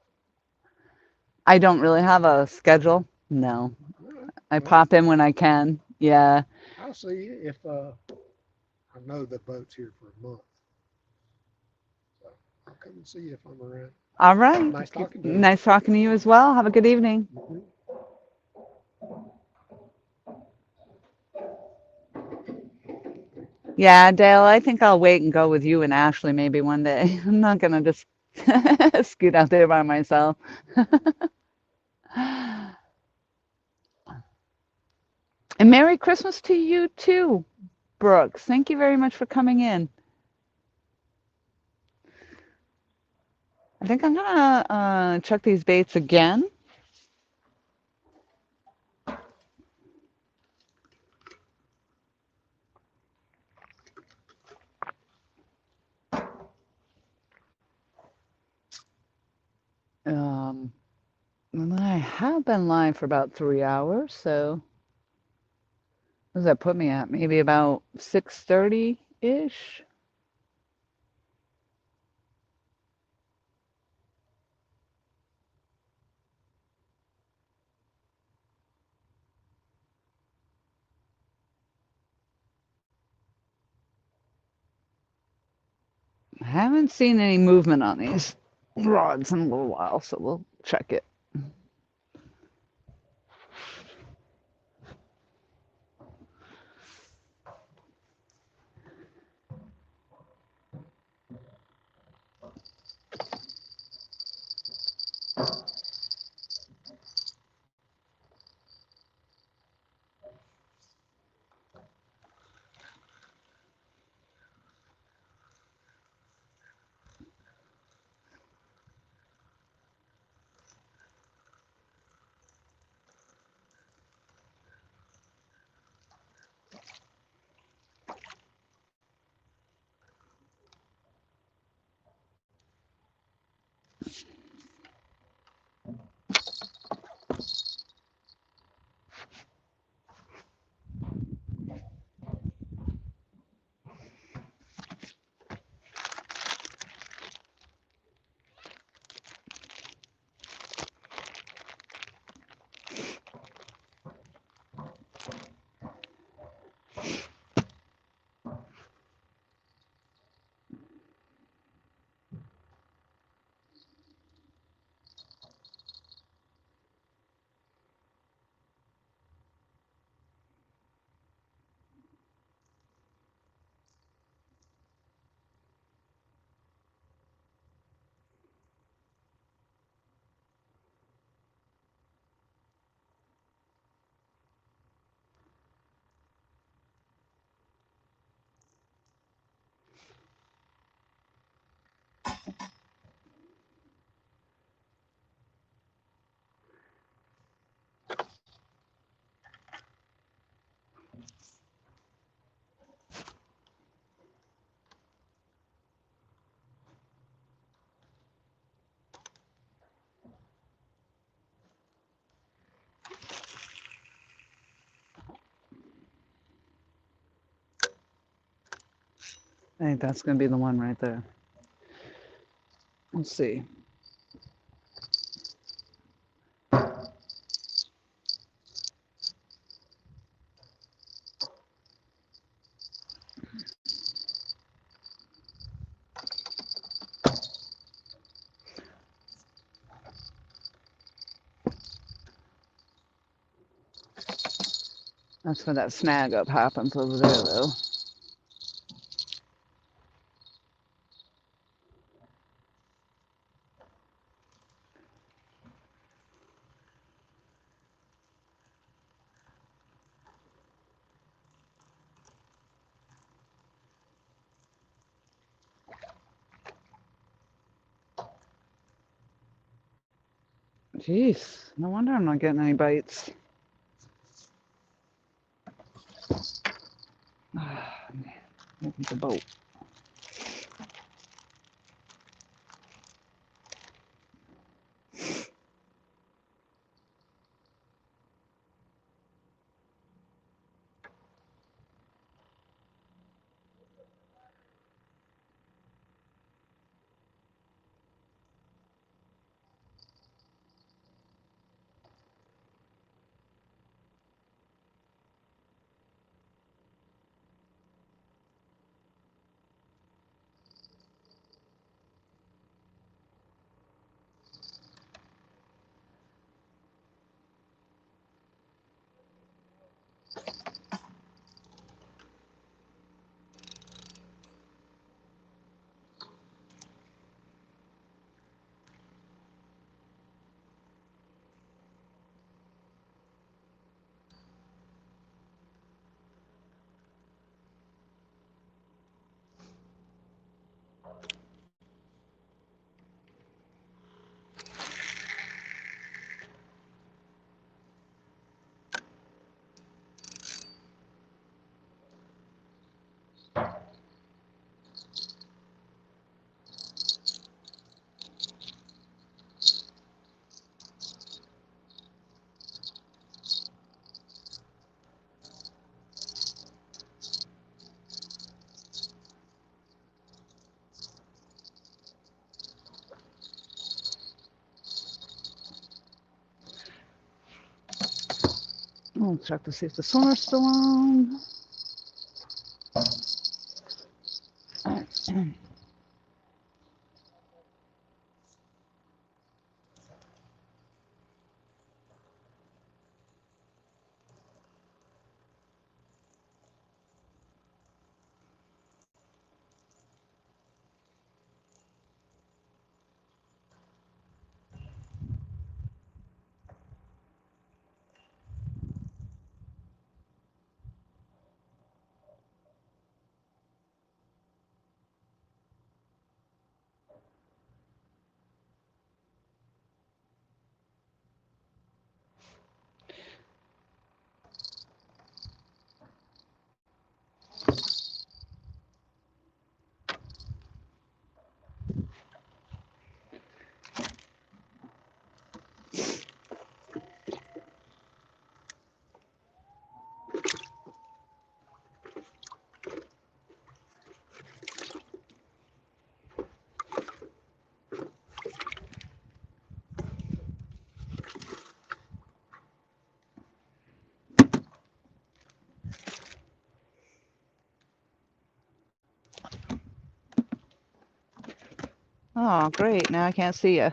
I don't really have a schedule. No, All right. I Well, pop in when I can. Yeah. I'll see you if I know the boat's here for a month, so I'll come and see you if I'm around. All right. Nice talking to you. Nice talking to you as well. Have a good evening. Mhm. Yeah, Dale, I think I'll wait and go with you and Ashley maybe one day. I'm not gonna just scoot out there by myself. And Merry Christmas to you too, Brooks. Thank you very much for coming in. I think I'm gonna check these baits again. Um, and I have been live for about 3 hours, so what does that put me at? Maybe about 6:30-ish? I haven't seen any movement on these rods in a little while, so we'll check it. I think that's going to be the one right there. Let's see. That's where that snag up happens over there, though. Jeez, no wonder I'm not getting any bites. Maybe the boat. We'll check to see if the swimmer's still on. Oh, great. Now I can't see you.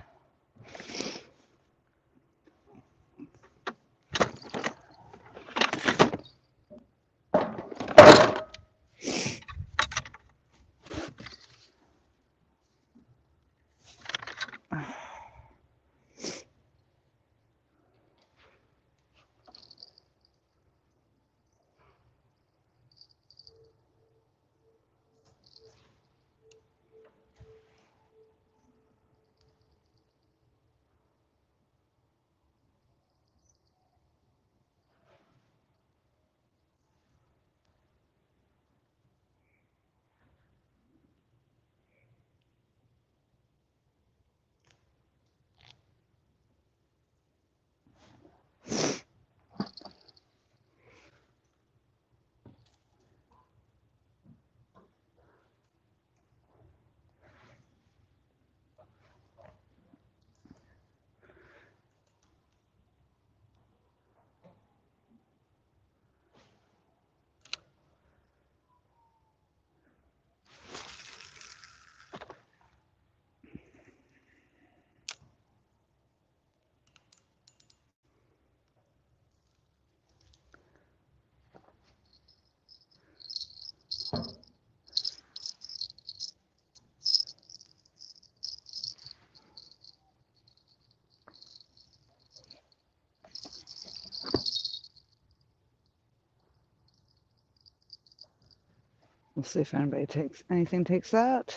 We'll see if anybody takes anything takes that.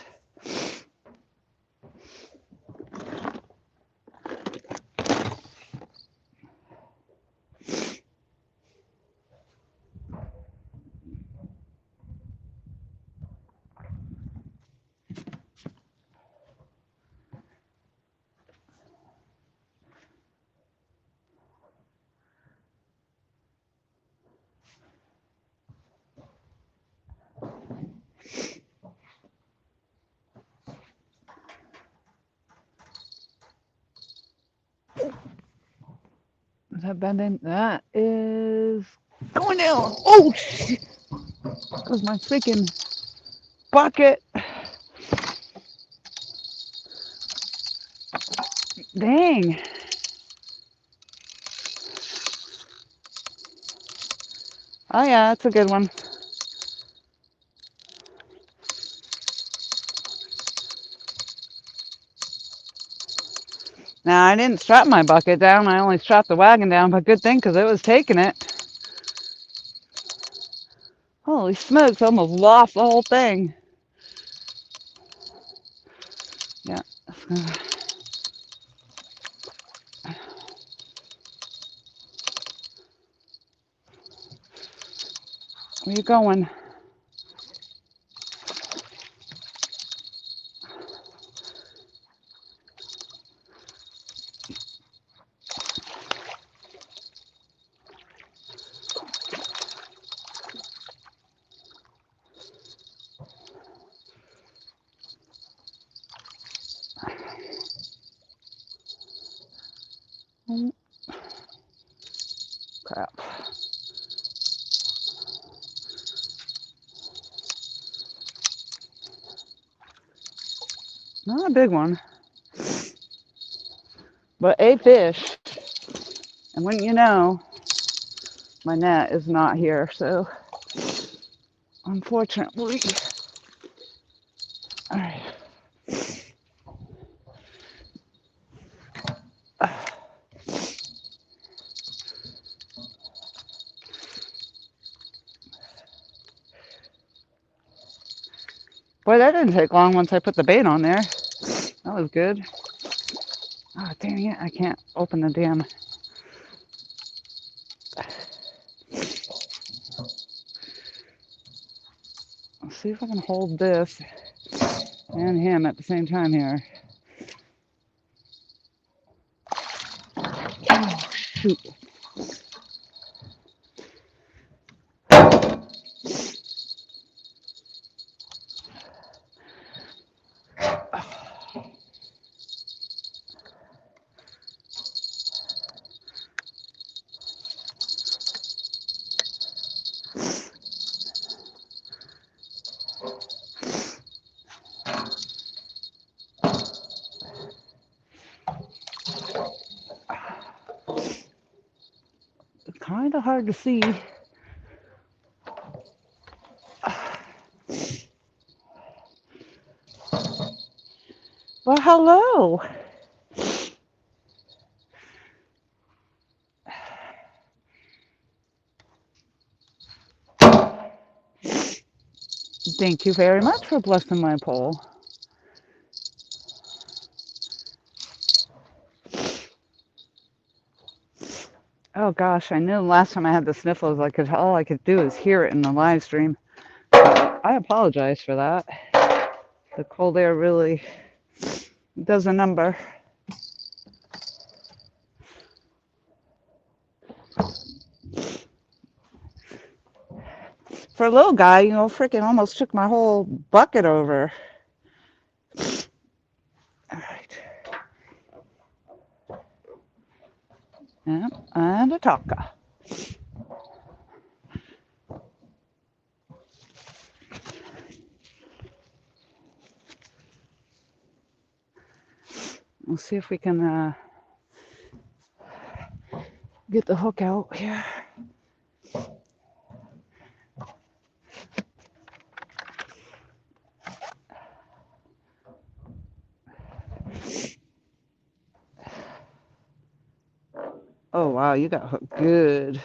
Is that bending? That is going down. Oh, shit. That was my freaking bucket. Dang. Oh, yeah, that's a good one. Now, I didn't strap my bucket down. I only strapped the wagon down, but good thing because it was taking it. Holy smokes, I almost lost the whole thing. Yeah. Where you going? Oh, crap. a big one, but a fish. And wouldn't you know, my net is not here, so unfortunately. All right. Boy, that didn't take long once I put the bait on there. That was good. Oh, dang it. I can't open the damn. Let's see if I can hold this and him at the same time here. Oh, shoot. Kind of hard to see. Well, hello. Thank you very much for blessing my pole. Oh gosh, I knew the last time I had the sniffles, all I could do is hear it in the live stream. I apologize for that. The cold air really does a number. For a little guy, freaking almost took my whole bucket over. All right. Yep, and a taka. We'll see if we can get the hook out here. Oh wow, you got hooked good.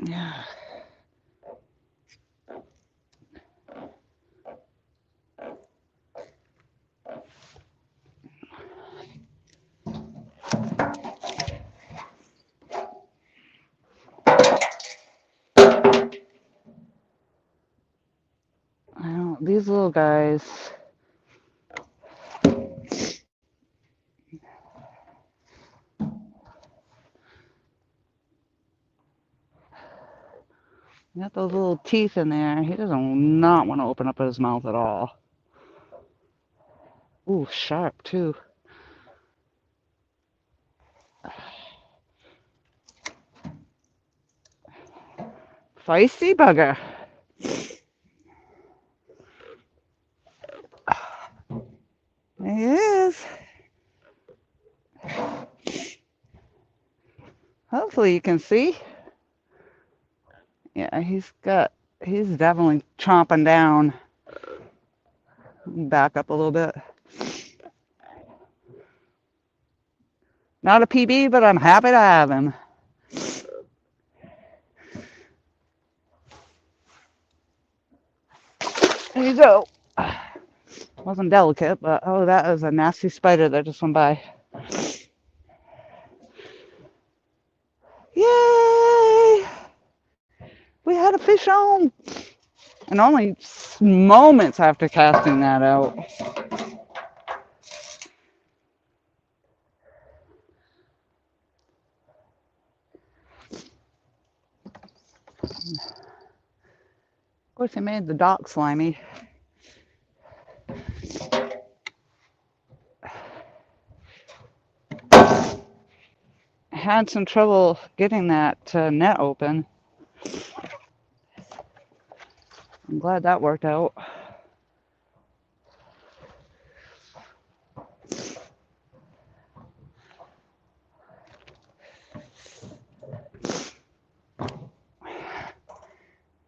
Yeah. These little guys. Got those little teeth in there. He doesn't not want to open up his mouth at all. Ooh, sharp too. Feisty bugger. He is. Hopefully you can see. Yeah, he's definitely chomping down. Back up a little bit. Not a PB, but I'm happy to have him. There you go. Wasn't delicate, but oh, that was a nasty spider that just went by. Yay! We had a fish on! And only moments after casting that out. Of course, he made the dock slimy. had some trouble getting that net open. I'm glad that worked out.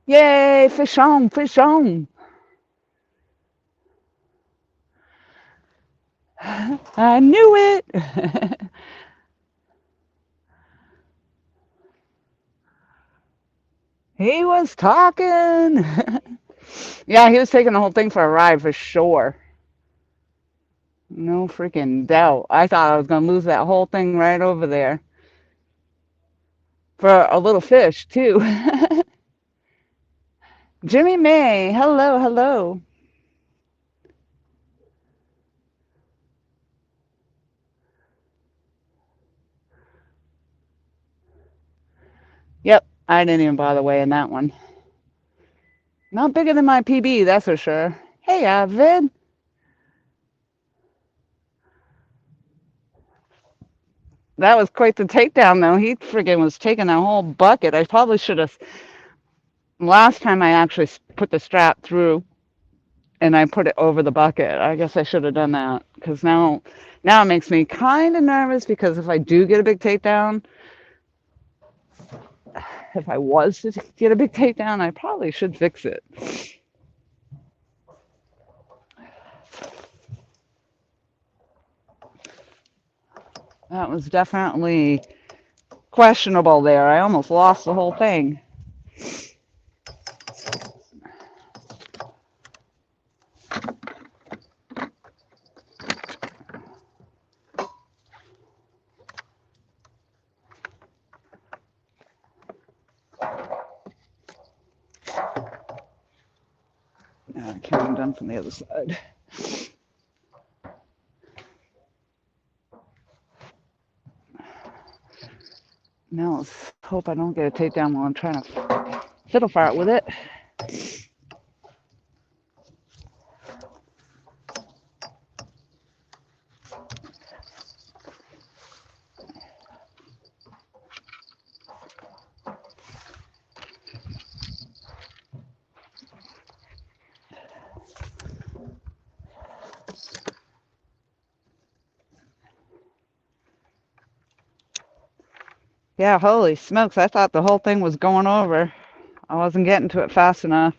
Yay, fish on, fish on. I knew it. He was talking. Yeah, he was taking the whole thing for a ride for sure. No freaking doubt. I thought I was going to lose that whole thing right over there. For a little fish, too. Jimmy May, hello, hello. Yep, I didn't even bother weighing that one. Not bigger than my PB, that's for sure. Hey, Avid. That was quite the takedown, though. He friggin' was taking that whole bucket. I probably should have. Last time I actually put the strap through and I put it over the bucket. I guess I should have done that because now it makes me kind of nervous because if I do get a big takedown, if I was to get a big takedown, I probably should fix it. That was definitely questionable there. I almost lost the whole thing. I can't even done from the other side. Now let's hope I don't get a takedown while I'm trying to fiddle fart with it. Yeah, holy smokes, I thought the whole thing was going over. I wasn't getting to it fast enough.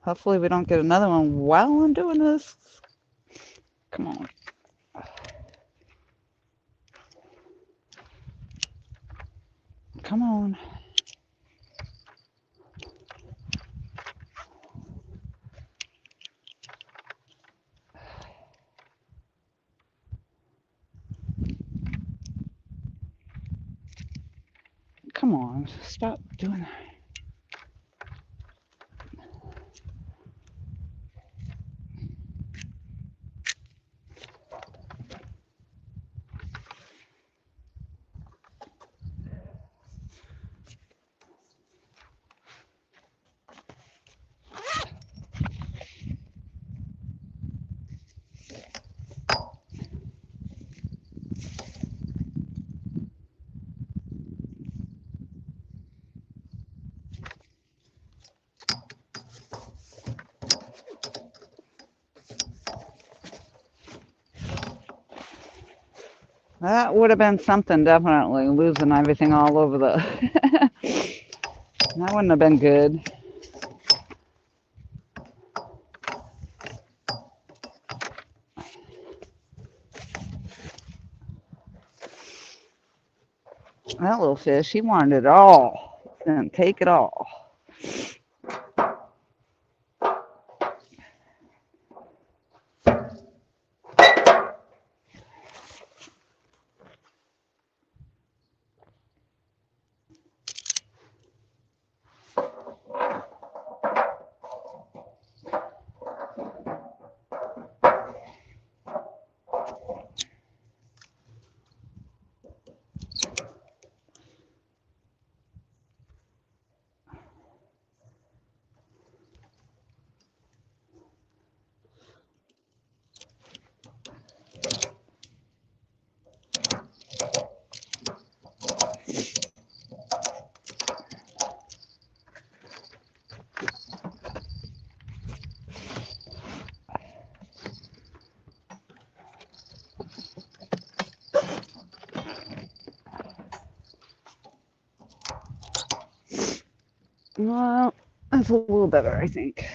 Hopefully we don't get another one while I'm doing this. Come on. Come on. Come on. Stop doing that. That would have been something, definitely, losing everything all over the... That wouldn't have been good. That little fish, he wanted it all. He didn't take it all. Well, that's a little better, I think.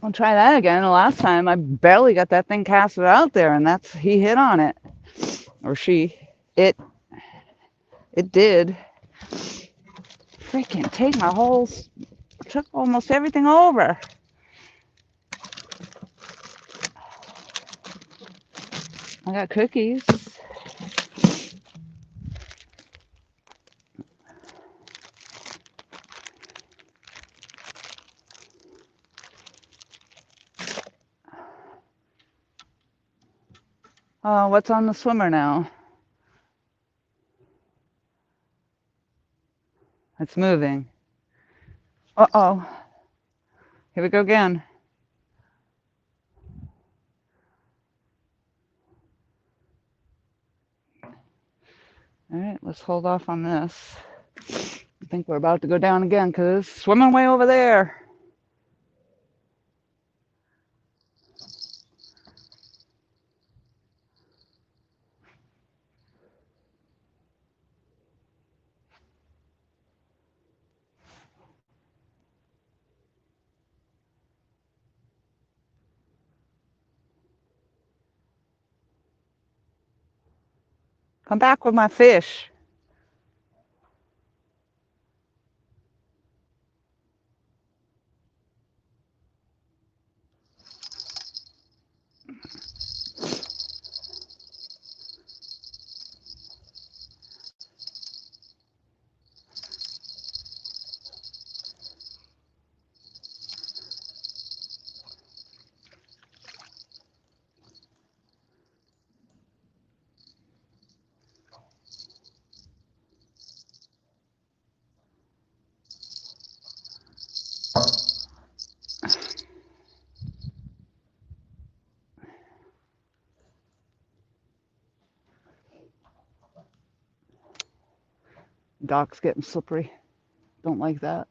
I'll try that again. The last time I barely got that thing casted out there, and that's he hit on it, or she. It it did. Freaking take my whole, took almost everything over. I got cookies. What's on the swimmer now? It's moving. Uh-oh. Here we go again. All right, let's hold off on this. I think we're about to go down again because it's swimming way over there. Come back with my fish. Dock's getting slippery. Don't like that.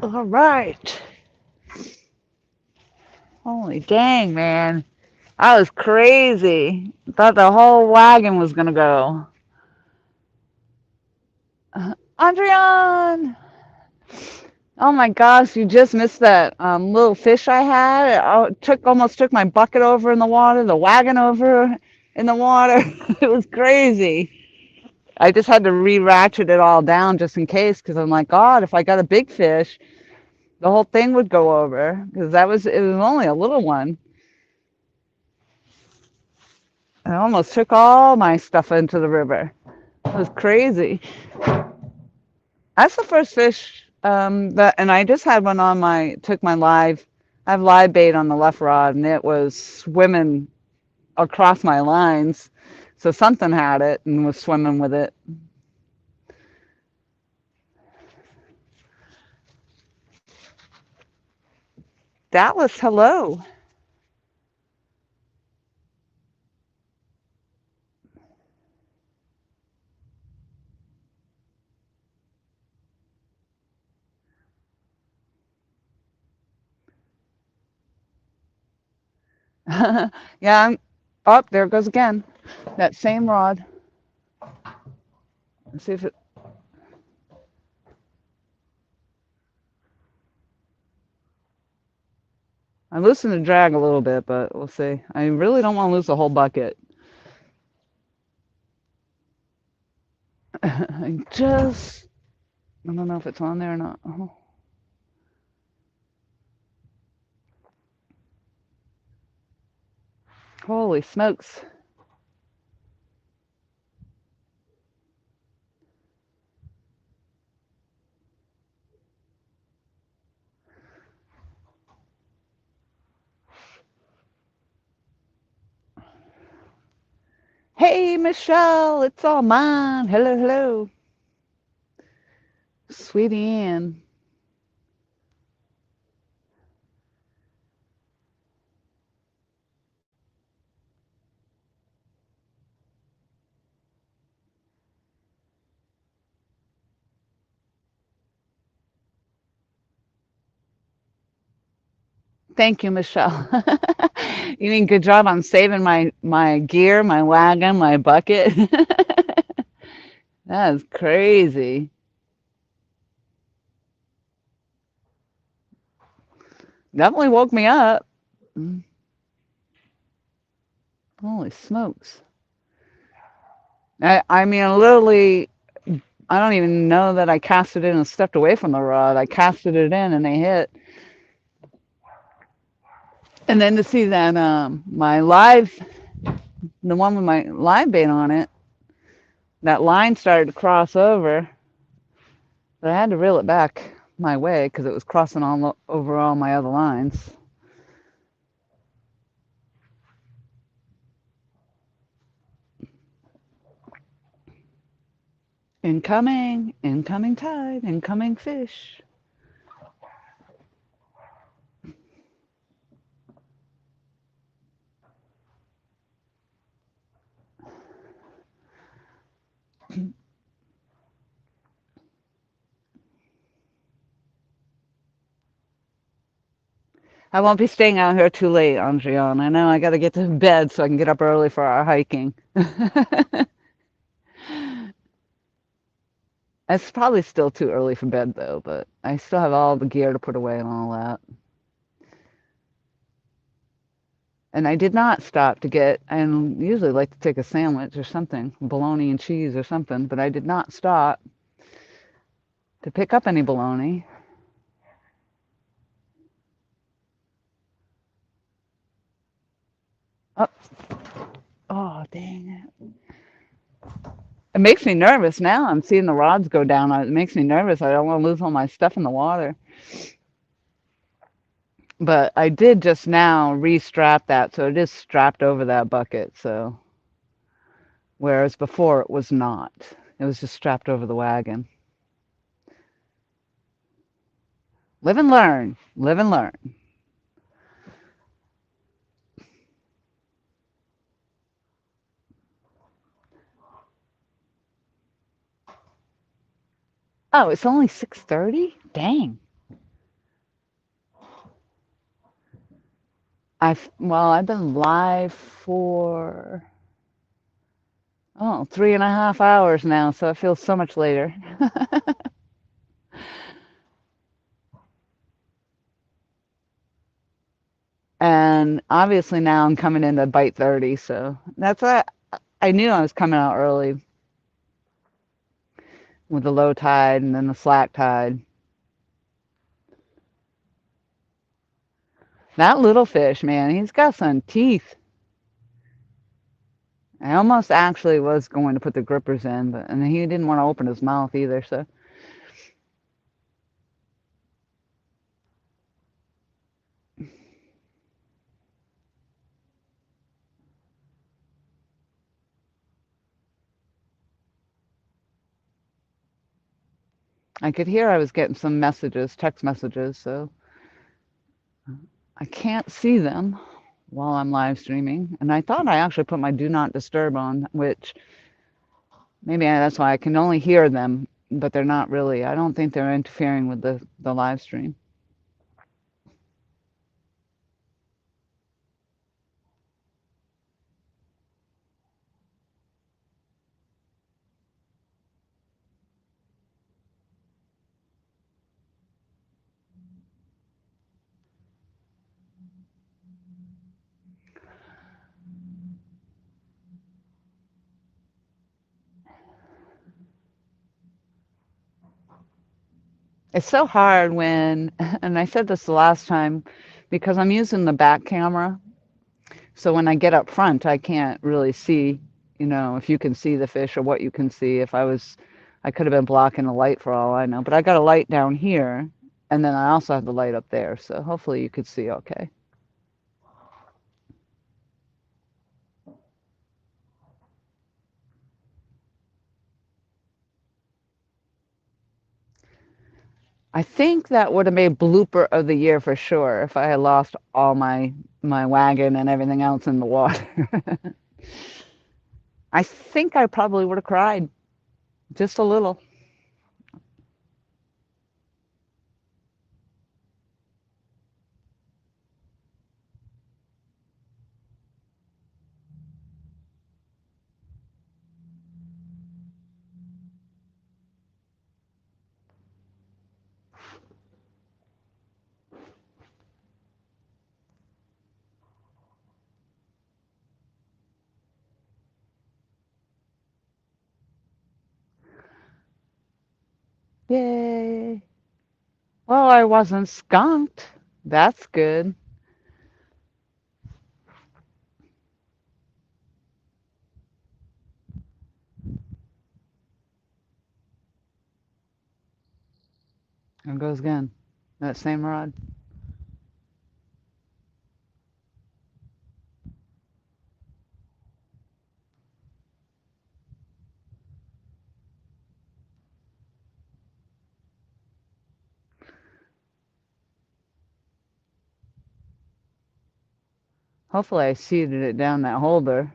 All right. Holy dang, man. I was crazy. Thought the whole wagon was gonna go. Andreon! Oh my gosh, you just missed that little fish I had. Almost took my bucket over in the water, the wagon over in the water. It was crazy. I just had to re-ratchet it all down just in case, because I'm like, God, if I got a big fish, the whole thing would go over. Because it was only a little one. I almost took all my stuff into the river. It was crazy. That's the first fish and I just had one on I have live bait on the left rod, and it was swimming across my lines. So something had it and was swimming with it. Dallas, hello. Yeah, oh, there it goes again. That same rod. Let's see if it. I loosened the drag a little bit, but we'll see. I really don't want to lose the whole bucket. I just, I don't know if it's on there or not. Oh, holy smokes. Hey, Michelle, it's all mine. Hello, hello. Sweetie Ann. Thank you, Michelle. You mean good job on saving my gear, my wagon, my bucket? That is crazy. Definitely woke me up. Mm, holy smokes. I mean, literally, I don't even know that I cast it in and stepped away from the rod. I casted it in and they hit. And then to see that the one with my live bait on it, that line started to cross over. But I had to reel it back my way because it was crossing over all my other lines. Incoming tide, incoming fish. I won't be staying out here too late, Andriana. I know I got to get to bed so I can get up early for our hiking. It's probably still too early for bed though, but I still have all the gear to put away and all that. And I did not stop to get, I usually like to take a sandwich or something, bologna and cheese or something, but I did not stop to pick up any bologna. Oh, oh, dang it. It makes me nervous now. I'm seeing the rods go down. It makes me nervous. I don't want to lose all my stuff in the water. But I did just now re-strap that, so it is strapped over that bucket. So whereas before it was not. It was just strapped over the wagon. Live and learn. Live and learn. Oh, it's only 6:30? Dang. I've been live for 3.5 hours now, so it feels so much later. And obviously now I'm coming into bite 30, so that's why I knew I was coming out early with the low tide and then the slack tide. That little fish, man, he's got some teeth. I almost actually was going to put the grippers in, but and he didn't want to open his mouth either, so I could hear I was getting some messages, text messages, so I can't see them while I'm live streaming. And I thought I actually put my do not disturb on, which that's why I can only hear them, but they're not really. I don't think they're interfering with the live stream. It's so hard when, and I said this the last time, because I'm using the back camera. So when I get up front, I can't really see, if you can see the fish or what you can see. I could have been blocking the light for all I know. But I got a light down here, and then I also have the light up there. So hopefully you could see okay. I think that would have made blooper of the year for sure if I had lost all my wagon and everything else in the water. I think I probably would have cried just a little. Yay. Well, I wasn't skunked. That's good. There goes again. That same rod. Hopefully I seeded it down that holder.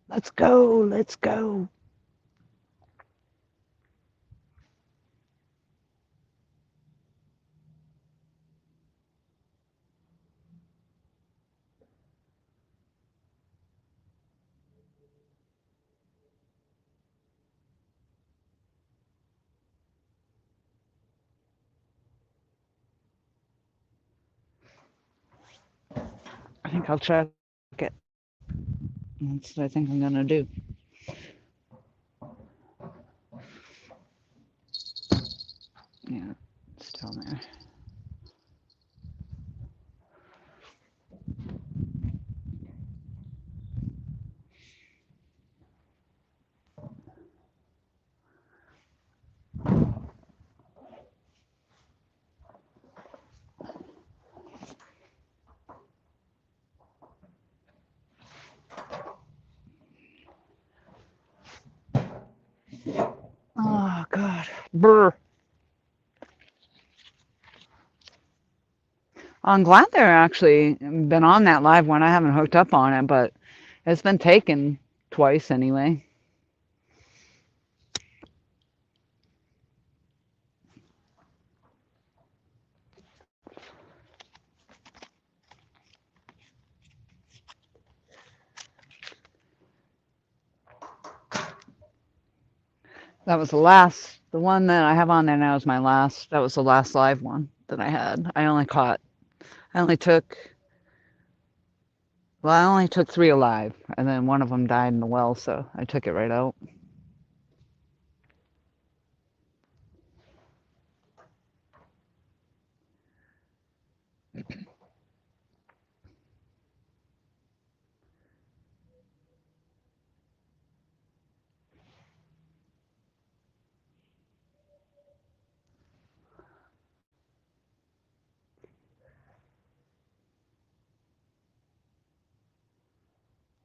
Let's go. Let's go. I think I'll check it. That's what I think I'm going to do. Yeah, it's still there. Oh, God. Brr. I'm glad they're actually been on that live one. I haven't hooked up on it, but it's been taken twice anyway. That was the last. The one that I have on there now is my last. That was the last live one that I had. I only caught. I only took. Well, I only took three alive, and then one of them died in the well, so I took it right out.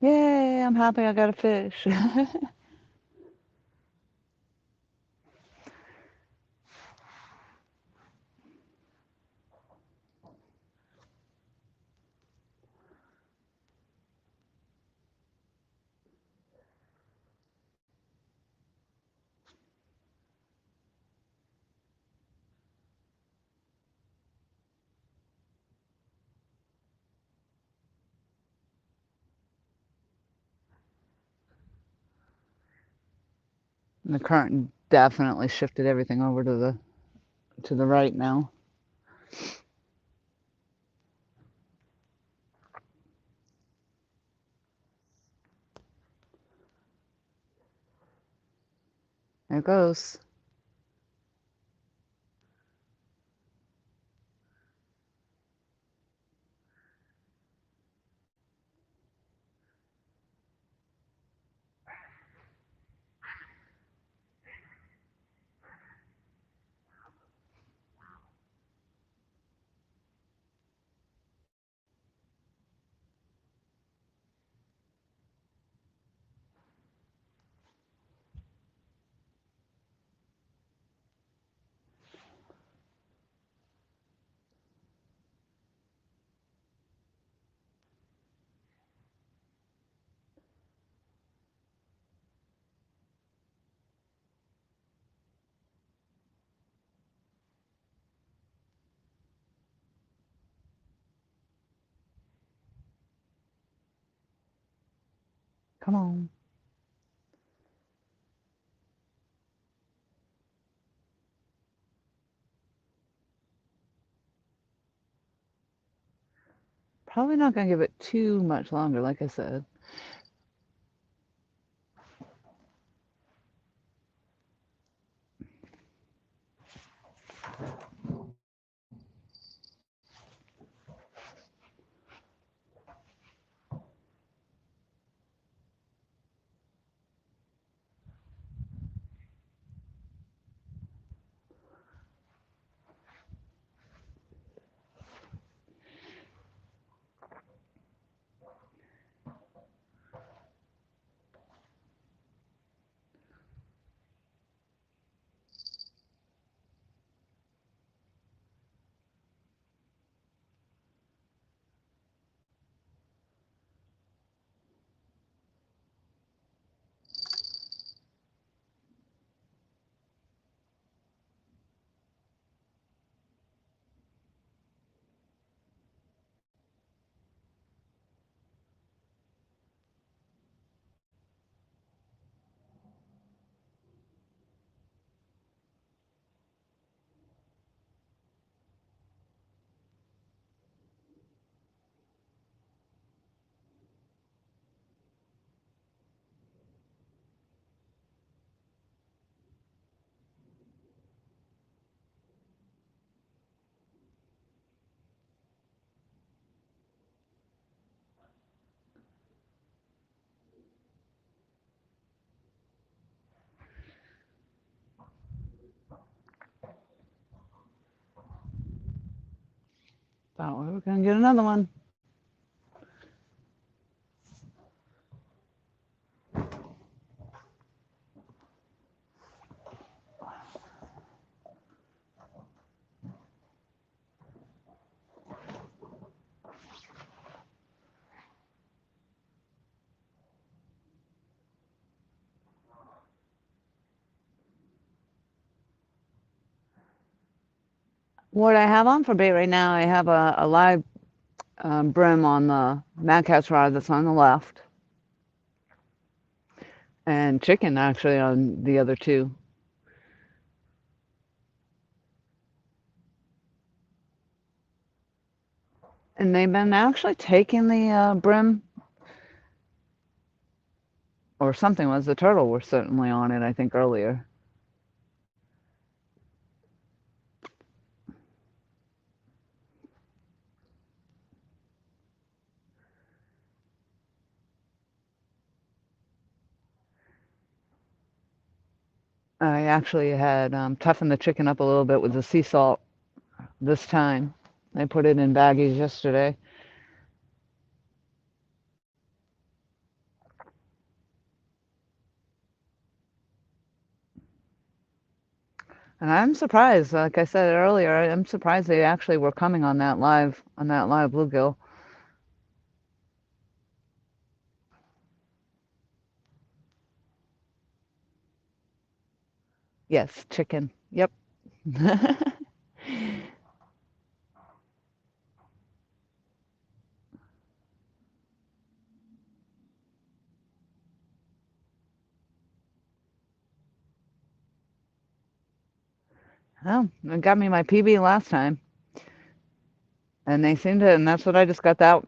Yay! I'm happy I got a fish. And the current definitely shifted everything over to the right now. There it goes. Come on. Probably not gonna give it too much longer, like I said. Thought we were gonna get another one. What I have on for bait right now, I have a live brim on the Mad Cat's rod that's on the left, and chicken actually on the other two. And they've been actually taking the brim or something was the turtle were certainly on it, I think, earlier. I actually had toughened the chicken up a little bit with the sea salt this time. I put it in baggies yesterday. And I'm surprised, like I said earlier, I'm surprised they actually were coming on that live bluegill. Yes, chicken. Yep. Oh, it got me my PB last time, and they seemed to, and that's what I just got that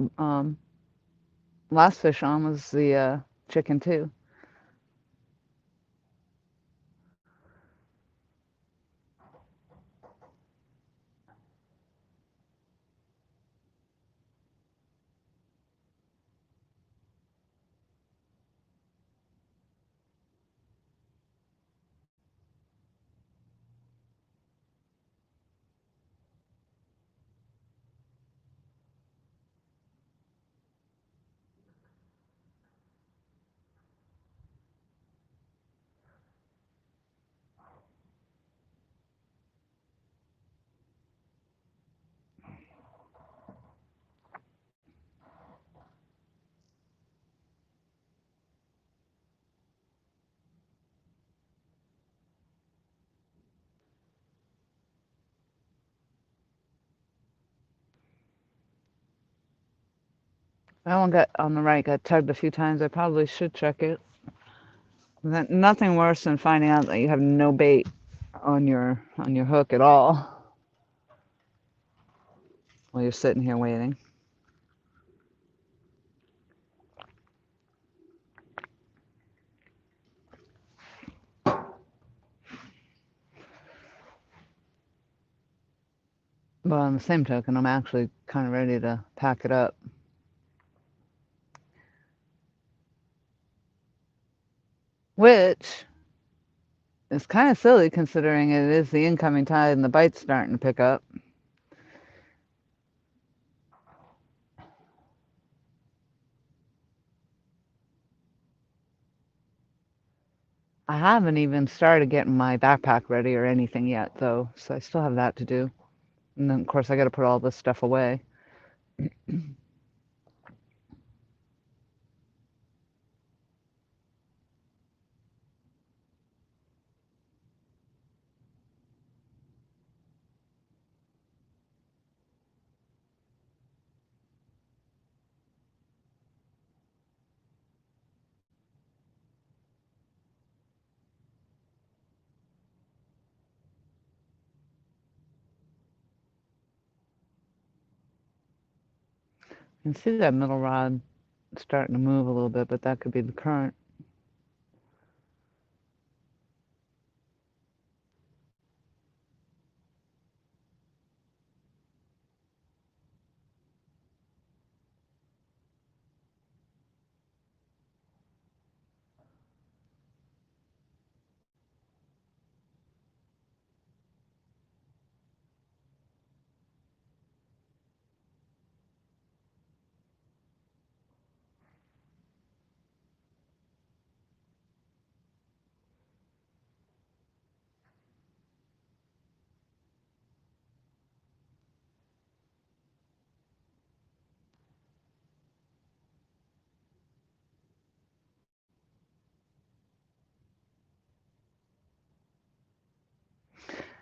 last fish on was the chicken too. That one got on the right, got tugged a few times. I probably should check it. Nothing worse than finding out that you have no bait on your hook at all while you're sitting here waiting. But on the same token, I'm actually kind of ready to pack it up. Which is kind of silly considering it is the incoming tide and the bite's starting to pick up. I haven't even started getting my backpack ready or anything yet, though, so I still have that to do. And then, of course, I got to put all this stuff away. You can see that middle rod starting to move a little bit, but that could be the current.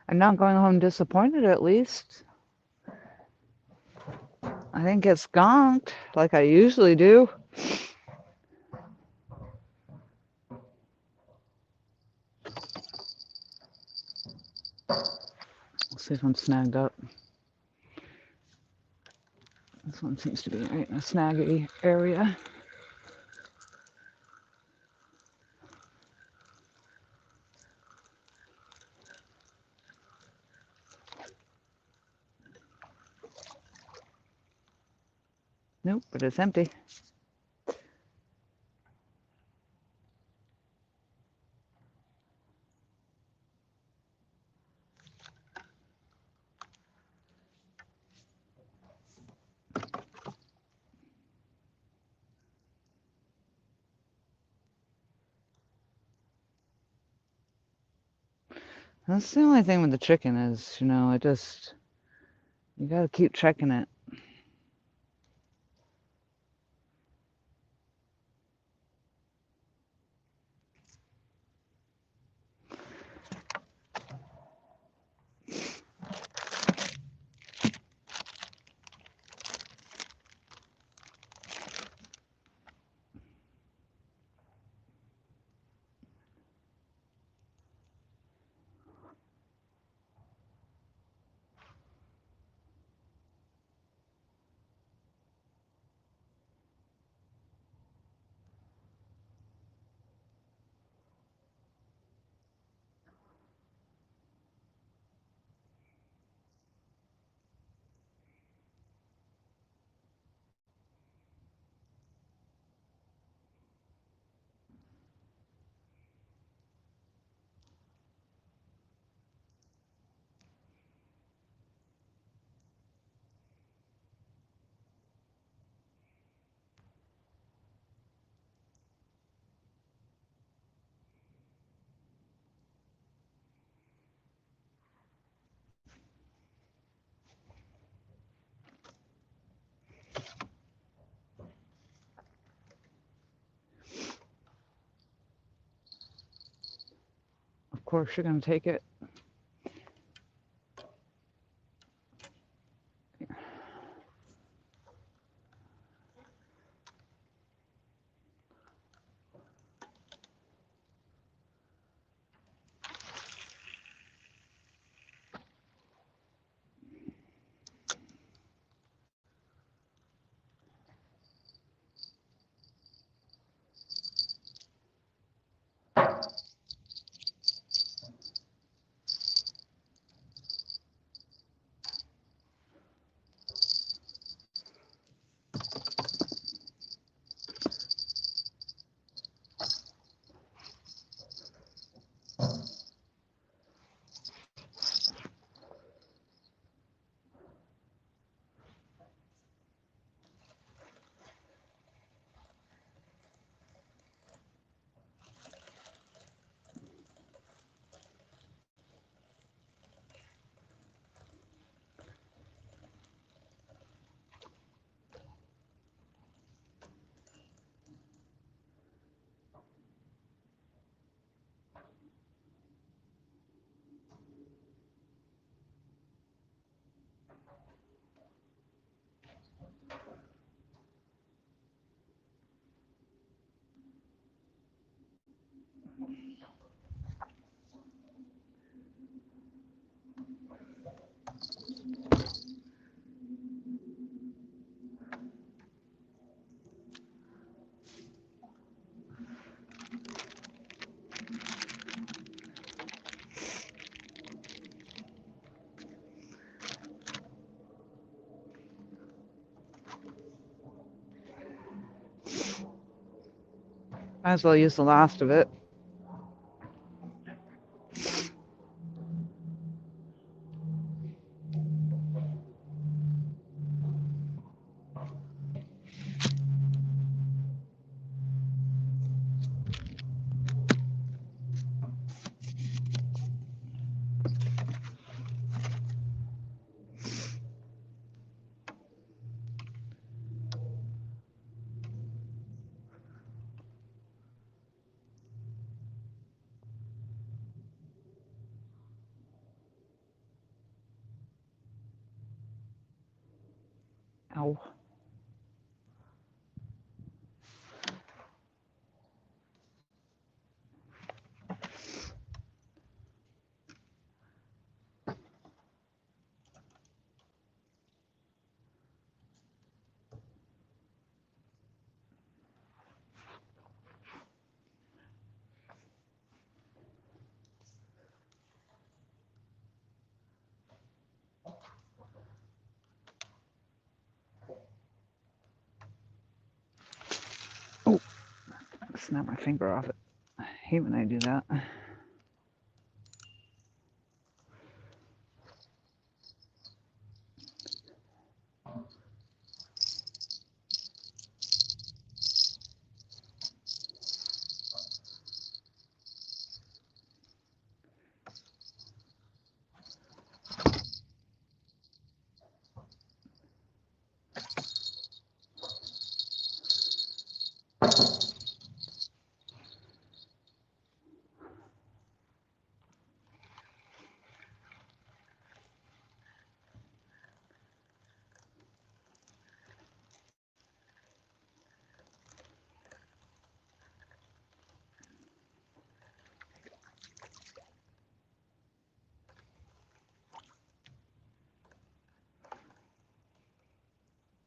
I'm not going home disappointed, at least. I think it's gonked like I usually do. Let's see if I'm snagged up. This one seems to be right in a snaggy area. Nope, but it's empty. That's the only thing with the chicken is, it just, you gotta keep checking it. Of course, you're gonna take it. Might as well use the last of it. Ow. snap my finger off it. I hate when I do that.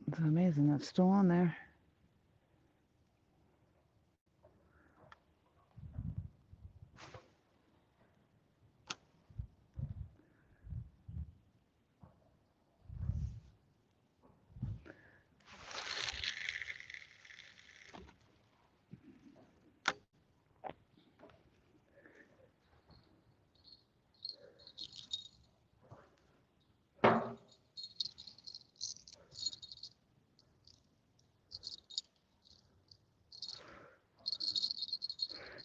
It's amazing that's still on there.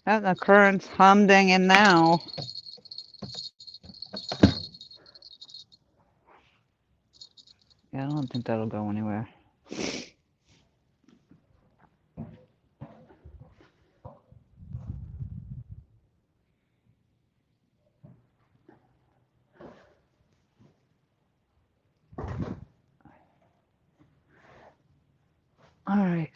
That the current's humdinging now. Yeah, I don't think that'll go anywhere. All right.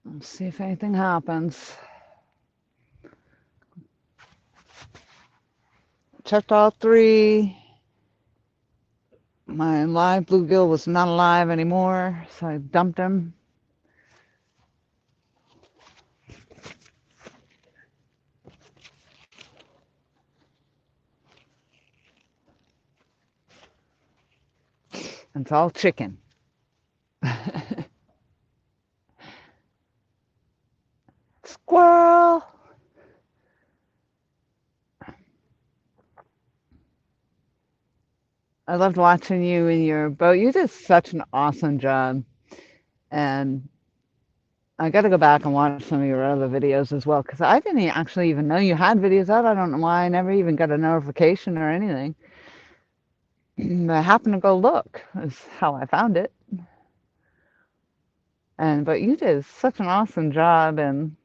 Let's see if anything happens. Checked all three. My live bluegill was not alive anymore, so I dumped him. It's all chicken. Squirrel! I loved watching you in your boat. You did such an awesome job. And I got to go back and watch some of your other videos as well, because I didn't actually even know you had videos out. I don't know why I never even got a notification or anything. I happened to go look, is how I found it. But you did such an awesome job and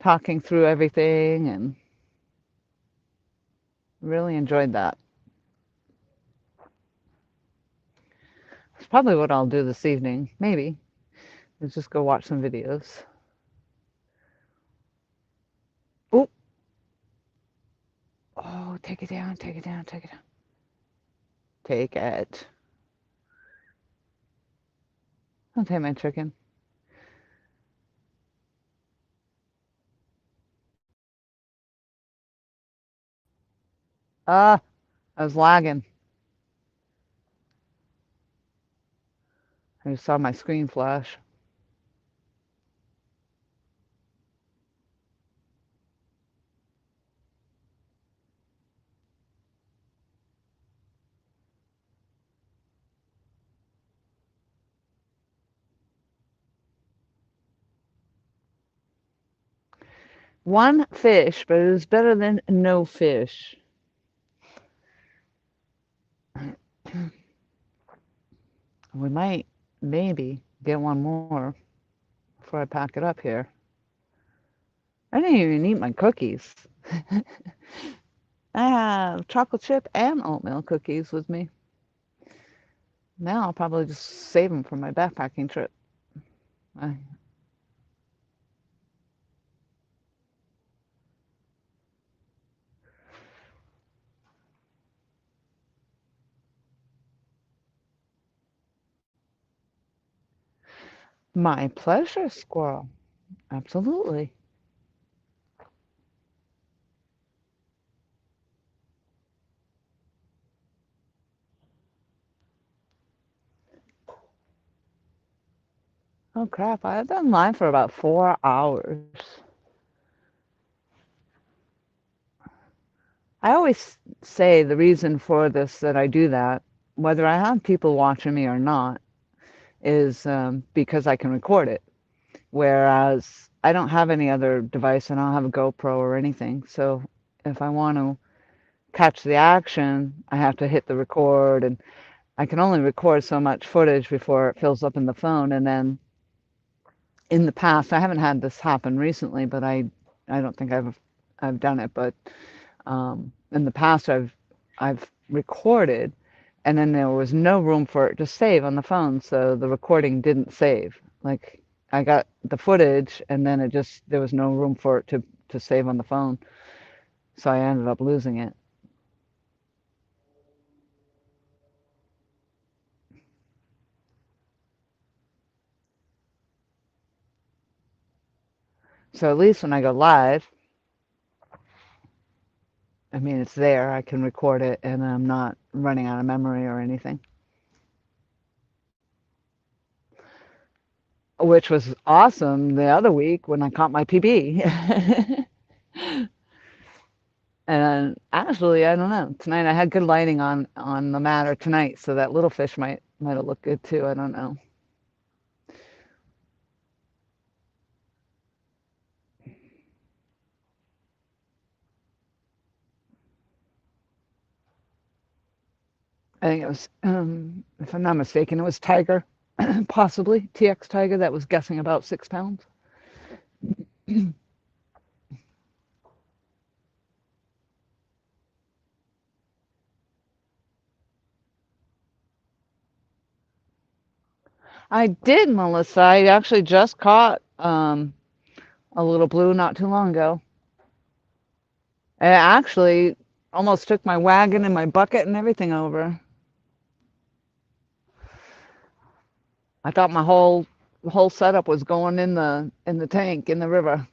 talking through everything, and really enjoyed that. It's probably what I'll do this evening, maybe, is just go watch some videos. Oh, oh, take it down, take it down, take it down. Take it. Don't take my chicken. Ah, I was lagging. I just saw my screen flash. One fish, but it was better than no fish. We might, maybe, get one more before I pack it up here. I didn't even eat my cookies. I have chocolate chip and oatmeal cookies with me. Now I'll probably just save them for my backpacking trip. My pleasure, squirrel. Absolutely. Oh crap, I've been live for about 4 hours. I always say the reason for this that I do that, whether I have people watching me or not, is because I can record it. Whereas I don't have any other device, and I don't have a GoPro or anything. So if I want to catch the action, I have to hit the record, and I can only record so much footage before it fills up in the phone. And then in the past, I haven't had this happen recently, but I don't think I've done it, but in the past I've recorded, and then there was no room for it to save on the phone, so the recording didn't save. Like I got the footage, and then it just there was no room for it to save on the phone, so I ended up losing it. So at least when I go live, I mean it's there. I can record it, and I'm not running out of memory or anything, which was awesome the other week when I caught my PB. And actually, I don't know. Tonight I had good lighting on the matter tonight, so that little fish might have looked good too. I don't know. I think it was, if I'm not mistaken, it was tiger, possibly TX tiger that was guessing about 6 pounds. I did, Melissa. I actually just caught a little blue not too long ago. It actually almost took my wagon and my bucket and everything over. I thought my whole setup was going in the tank in the river.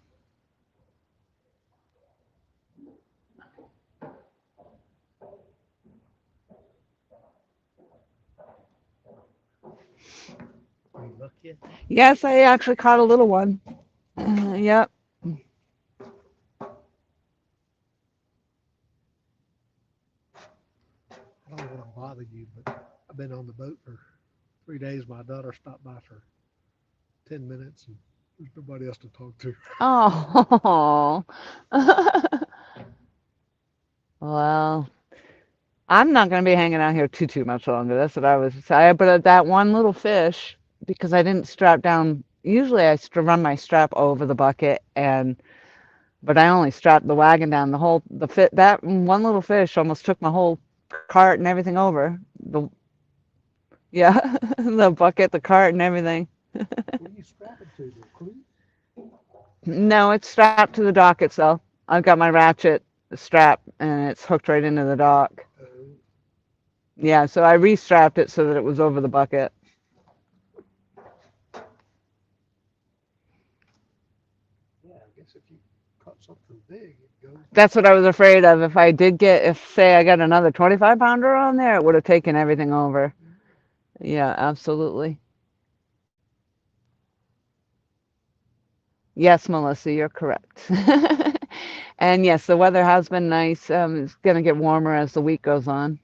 Any luck yet? Yes, I actually caught a little one. Yep. I don't want to bother you, but I've been on the boat for 3 days. My daughter stopped by for 10 minutes, and there's nobody else to talk to. Oh. Well, I'm not going to be hanging out here too much longer. That's what I was saying. But that one little fish, because I didn't strap down. Usually I run my strap over the bucket, but I only strapped the wagon down. The fit that one little fish almost took my whole cart and everything over. Yeah, the bucket, the cart, and everything. Where you strap it to? The cleat? No, it's strapped to the dock itself. I've got my ratchet strap, and it's hooked right into the dock. Oh, Yeah, so I restrapped it so that it was over the bucket. yeah. I guess if you caught something big, it goes. That's what I was afraid of. If I did if say I got another 25 pounder on there, it would have taken everything over. Yeah, absolutely. Yes, Melissa, you're correct. And yes, the weather has been nice. It's going to get warmer as the week goes on.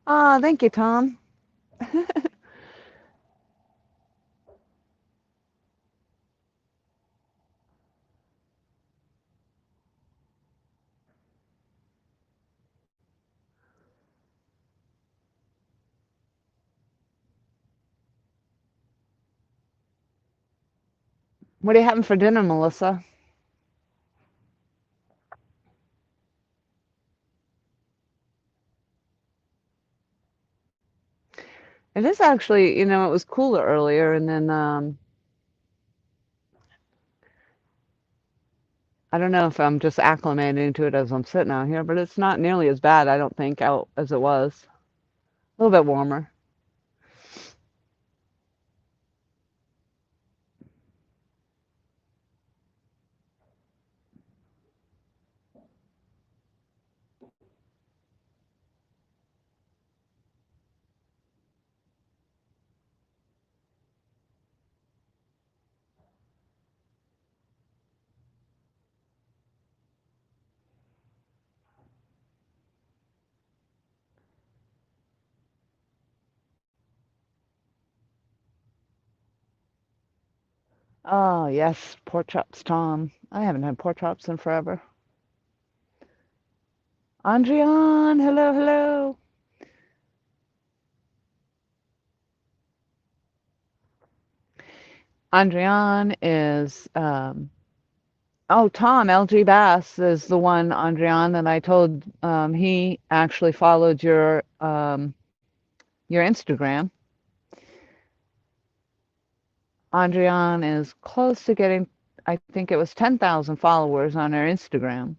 Ah, thank you, Tom. What are you having for dinner, Melissa? It is actually, it was cooler earlier, and then I don't know if I'm just acclimating to it as I'm sitting out here, but it's not nearly as bad, I don't think, out as it was. A little bit warmer. Oh, yes, pork chops, Tom. I haven't had pork chops in forever. Andrian, hello, hello. Andrian is, oh, Tom, LG Bass is the one, Andrian, that I told he actually followed your Instagram. Andrian is close to getting, I think it was 10,000 followers on her Instagram.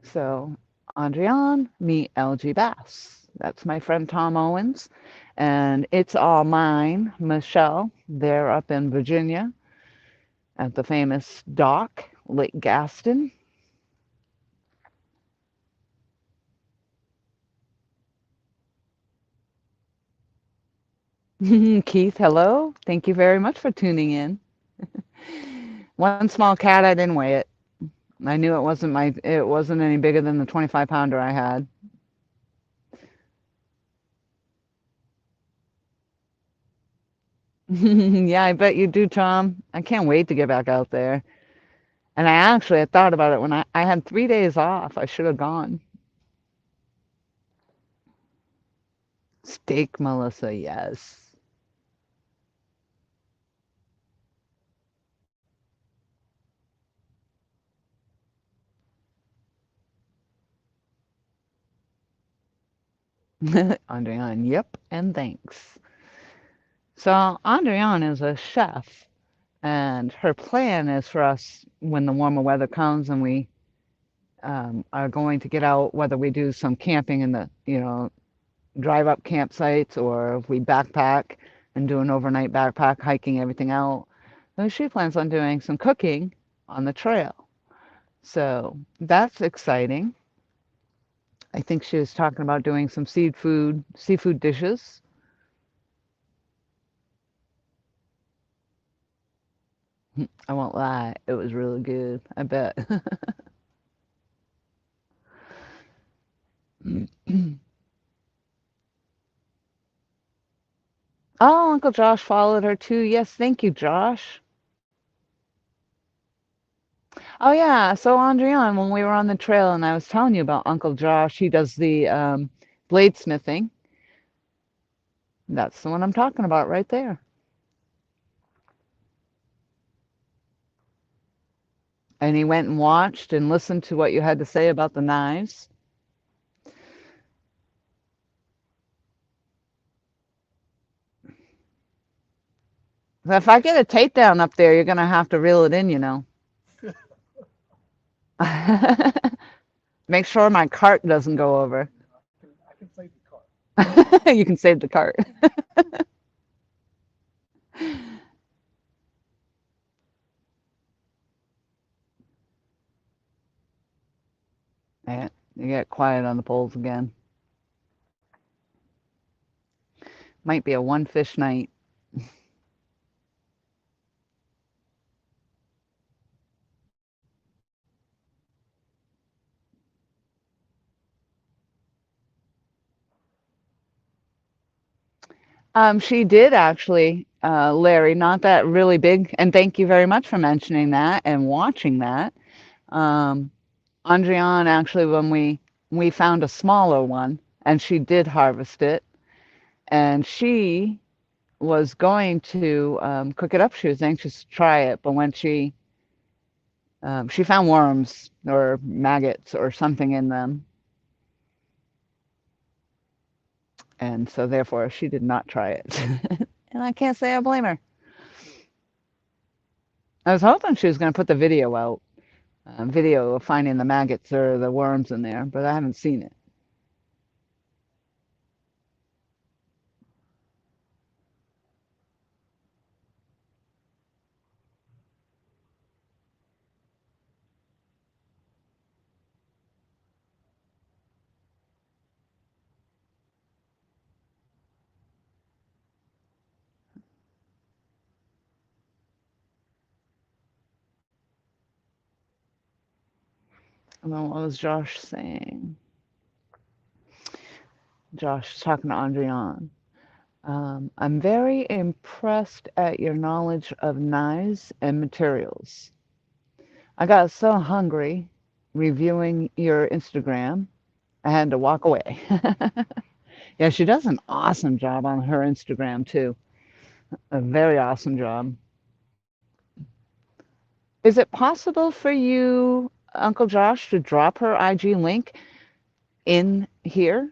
So, Andrian, meet LG Bass. That's my friend Tom Owens. And it's all mine, Michelle. They're up in Virginia at the famous dock, Lake Gaston. Keith, hello. Thank you very much for tuning in. One small cat, I didn't weigh it. I knew it wasn't any bigger than the 25 pounder I had. Yeah, I bet you do, Tom. I can't wait to get back out there. And I thought about it when I had 3 days off. I should have gone. Steak, Melissa, yes. Andrian, yep, and thanks. So Andrian is a chef, and her plan is for us when the warmer weather comes and we are going to get out, whether we do some camping in the, drive up campsites or if we backpack and do an overnight backpack, hiking everything out. Then she plans on doing some cooking on the trail. So that's exciting. I think she was talking about doing some seafood dishes. I won't lie, it was really good. I bet. Oh, Uncle Josh followed her too. Yes, thank you, Josh. Oh yeah, so Andrian, when we were on the trail and I was telling you about Uncle Josh, he does the bladesmithing. That's the one I'm talking about right there. And he went and watched and listened to what you had to say about the knives. If I get a takedown up there, you're gonna have to reel it in, you know. Make sure my cart doesn't go over. I can save the car. You can save the cart. Yeah, you get quiet on the poles again. Might be a one fish night. She did actually, Larry, not that really big. And thank you very much for mentioning that and watching that. Um, Andriane actually, when we found a smaller one, and she did harvest it, and she was going to cook it up. She was anxious to try it, but when she found worms or maggots or something in them, and so therefore she did not try it. And I can't say I blame her. I was hoping she was going to put the video out, video of finding the maggots or the worms in there, but I haven't seen it. And then what was Josh saying? Josh talking to Andrian. I'm very impressed at your knowledge of knives and materials. I got so hungry reviewing your Instagram, I had to walk away. Yeah, she does an awesome job on her Instagram too. A very awesome job. Is it possible for you, Uncle Josh, to drop her IG link in here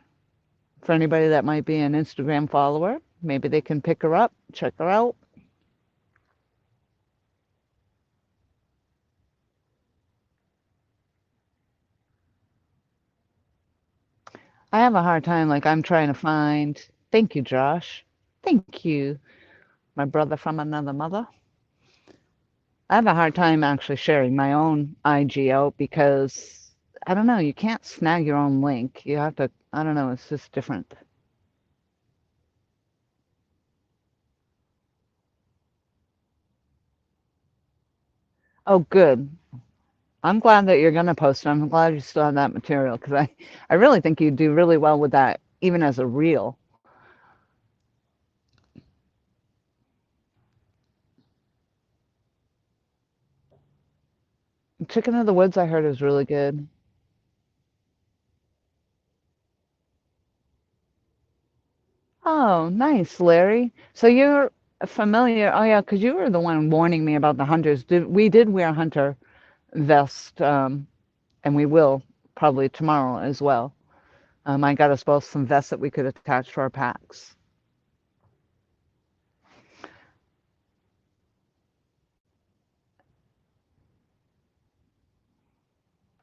for anybody that might be an Instagram follower? Maybe they can pick her up, check her out. I have a hard time, like I'm trying to find. Thank you, Josh. Thank you, my brother from another mother. I have a hard time actually sharing my own IG out because I don't know, you can't snag your own link. You have to, I don't know, it's just different. Oh, good. I'm glad that you're going to post it. I'm glad you still have that material because I really think you do really well with that, even as a reel. Chicken of the Woods, I heard, is really good. Oh, nice, Larry. So you're familiar. Oh, yeah, because you were the one warning me about the hunters. We did wear hunter vest, and we will probably tomorrow as well. I got us both some vests that we could attach to our packs.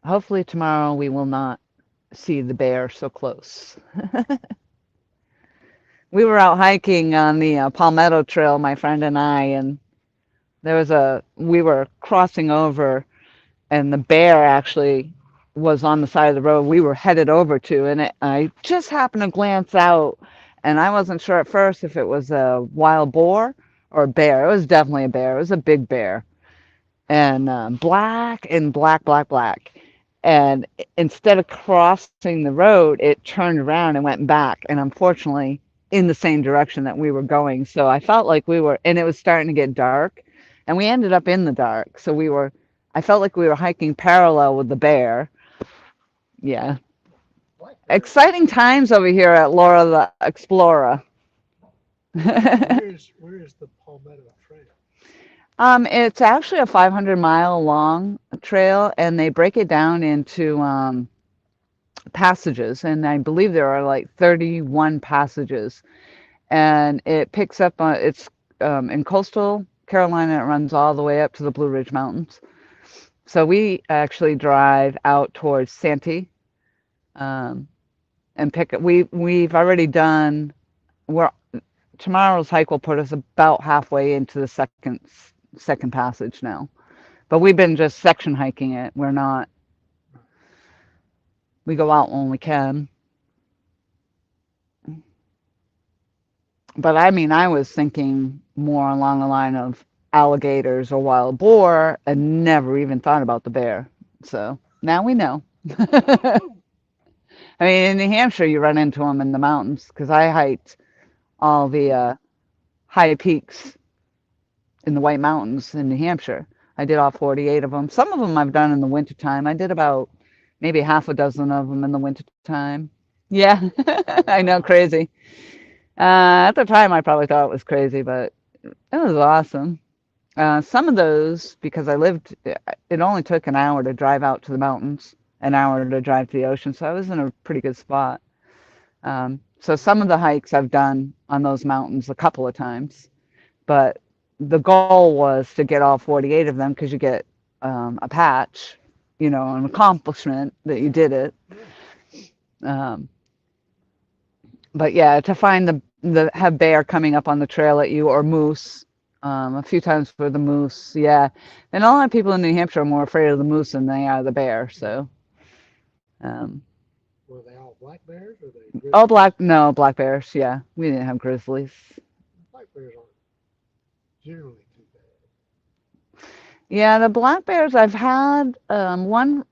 Hopefully tomorrow we will not see the bear so close. We were out hiking on the Palmetto Trail, my friend and I, and we were crossing over, and the bear actually was on the side of the road we were headed over to, and I just happened to glance out, and I wasn't sure at first if it was a wild boar or a bear. It was definitely a bear. It was a big bear, and black and black, black, black. And instead of crossing the road, it turned around and went back, and unfortunately, in the same direction that we were going. So I felt like we were, and it was starting to get dark, and we ended up in the dark. So I felt like we were hiking parallel with the bear. Yeah. Black bears are. Exciting times over here at Laura the Explorer. Where is the Palmetto Trail? It's actually a 500-mile long trail, and they break it down into passages, and I believe there are like 31 passages, and it picks up on it's in coastal Carolina. It runs all the way up to the Blue Ridge Mountains. So we actually drive out towards Santee, um, and pick up. We've already done. We're Tomorrow's hike will put us about halfway into the second passage now. But we've been just section hiking it. We're not. We go out when we can. But I mean, I was thinking more along the line of alligators or wild boar and never even thought about the bear. So now we know. I mean, in New Hampshire, you run into them in the mountains because I hiked all the high peaks in the White Mountains in New Hampshire. I did all 48 of them. Some of them I've done in the wintertime. I did about maybe half a dozen of them in the wintertime. Yeah, I know, Wow. crazy. At the time, I probably thought it was crazy, but it was awesome. Some of those, because it only took an hour to drive out to the mountains, an hour to drive to the ocean, so I was in a pretty good spot. So some of the hikes I've done on those mountains a couple of times, but the goal was to get all 48 of them because you get a patch, an accomplishment that you did it. Yeah. Um, but yeah, to find the have bear coming up on the trail at you or moose. A few times for the moose, yeah. And a lot of people in New Hampshire are more afraid of the moose than they are the bear. So, um, Were they all black bears or they oh, grizzlies? no, black bears. Yeah, we didn't have grizzlies. Black bears aren't generally too bad. Yeah, the black bears I've had one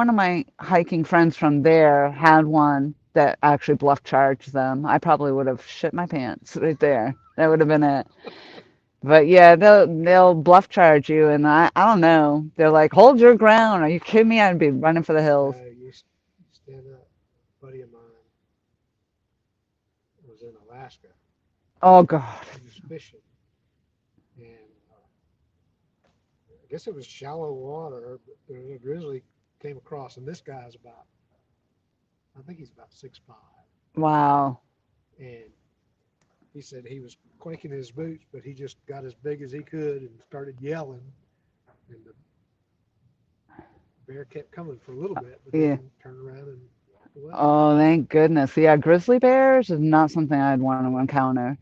of my hiking friends from there had one that actually bluff charged them. I probably would have shit my pants right there. That would have been it. But yeah, they'll bluff charge you, and I don't know. They're like, hold your ground. Are you kidding me? I'd be running for the hills. You stand up. A buddy of mine was in Alaska. Oh God. He was fishing, and I guess it was shallow water, but there was a grizzly came across, and this guy's about, I think he's about 6'5", Wow. and he said he was quaking in his boots, but he just got as big as he could and started yelling, and the bear kept coming for a little bit, but Yeah. then turned around and walked away. Oh, thank goodness. Yeah, grizzly bears is not something I'd want to encounter.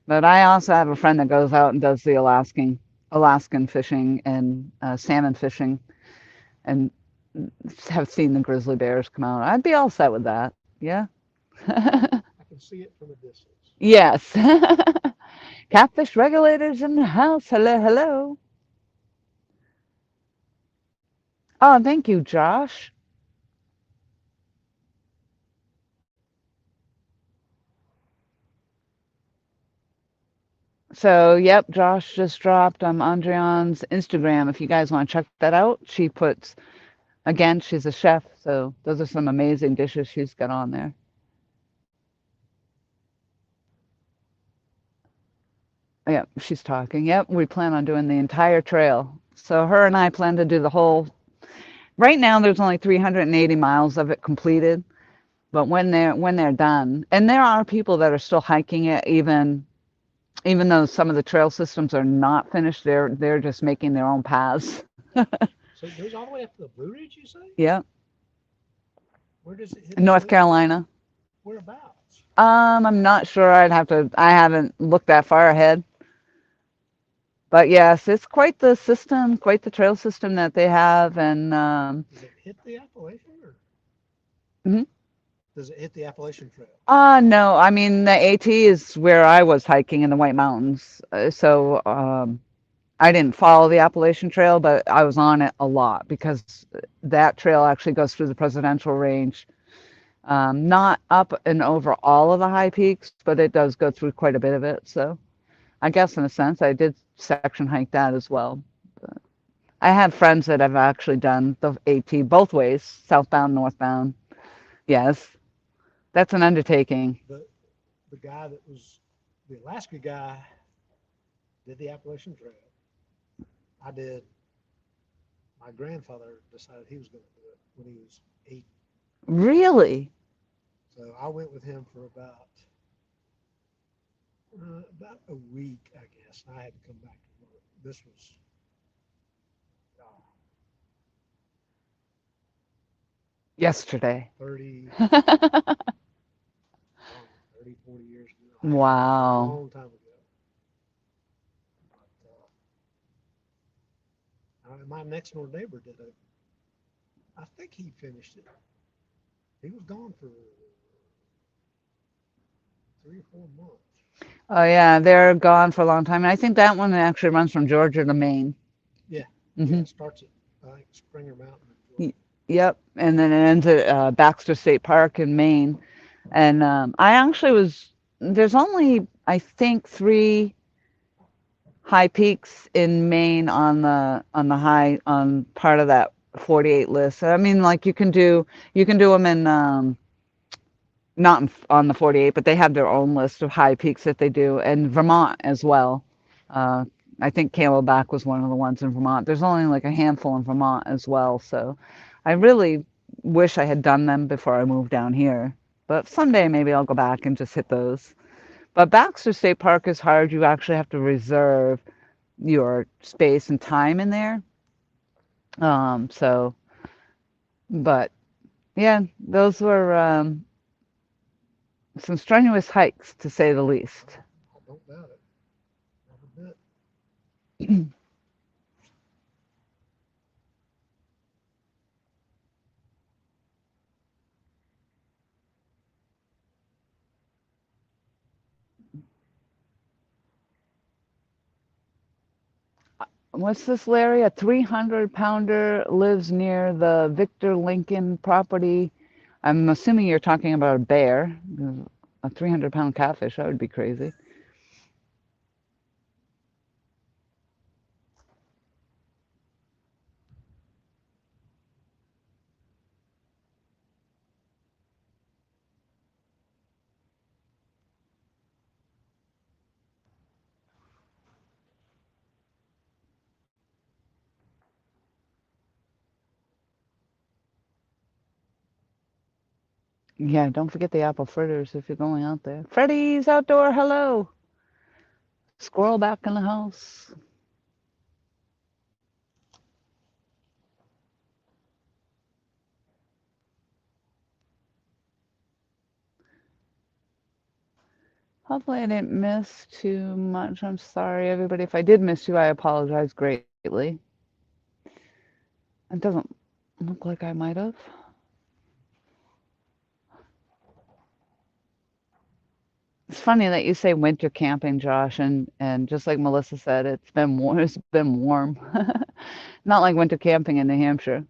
But I also have a friend that goes out and does the Alaskan fishing and salmon fishing, and have seen the grizzly bears come out. I'd be all set with that. Yeah. I can see it from a distance. Yes. Catfish regulators in the house. Hello, hello. Oh, thank you, Josh. So, yep, Josh just dropped Andreon's Instagram. If you guys want to check that out, she puts, again, she's a chef, so those are some amazing dishes she's got on there. Yep, she's talking. Yep, we plan on doing the entire trail. So, her and I plan to do the whole. Right now, there's only 380 miles of it completed, but when they're done, and there are people that are still hiking it, even though some of the trail systems are not finished, they're just making their own paths. So it goes all the way up to the Blue Ridge, you say? Yeah, Where does it hit the North Blue Ridge? Carolina. Whereabouts? I'm not sure. I haven't looked that far ahead. But yes, it's quite the system, quite the trail system that they have. And Does it hit the Appalachian, or mhm. does it hit the Appalachian Trail? No, I mean, the AT is where I was hiking in the White Mountains. So I didn't follow the Appalachian Trail, but I was on it a lot because that trail actually goes through the Presidential Range. Not up and over all of the high peaks, but it does go through quite a bit of it. So I guess in a sense, I did section hike that as well. But I have friends that have actually done the AT both ways, southbound, northbound. Yes, that's an undertaking. The the guy that was the Alaska guy did the Appalachian Trail. I did. My grandfather decided he was going to do it when he was 8, Really? so I went with him for about a week, I guess. I had to come back to work. This was oh, Yesterday. 30, I don't know, 30, 40 years ago. A Wow. long time ago. But my next door neighbor did it. I think he finished it. He was gone for 3 or 4 months. Oh yeah, they're gone for a long time. And I think that one actually runs from Georgia to Maine. Yeah, yeah. Hmm. It starts at I think Springer Mountain in Georgia. Yep, and then it ends at Baxter State Park in Maine. And I actually was there's only I think three high peaks in Maine on part of that 48 list. I mean, like you can do them in not on the 48, but they have their own list of high peaks that they do, and Vermont as well. Uh, I think Camelback was one of the ones in Vermont. There's only like a handful in Vermont as well, so I really wish I had done them before I moved down here. But someday maybe I'll go back and just hit those. But Baxter State Park is hard. You actually have to reserve your space and time in there. So, but yeah, those were some strenuous hikes to say the least. I don't doubt it. Not a bit. What's this, Larry? A 300-pounder lives near the Victor Lincoln property. I'm assuming you're talking about a bear. A 300-pound catfish, that would be crazy. Yeah, don't forget the apple fritters if you're going out there. Freddy's Outdoor, hello. Squirrel back in the house. Hopefully I didn't miss too much. I'm sorry, everybody. If I did miss you, I apologize greatly. It doesn't look like I might have. It's funny that you say winter camping, Josh, and just like Melissa said, it's been warm. It's been warm. Not like winter camping in New Hampshire.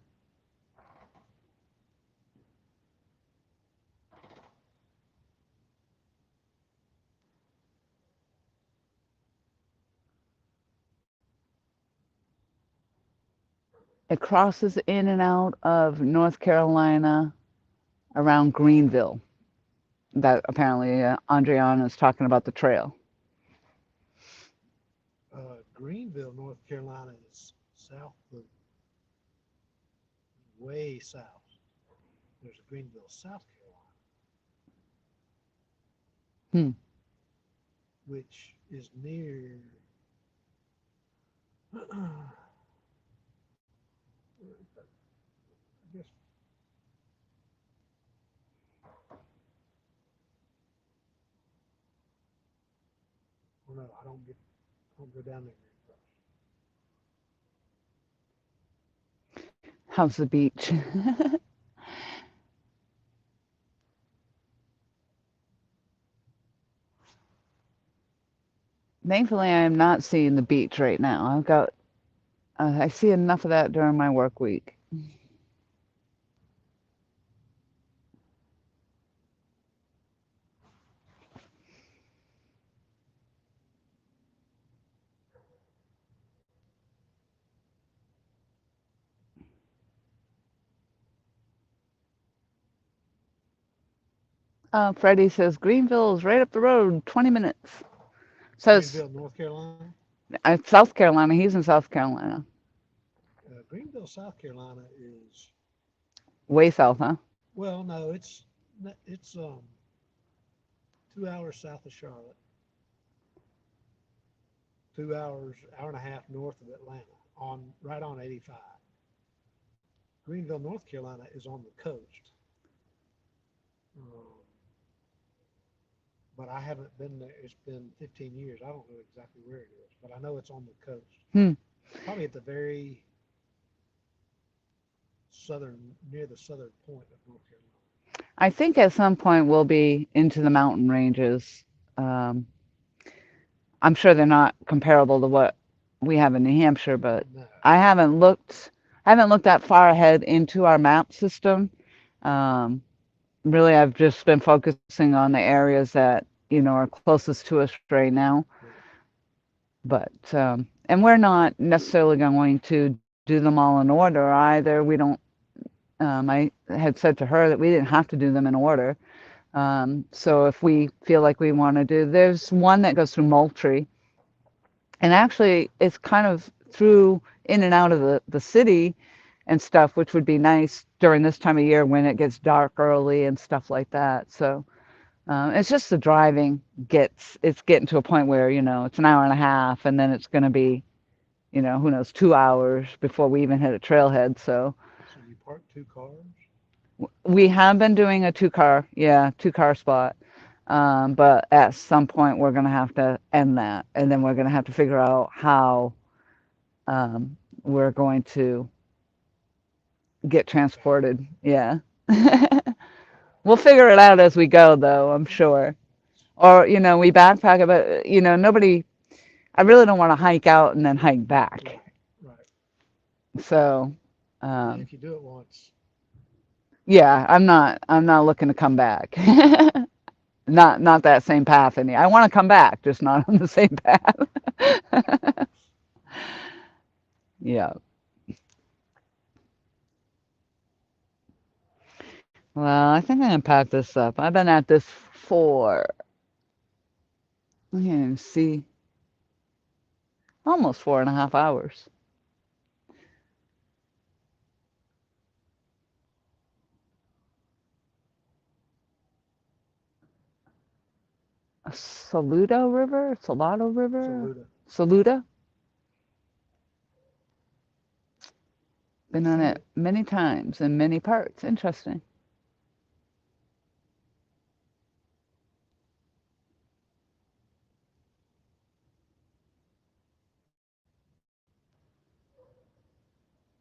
It crosses in and out of North Carolina around Greenville. That apparently Andriana is talking about the trail. Greenville, North Carolina is south of, way south. There's a Greenville, South Carolina, Hmm. which is near, I guess, oh no, I don't go down there very How's the beach? Thankfully, I am not seeing the beach right now. I see enough of that during my work week. Freddie says Greenville is right up the road, 20 minutes. Says Greenville, North Carolina. South Carolina. He's in South Carolina. Greenville, South Carolina is, Way south, huh? well, no, it's 2 hours south of Charlotte, 2 hours, hour and a half north of Atlanta, on right on 85. Greenville, North Carolina is on the coast, um, but I haven't been there. It's been 15 years. I don't know exactly where it is, but I know it's on the coast, Hmm. probably at the very southern, near the southern point of North Carolina. I think at some point we'll be into the mountain ranges. Um, I'm sure they're not comparable to what we have in New Hampshire, but No, I haven't looked. I haven't looked that far ahead into our map system. Um, Really, I've just been focusing on the areas that are closest to us right now. right. But and we're not necessarily going to do them all in order either. We don't. I had said to her that we didn't have to do them in order. So if we feel like we want to do, there's one that goes through Moultrie, and actually it's kind of through in and out of the city and stuff, which would be nice during this time of year when it gets dark early and stuff like that. So it's just the driving it's getting to a point where it's an hour and a half, and then it's going to be who knows, 2 hours before we even hit a trailhead. So So you park two cars? we have been doing a two car spot. But at some point we're going to have to end that, and then we're going to have to figure out how we're going to get Backpack. transported. Yeah. We'll figure it out as we go, though, I'm sure. Or, we backpack it, but, nobody, I really don't want to hike out and then hike back. Right. So, Yeah, um, if you do it once, yeah, I'm not looking to come back. Not that same path any. I want to come back, just not on the same path. Yeah. Well, I think I'm gonna pack this up. I've been at this for, I can't even see, almost 4.5 hours. Saludo River? Salado River? saluda. Saluda? Been I've on seen it it. many times in many parts. Interesting.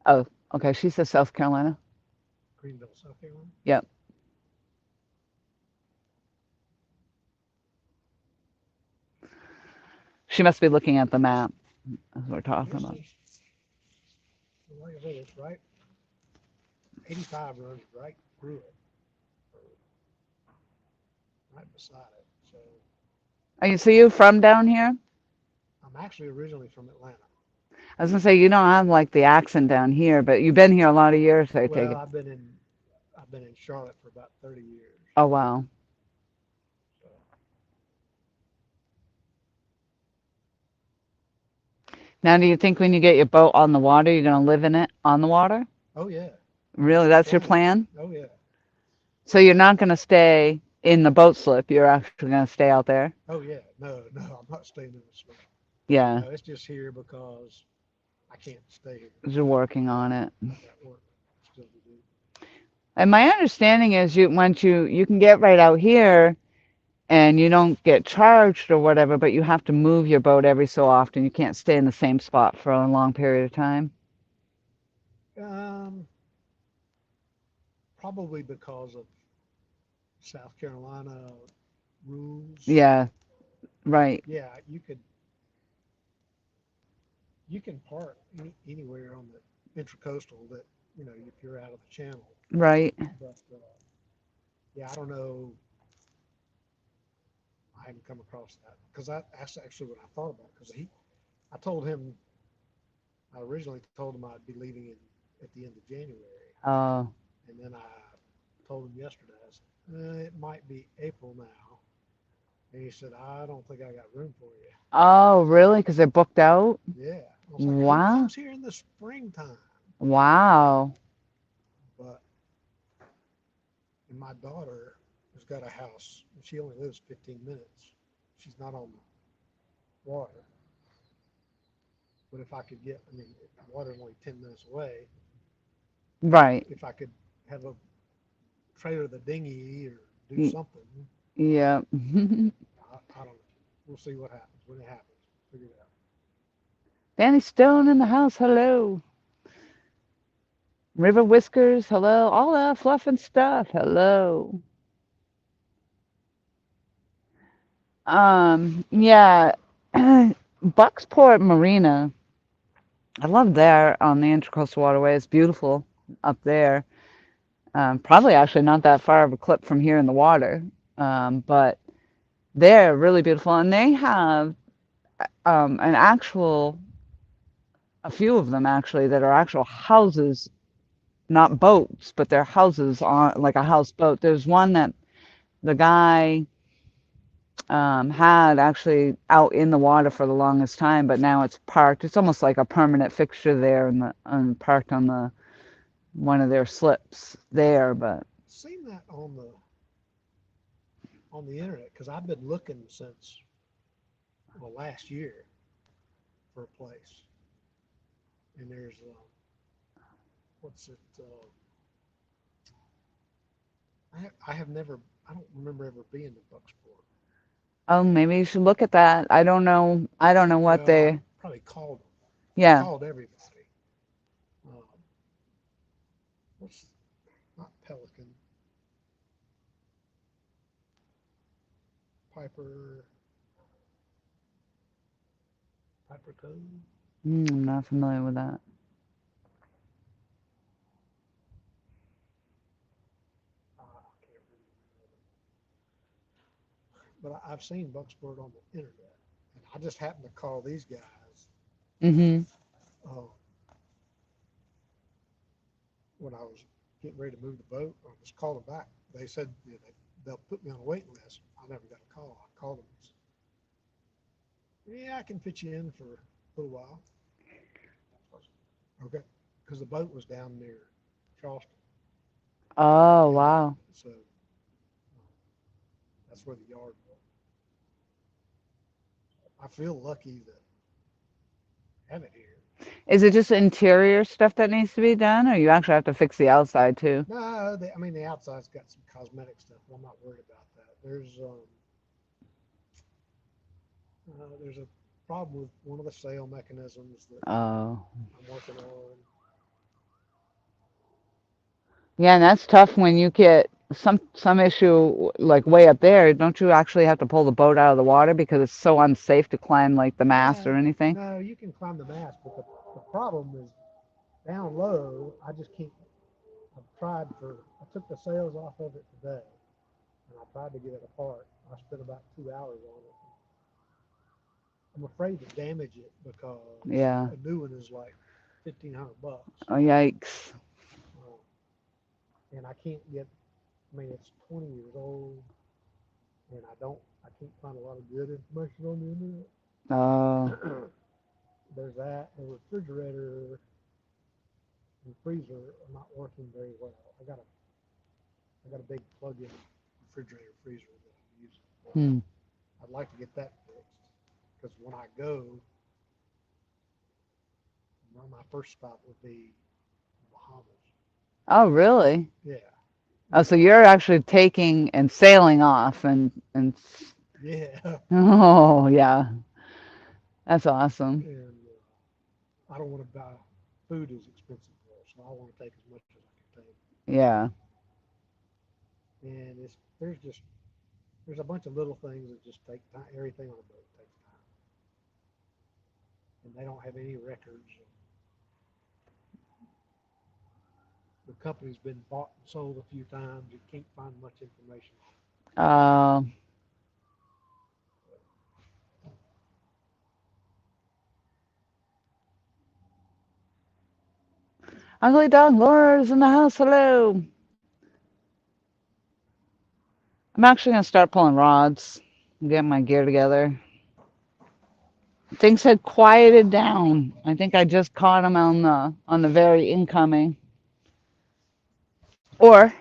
Oh, okay. She says South Carolina. Greenville, South Carolina. Yep. She must be looking at the map as we're talking This about. is, like I said, it's right. 85 runs right through it, or right beside it. So So you from down here? I'm actually originally from Atlanta. I was gonna say you don't have like the accent down here, but you've been here a lot of years, I take Well, it. I've been in Charlotte for about 30 years. Oh wow. So, Now, do you think when you get your boat on the water, you're gonna live in it on the water? oh yeah, Really, that's the that's your plan. plan? Oh yeah, So you're not gonna stay in the boat slip. You're actually gonna stay out there. oh yeah. No, no, I'm not staying in the swamp. Yeah, No, it's just here because I can't stay here. you're working on it. I've got work still to do. And my understanding is you once you can get right out here and you don't get charged or whatever, but you have to move your boat every so often. You can't stay in the same spot for a long period of time. Um, Probably because of South Carolina rules. Yeah, right, Yeah, you can park anywhere on the intracoastal that if you're out of the channel. right. But yeah, I don't know. I haven't come across that because that's actually what I thought about. Because I told him I originally told him I'd be leaving at the end of January, Oh, and then I told him yesterday. I said it might be April now, and he said I don't think I got room for you. oh, really? Because they're booked out? Yeah, I was like, who Wow, comes here in the springtime? wow, But and my daughter has got a house, and she only lives 15 minutes. She's not on the water. But if I could get, I mean, if the water's only 10 minutes away, right. if I could have a trailer the dinghy or do Y- something, Yeah. I don't know. We'll see what happens when it happens. Figure it out. Danny Stone in the house. Hello. River Whiskers. Hello. All that fluff and stuff. Hello. Yeah. Bucksport Marina. I love there on the Intracoastal Waterway. It's beautiful up there. Probably actually not that far of a clip from here in the water. But they're really beautiful. And they have an actual, a few of them actually, that are actual houses, not boats, but they're houses on like a houseboat. There's one that the guy had actually out in the water for the longest time, but now it's parked. It's almost like a permanent fixture there, in the parked on the one of their slips there. But Seen that on the internet because I've been looking since last year for a place, and there's what's it? I have never. I don't remember ever being to Bucksport. oh, maybe you should look at that. I don't know. I don't know what Well, I they. probably called them. I Yeah. called everybody. Um, what's not Pelican, Piper, Piper Cove. I'm not familiar with that. but I've seen bucksport on the internet, and I just happened to call these guys Mm-hmm. uh, when I was getting ready to move the boat. I just called them back. They said they'll put me on a waiting list. I never got a call. I called them. And said, yeah, I can fit you in for a little while. Okay, because the boat was down near Charleston, Oh, and wow. so that's where the yard was. I feel lucky to have it here. Is it just interior stuff that needs to be done, or you actually have to fix the outside too? No, I mean the outside's got some cosmetic stuff, but I'm not worried about that. There's a problem with one of the sail mechanisms that Oh. I'm working on. Yeah, and that's tough when you get some issue like way up there. Don't you actually have to pull the boat out of the water because it's so unsafe to climb like the mast Yeah, or anything? no, you can climb the mast, but the problem is down low. I just can't. I've tried for. I took the sails off of it today, and I tried to get it apart. I spent about 2 hours on it. I'm afraid to damage it because Yeah. a new one is like $1,500, Oh, yikes. uh, and I can't get. I mean, it's 20 years old, and I can't find a lot of good information on the Oh. internet. There's that. The refrigerator and freezer are not working very well. I got a big plug-in refrigerator freezer that I'm using. Hmm. I'd like to get that fixed because when I go, my first stop would be the Bahamas. Oh, really? Yeah, Oh, so yeah, you're actually taking and sailing off yeah. oh, yeah. That's awesome. And I don't want to buy food is expensive there, so I want to take as much as I can take. Yeah. And there's a bunch of little things that just take time. Everything on a boat takes time, and they don't have any records. The company's been bought and sold a few times. You can't find much information on Uh, Ugly Dog Laura's in the house. Hello. I'm actually gonna start pulling rods and get my gear together. Things had quieted down. I think I just caught them on the very incoming. Or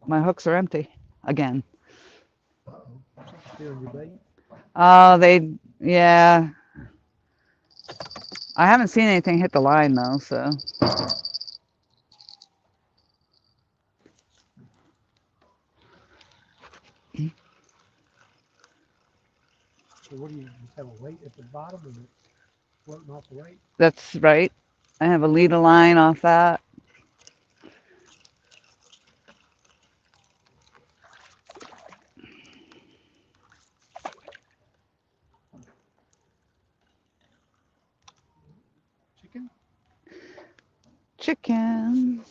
my hooks are empty again. it. Uh-oh, something stealing your bait. Oh, yeah. I haven't seen anything hit the line though, so. So what do you just have a weight at the bottom and it's floating off the weight? That's right. I have a leader line off that. Chicken? Chicken.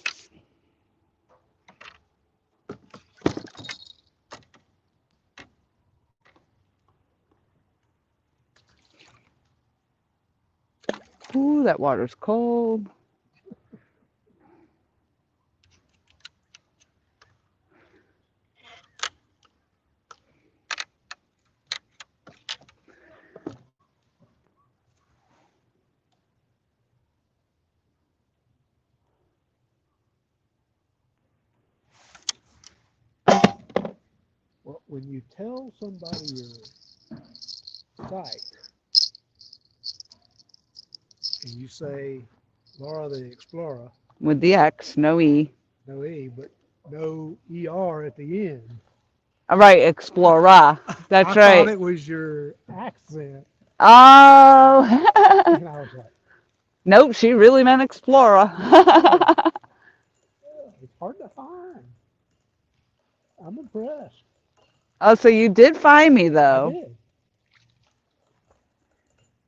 Ooh, that water's cold. Well, when you tell somebody your site and you say Laura the Explorer, With the X, no E. no E, but no ER at the end, All right, Explorer. I That's thought right. it was your accent. Oh. And I was like, Nope, she really meant Explorer. oh, it's hard to find. I'm impressed. Oh, so you did find me I though. did.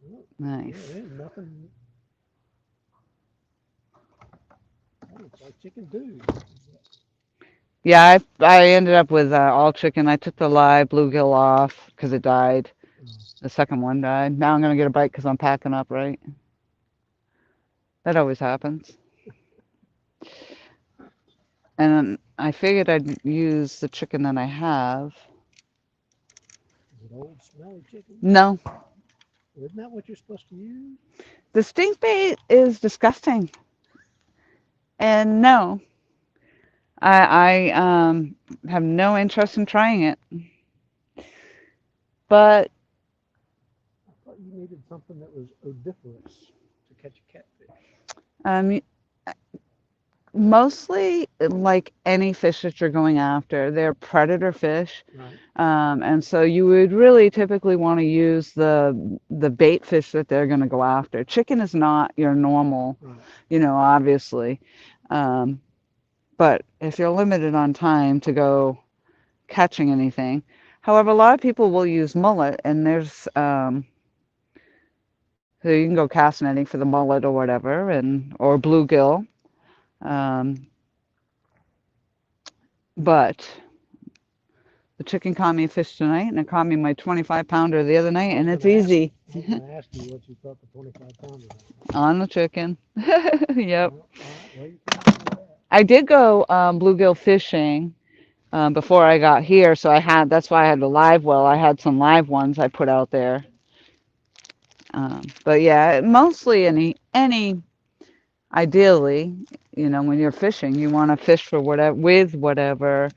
Well, yeah, Nice. ain't nothing. It looks like chicken too. Yeah, I ended up with all chicken. I took the live bluegill off because it died. Oh, The second one died. Now I'm gonna get a bite because I'm packing up, right? That always happens. And I figured I'd use the chicken that I have. is it old smelly chicken? No, Isn't that what you're supposed to use? the stink bait is disgusting. And no, I have no interest in trying it. But I thought you needed something that was odoriferous to catch a catfish. um, mostly like any fish that you're going after, they're predator fish. Right, And so you would really typically want to use the bait fish that they're going to go after. Chicken is not your normal, right. obviously. Um, but if you're limited on time to go catching anything, however, a lot of people will use mullet, and there's so you can go cast netting for the mullet or whatever, and or bluegill. Um, but the chicken caught me a fish tonight, and it caught me my 25 pounder the other night, I and was it's gonna ask. easy I was gonna ask you what you thought the 25 pounder was. on the chicken. Yep. Well, all right. Well, you can tell me that. I did go bluegill fishing before I got here, so that's why I had the live well. I had some live ones I put out there. But yeah, mostly any ideally, when you're fishing, you want to fish for whatever with whatever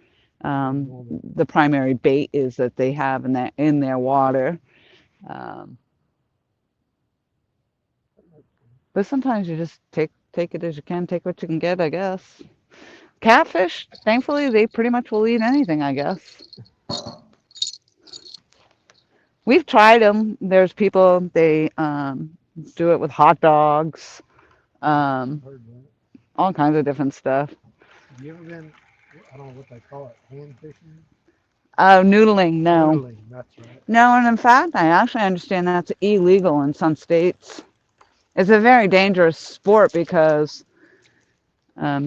Is normal. the primary bait is that they have in their water. Um, but sometimes you just take it as you can, take what you can get, I guess. Catfish, thankfully, they pretty much will eat anything, I guess. We've tried them. There's people, they do it with hot dogs, I've um, heard that. all kinds of different stuff. Have you ever been? I don't know what they call it. Hand fishing. Oh, noodling, no. Noodling. That's right. No, and in fact, I actually understand that's illegal in some states. It's a very dangerous sport because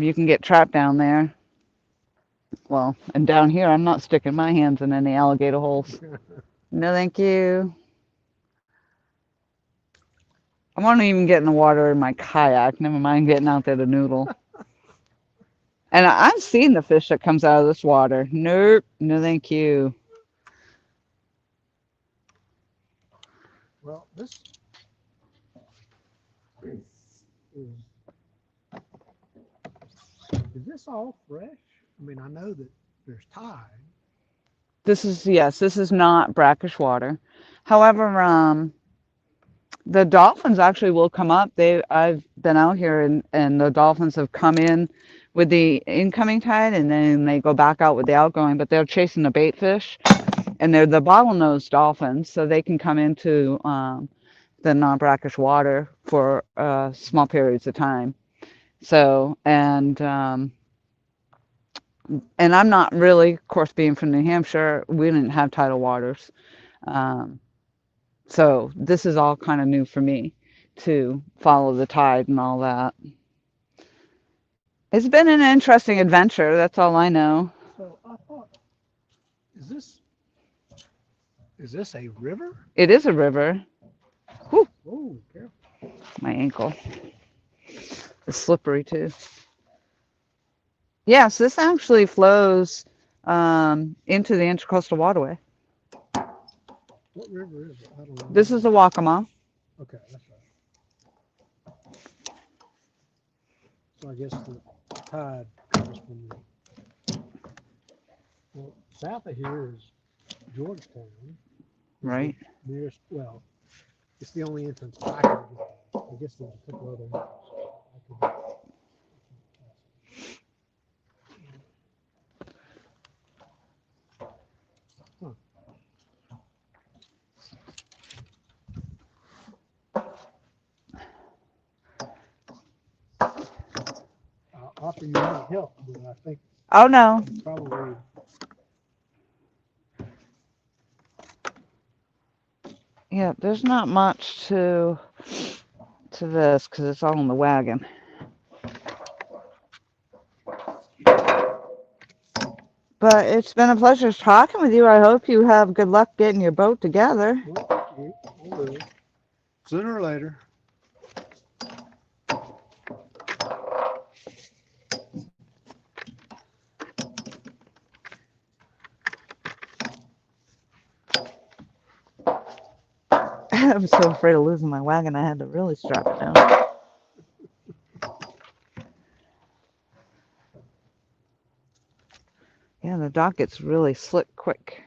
you can get trapped down there. Well, and down here, I'm not sticking my hands in any alligator holes. No, thank you. I won't even get in the water in my kayak. Never mind getting out there to noodle. And I've seen the fish that comes out of this water. Nope, no, thank you. Well, this is. Is this all fresh? I mean, I know that there's tide. This is not brackish water. However, the dolphins actually will come up. I've been out here and the dolphins have come in with the incoming tide and then they go back out with the outgoing, but they're chasing the bait fish and they're the bottlenose dolphins, so they can come into the non-brackish water for small periods of time. So, and I'm not really, of course, being from New Hampshire, we didn't have tidal waters. Um, so this is all kind of new for me to follow the tide and all that. It's been an interesting adventure. That's all I know. So I thought, is this a river? It is a river. Whew, Oh, careful. my ankle. It's slippery too. Yes, this actually flows into the Intercoastal Waterway. What river is it? I don't This is know. the Waccamaw. Okay, that's right. So I guess the tide comes from well, south of here is Georgetown is the Right. nearest. Well, it's the only entrance I can get. I guess there's a couple other ones. I could, huh. I'll offer you any help, but I think Oh no. it's probably Yeah, there's not much to this because it's all in the wagon. But it's been a pleasure talking with you. I hope you have good luck getting your boat together. Well, we will. Sooner or later. I'm so afraid of losing my wagon. I had to really strap it down. Yeah, the dock gets really slick quick.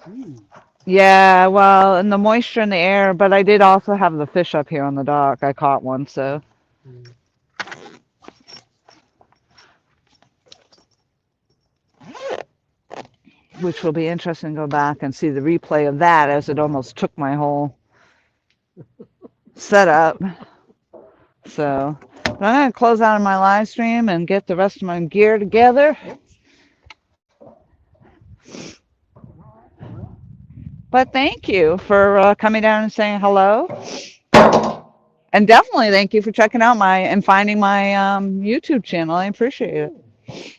Shoot. Yeah, well, and the moisture in the air, but I did also have the fish up here on the dock. I caught one, so Mm. which will be interesting to go back and see the replay of that as it almost took my whole setup. So, but I'm gonna close out of my live stream and get the rest of my gear together. Oops. All right. Well, But thank you for coming down and saying hello. And definitely thank you for checking out my and finding my YouTube channel. I appreciate it. ooh,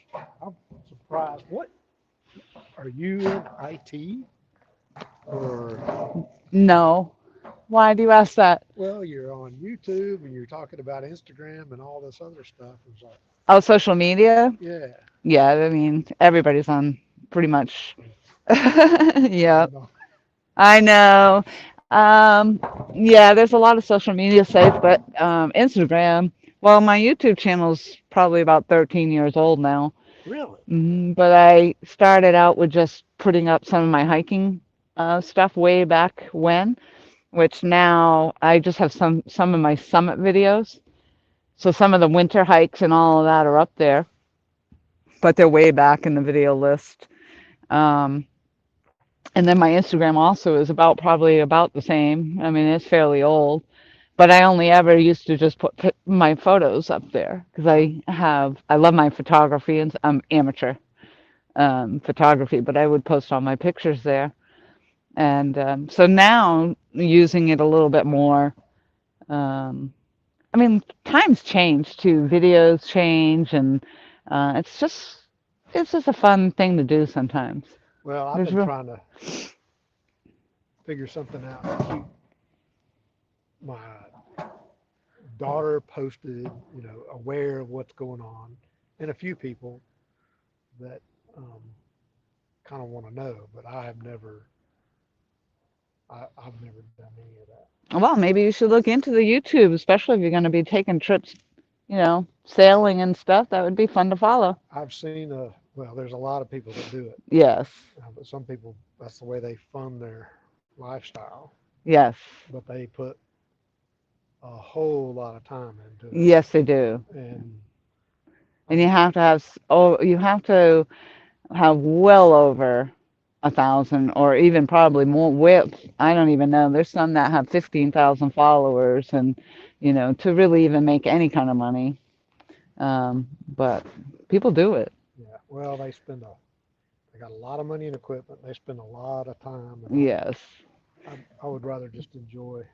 I'm surprised. What are you in IT or? No. Why do you ask that? Well, you're on YouTube and you're talking about Instagram and all this other stuff. It's like, Oh, social media? yeah, Yeah, I mean, everybody's on pretty much. I Yeah, know. I know. Um, yeah, there's a lot of social media sites, but Instagram, well, my YouTube channel's probably about 13 years old now. Really? But I started out with just putting up some of my hiking stuff way back when, which now I just have some of my summit videos. So some of the winter hikes and all of that are up there, but they're way back in the video list. Um, and then my Instagram also is about probably about the same. I mean, it's fairly old, but I only ever used to just put my photos up there because I love my photography and I'm amateur photography, but I would post all my pictures there. And so now using it a little bit more. Um, I mean, times change too. Videos change, and it's just a fun thing to do sometimes. Well, I've There's been real trying to figure something out to keep my daughter posted, aware of what's going on, and a few people that um, kind of want to know, but I've never done any of that. well, maybe you should look into the YouTube, especially if you're going to be taking trips, sailing and stuff. That would be fun to follow. I've seen well, there's a lot of people that do it, Yes, but some people that's the way they fund their lifestyle, yes, but they put a whole lot of time into it, yes, they do. and And I'm you have to have well over 1,000 or even probably more with I don't even know. There's some that have 15,000 followers and to really even make any kind of money. But people do it. yeah. Well, they got a lot of money and equipment. They spend a lot of time, and Yes. I would rather just enjoy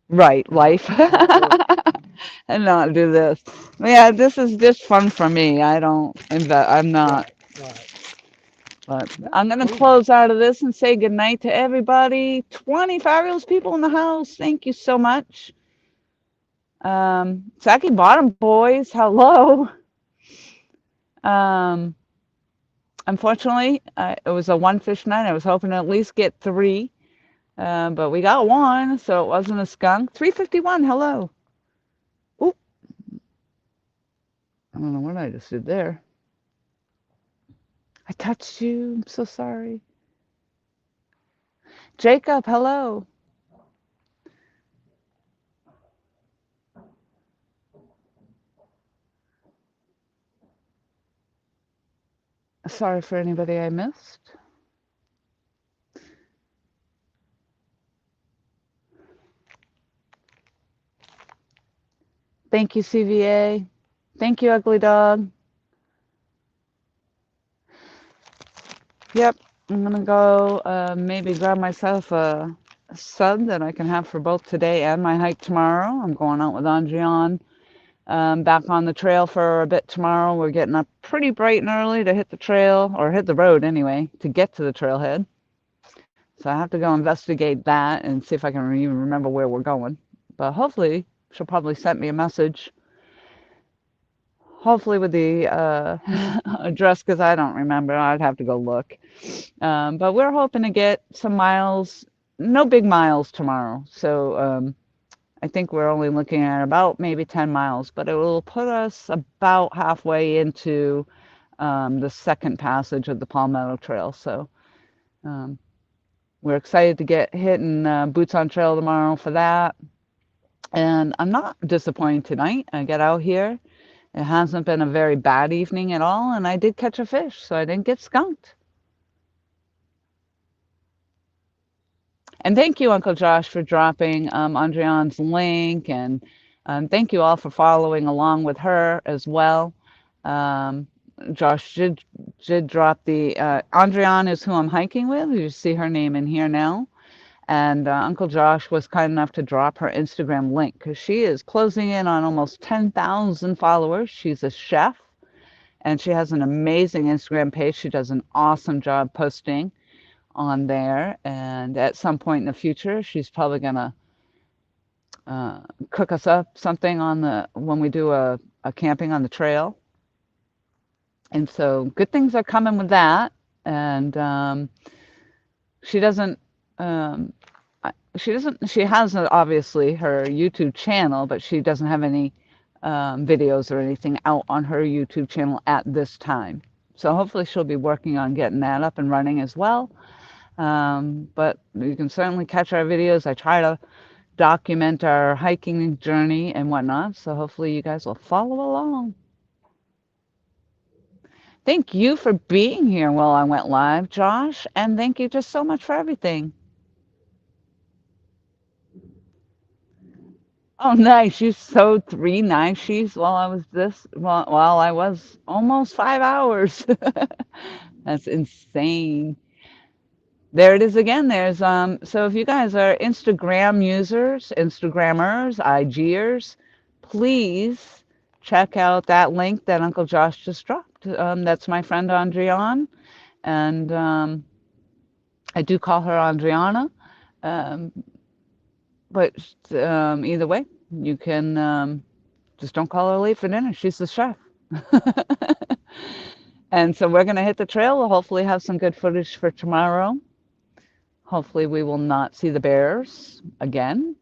Right, and life. not work. And not do this. Yeah, this is just fun for me. I don't invest. I'm not. Right, right. But That's I'm gonna cool. close out of this and say goodnight to everybody. 20 fabulous people in the house. Thank you so much. Saki Bottom Boys, hello. Um, unfortunately, it was a one fish night. I was hoping to at least get three, but we got one, so it wasn't a skunk. 351, hello. Oop, I don't know what I just did there. I touched you. I'm so sorry. Jacob, hello. Sorry for anybody I missed. Thank you, CVA. Thank you, Ugly Dog. Yep, I'm gonna go maybe grab myself a sub that I can have for both today and my hike tomorrow. I'm going out with Andrian Back on the trail for a bit tomorrow. We're getting up pretty bright and early to hit the trail, or hit the road anyway, to get to the trailhead. So I have to go investigate that and see if I can even remember where we're going. But hopefully, she'll probably send me a message, hopefully with the address, because I don't remember. I'd have to go look. But we're hoping to get some miles, no big miles tomorrow. So I think we're only looking at about maybe 10 miles, but it will put us about halfway into the second passage of the Palmetto Trail. So um, we're excited to get hitting boots on trail tomorrow for that. And I'm not disappointed tonight. I get out here. It hasn't been a very bad evening at all, and I did catch a fish, so I didn't get skunked. And thank you, Uncle Josh, for dropping Andriane's link, and thank you all for following along with her as well. Um, Josh did drop the Andriane is who I'm hiking with. You see her name in here now. And Uncle Josh was kind enough to drop her Instagram link because she is closing in on almost 10,000 followers. She's a chef and she has an amazing Instagram page. She does an awesome job posting on there. And at some point in the future, she's probably going to cook us up something on the when we do a camping on the trail. And so good things are coming with that. And she doesn't um, she has obviously her YouTube channel, but she doesn't have any videos or anything out on her YouTube channel at this time. So hopefully she'll be working on getting that up and running as well. But you can certainly catch our videos. I try to document our hiking journey and whatnot, so hopefully you guys will follow along. Thank you for being here while I went live, Josh, and thank you just so much for everything. Oh, nice. You sewed three nice sheets while I was almost 5 hours. That's insane. There it is again. So if you guys are Instagram users, Instagrammers, IGers, please check out that link that Uncle Josh just dropped. That's my friend Andriane, and I do call her Andriana. Um, but either way, you can just don't call her late for dinner. She's the chef. And so we're going to hit the trail. We'll hopefully have some good footage for tomorrow. Hopefully we will not see the bears again.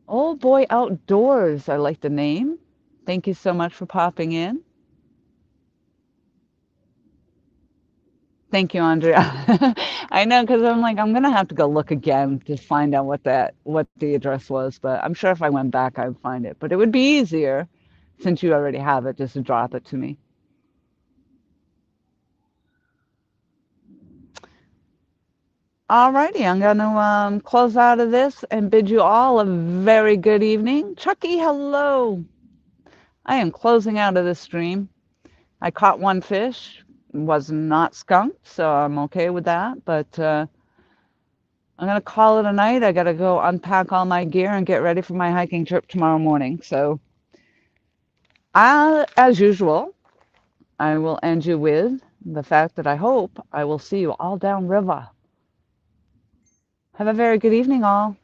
Old Boy Outdoors, I like the name. Thank you so much for popping in. Thank you, Andrea. I know, because I'm like, I'm gonna have to go look again to find out what the address was, but I'm sure if I went back, I'd find it. But it would be easier since you already have it, just to drop it to me. Alrighty, I'm going to close out of this and bid you all a very good evening. Chucky, hello. I am closing out of this stream. I caught one fish, was not skunked, so I'm okay with that. But I'm going to call it a night. I got to go unpack all my gear and get ready for my hiking trip tomorrow morning. So, as usual, I will end you with the fact that I hope I will see you all downriver. Have a very good evening, all.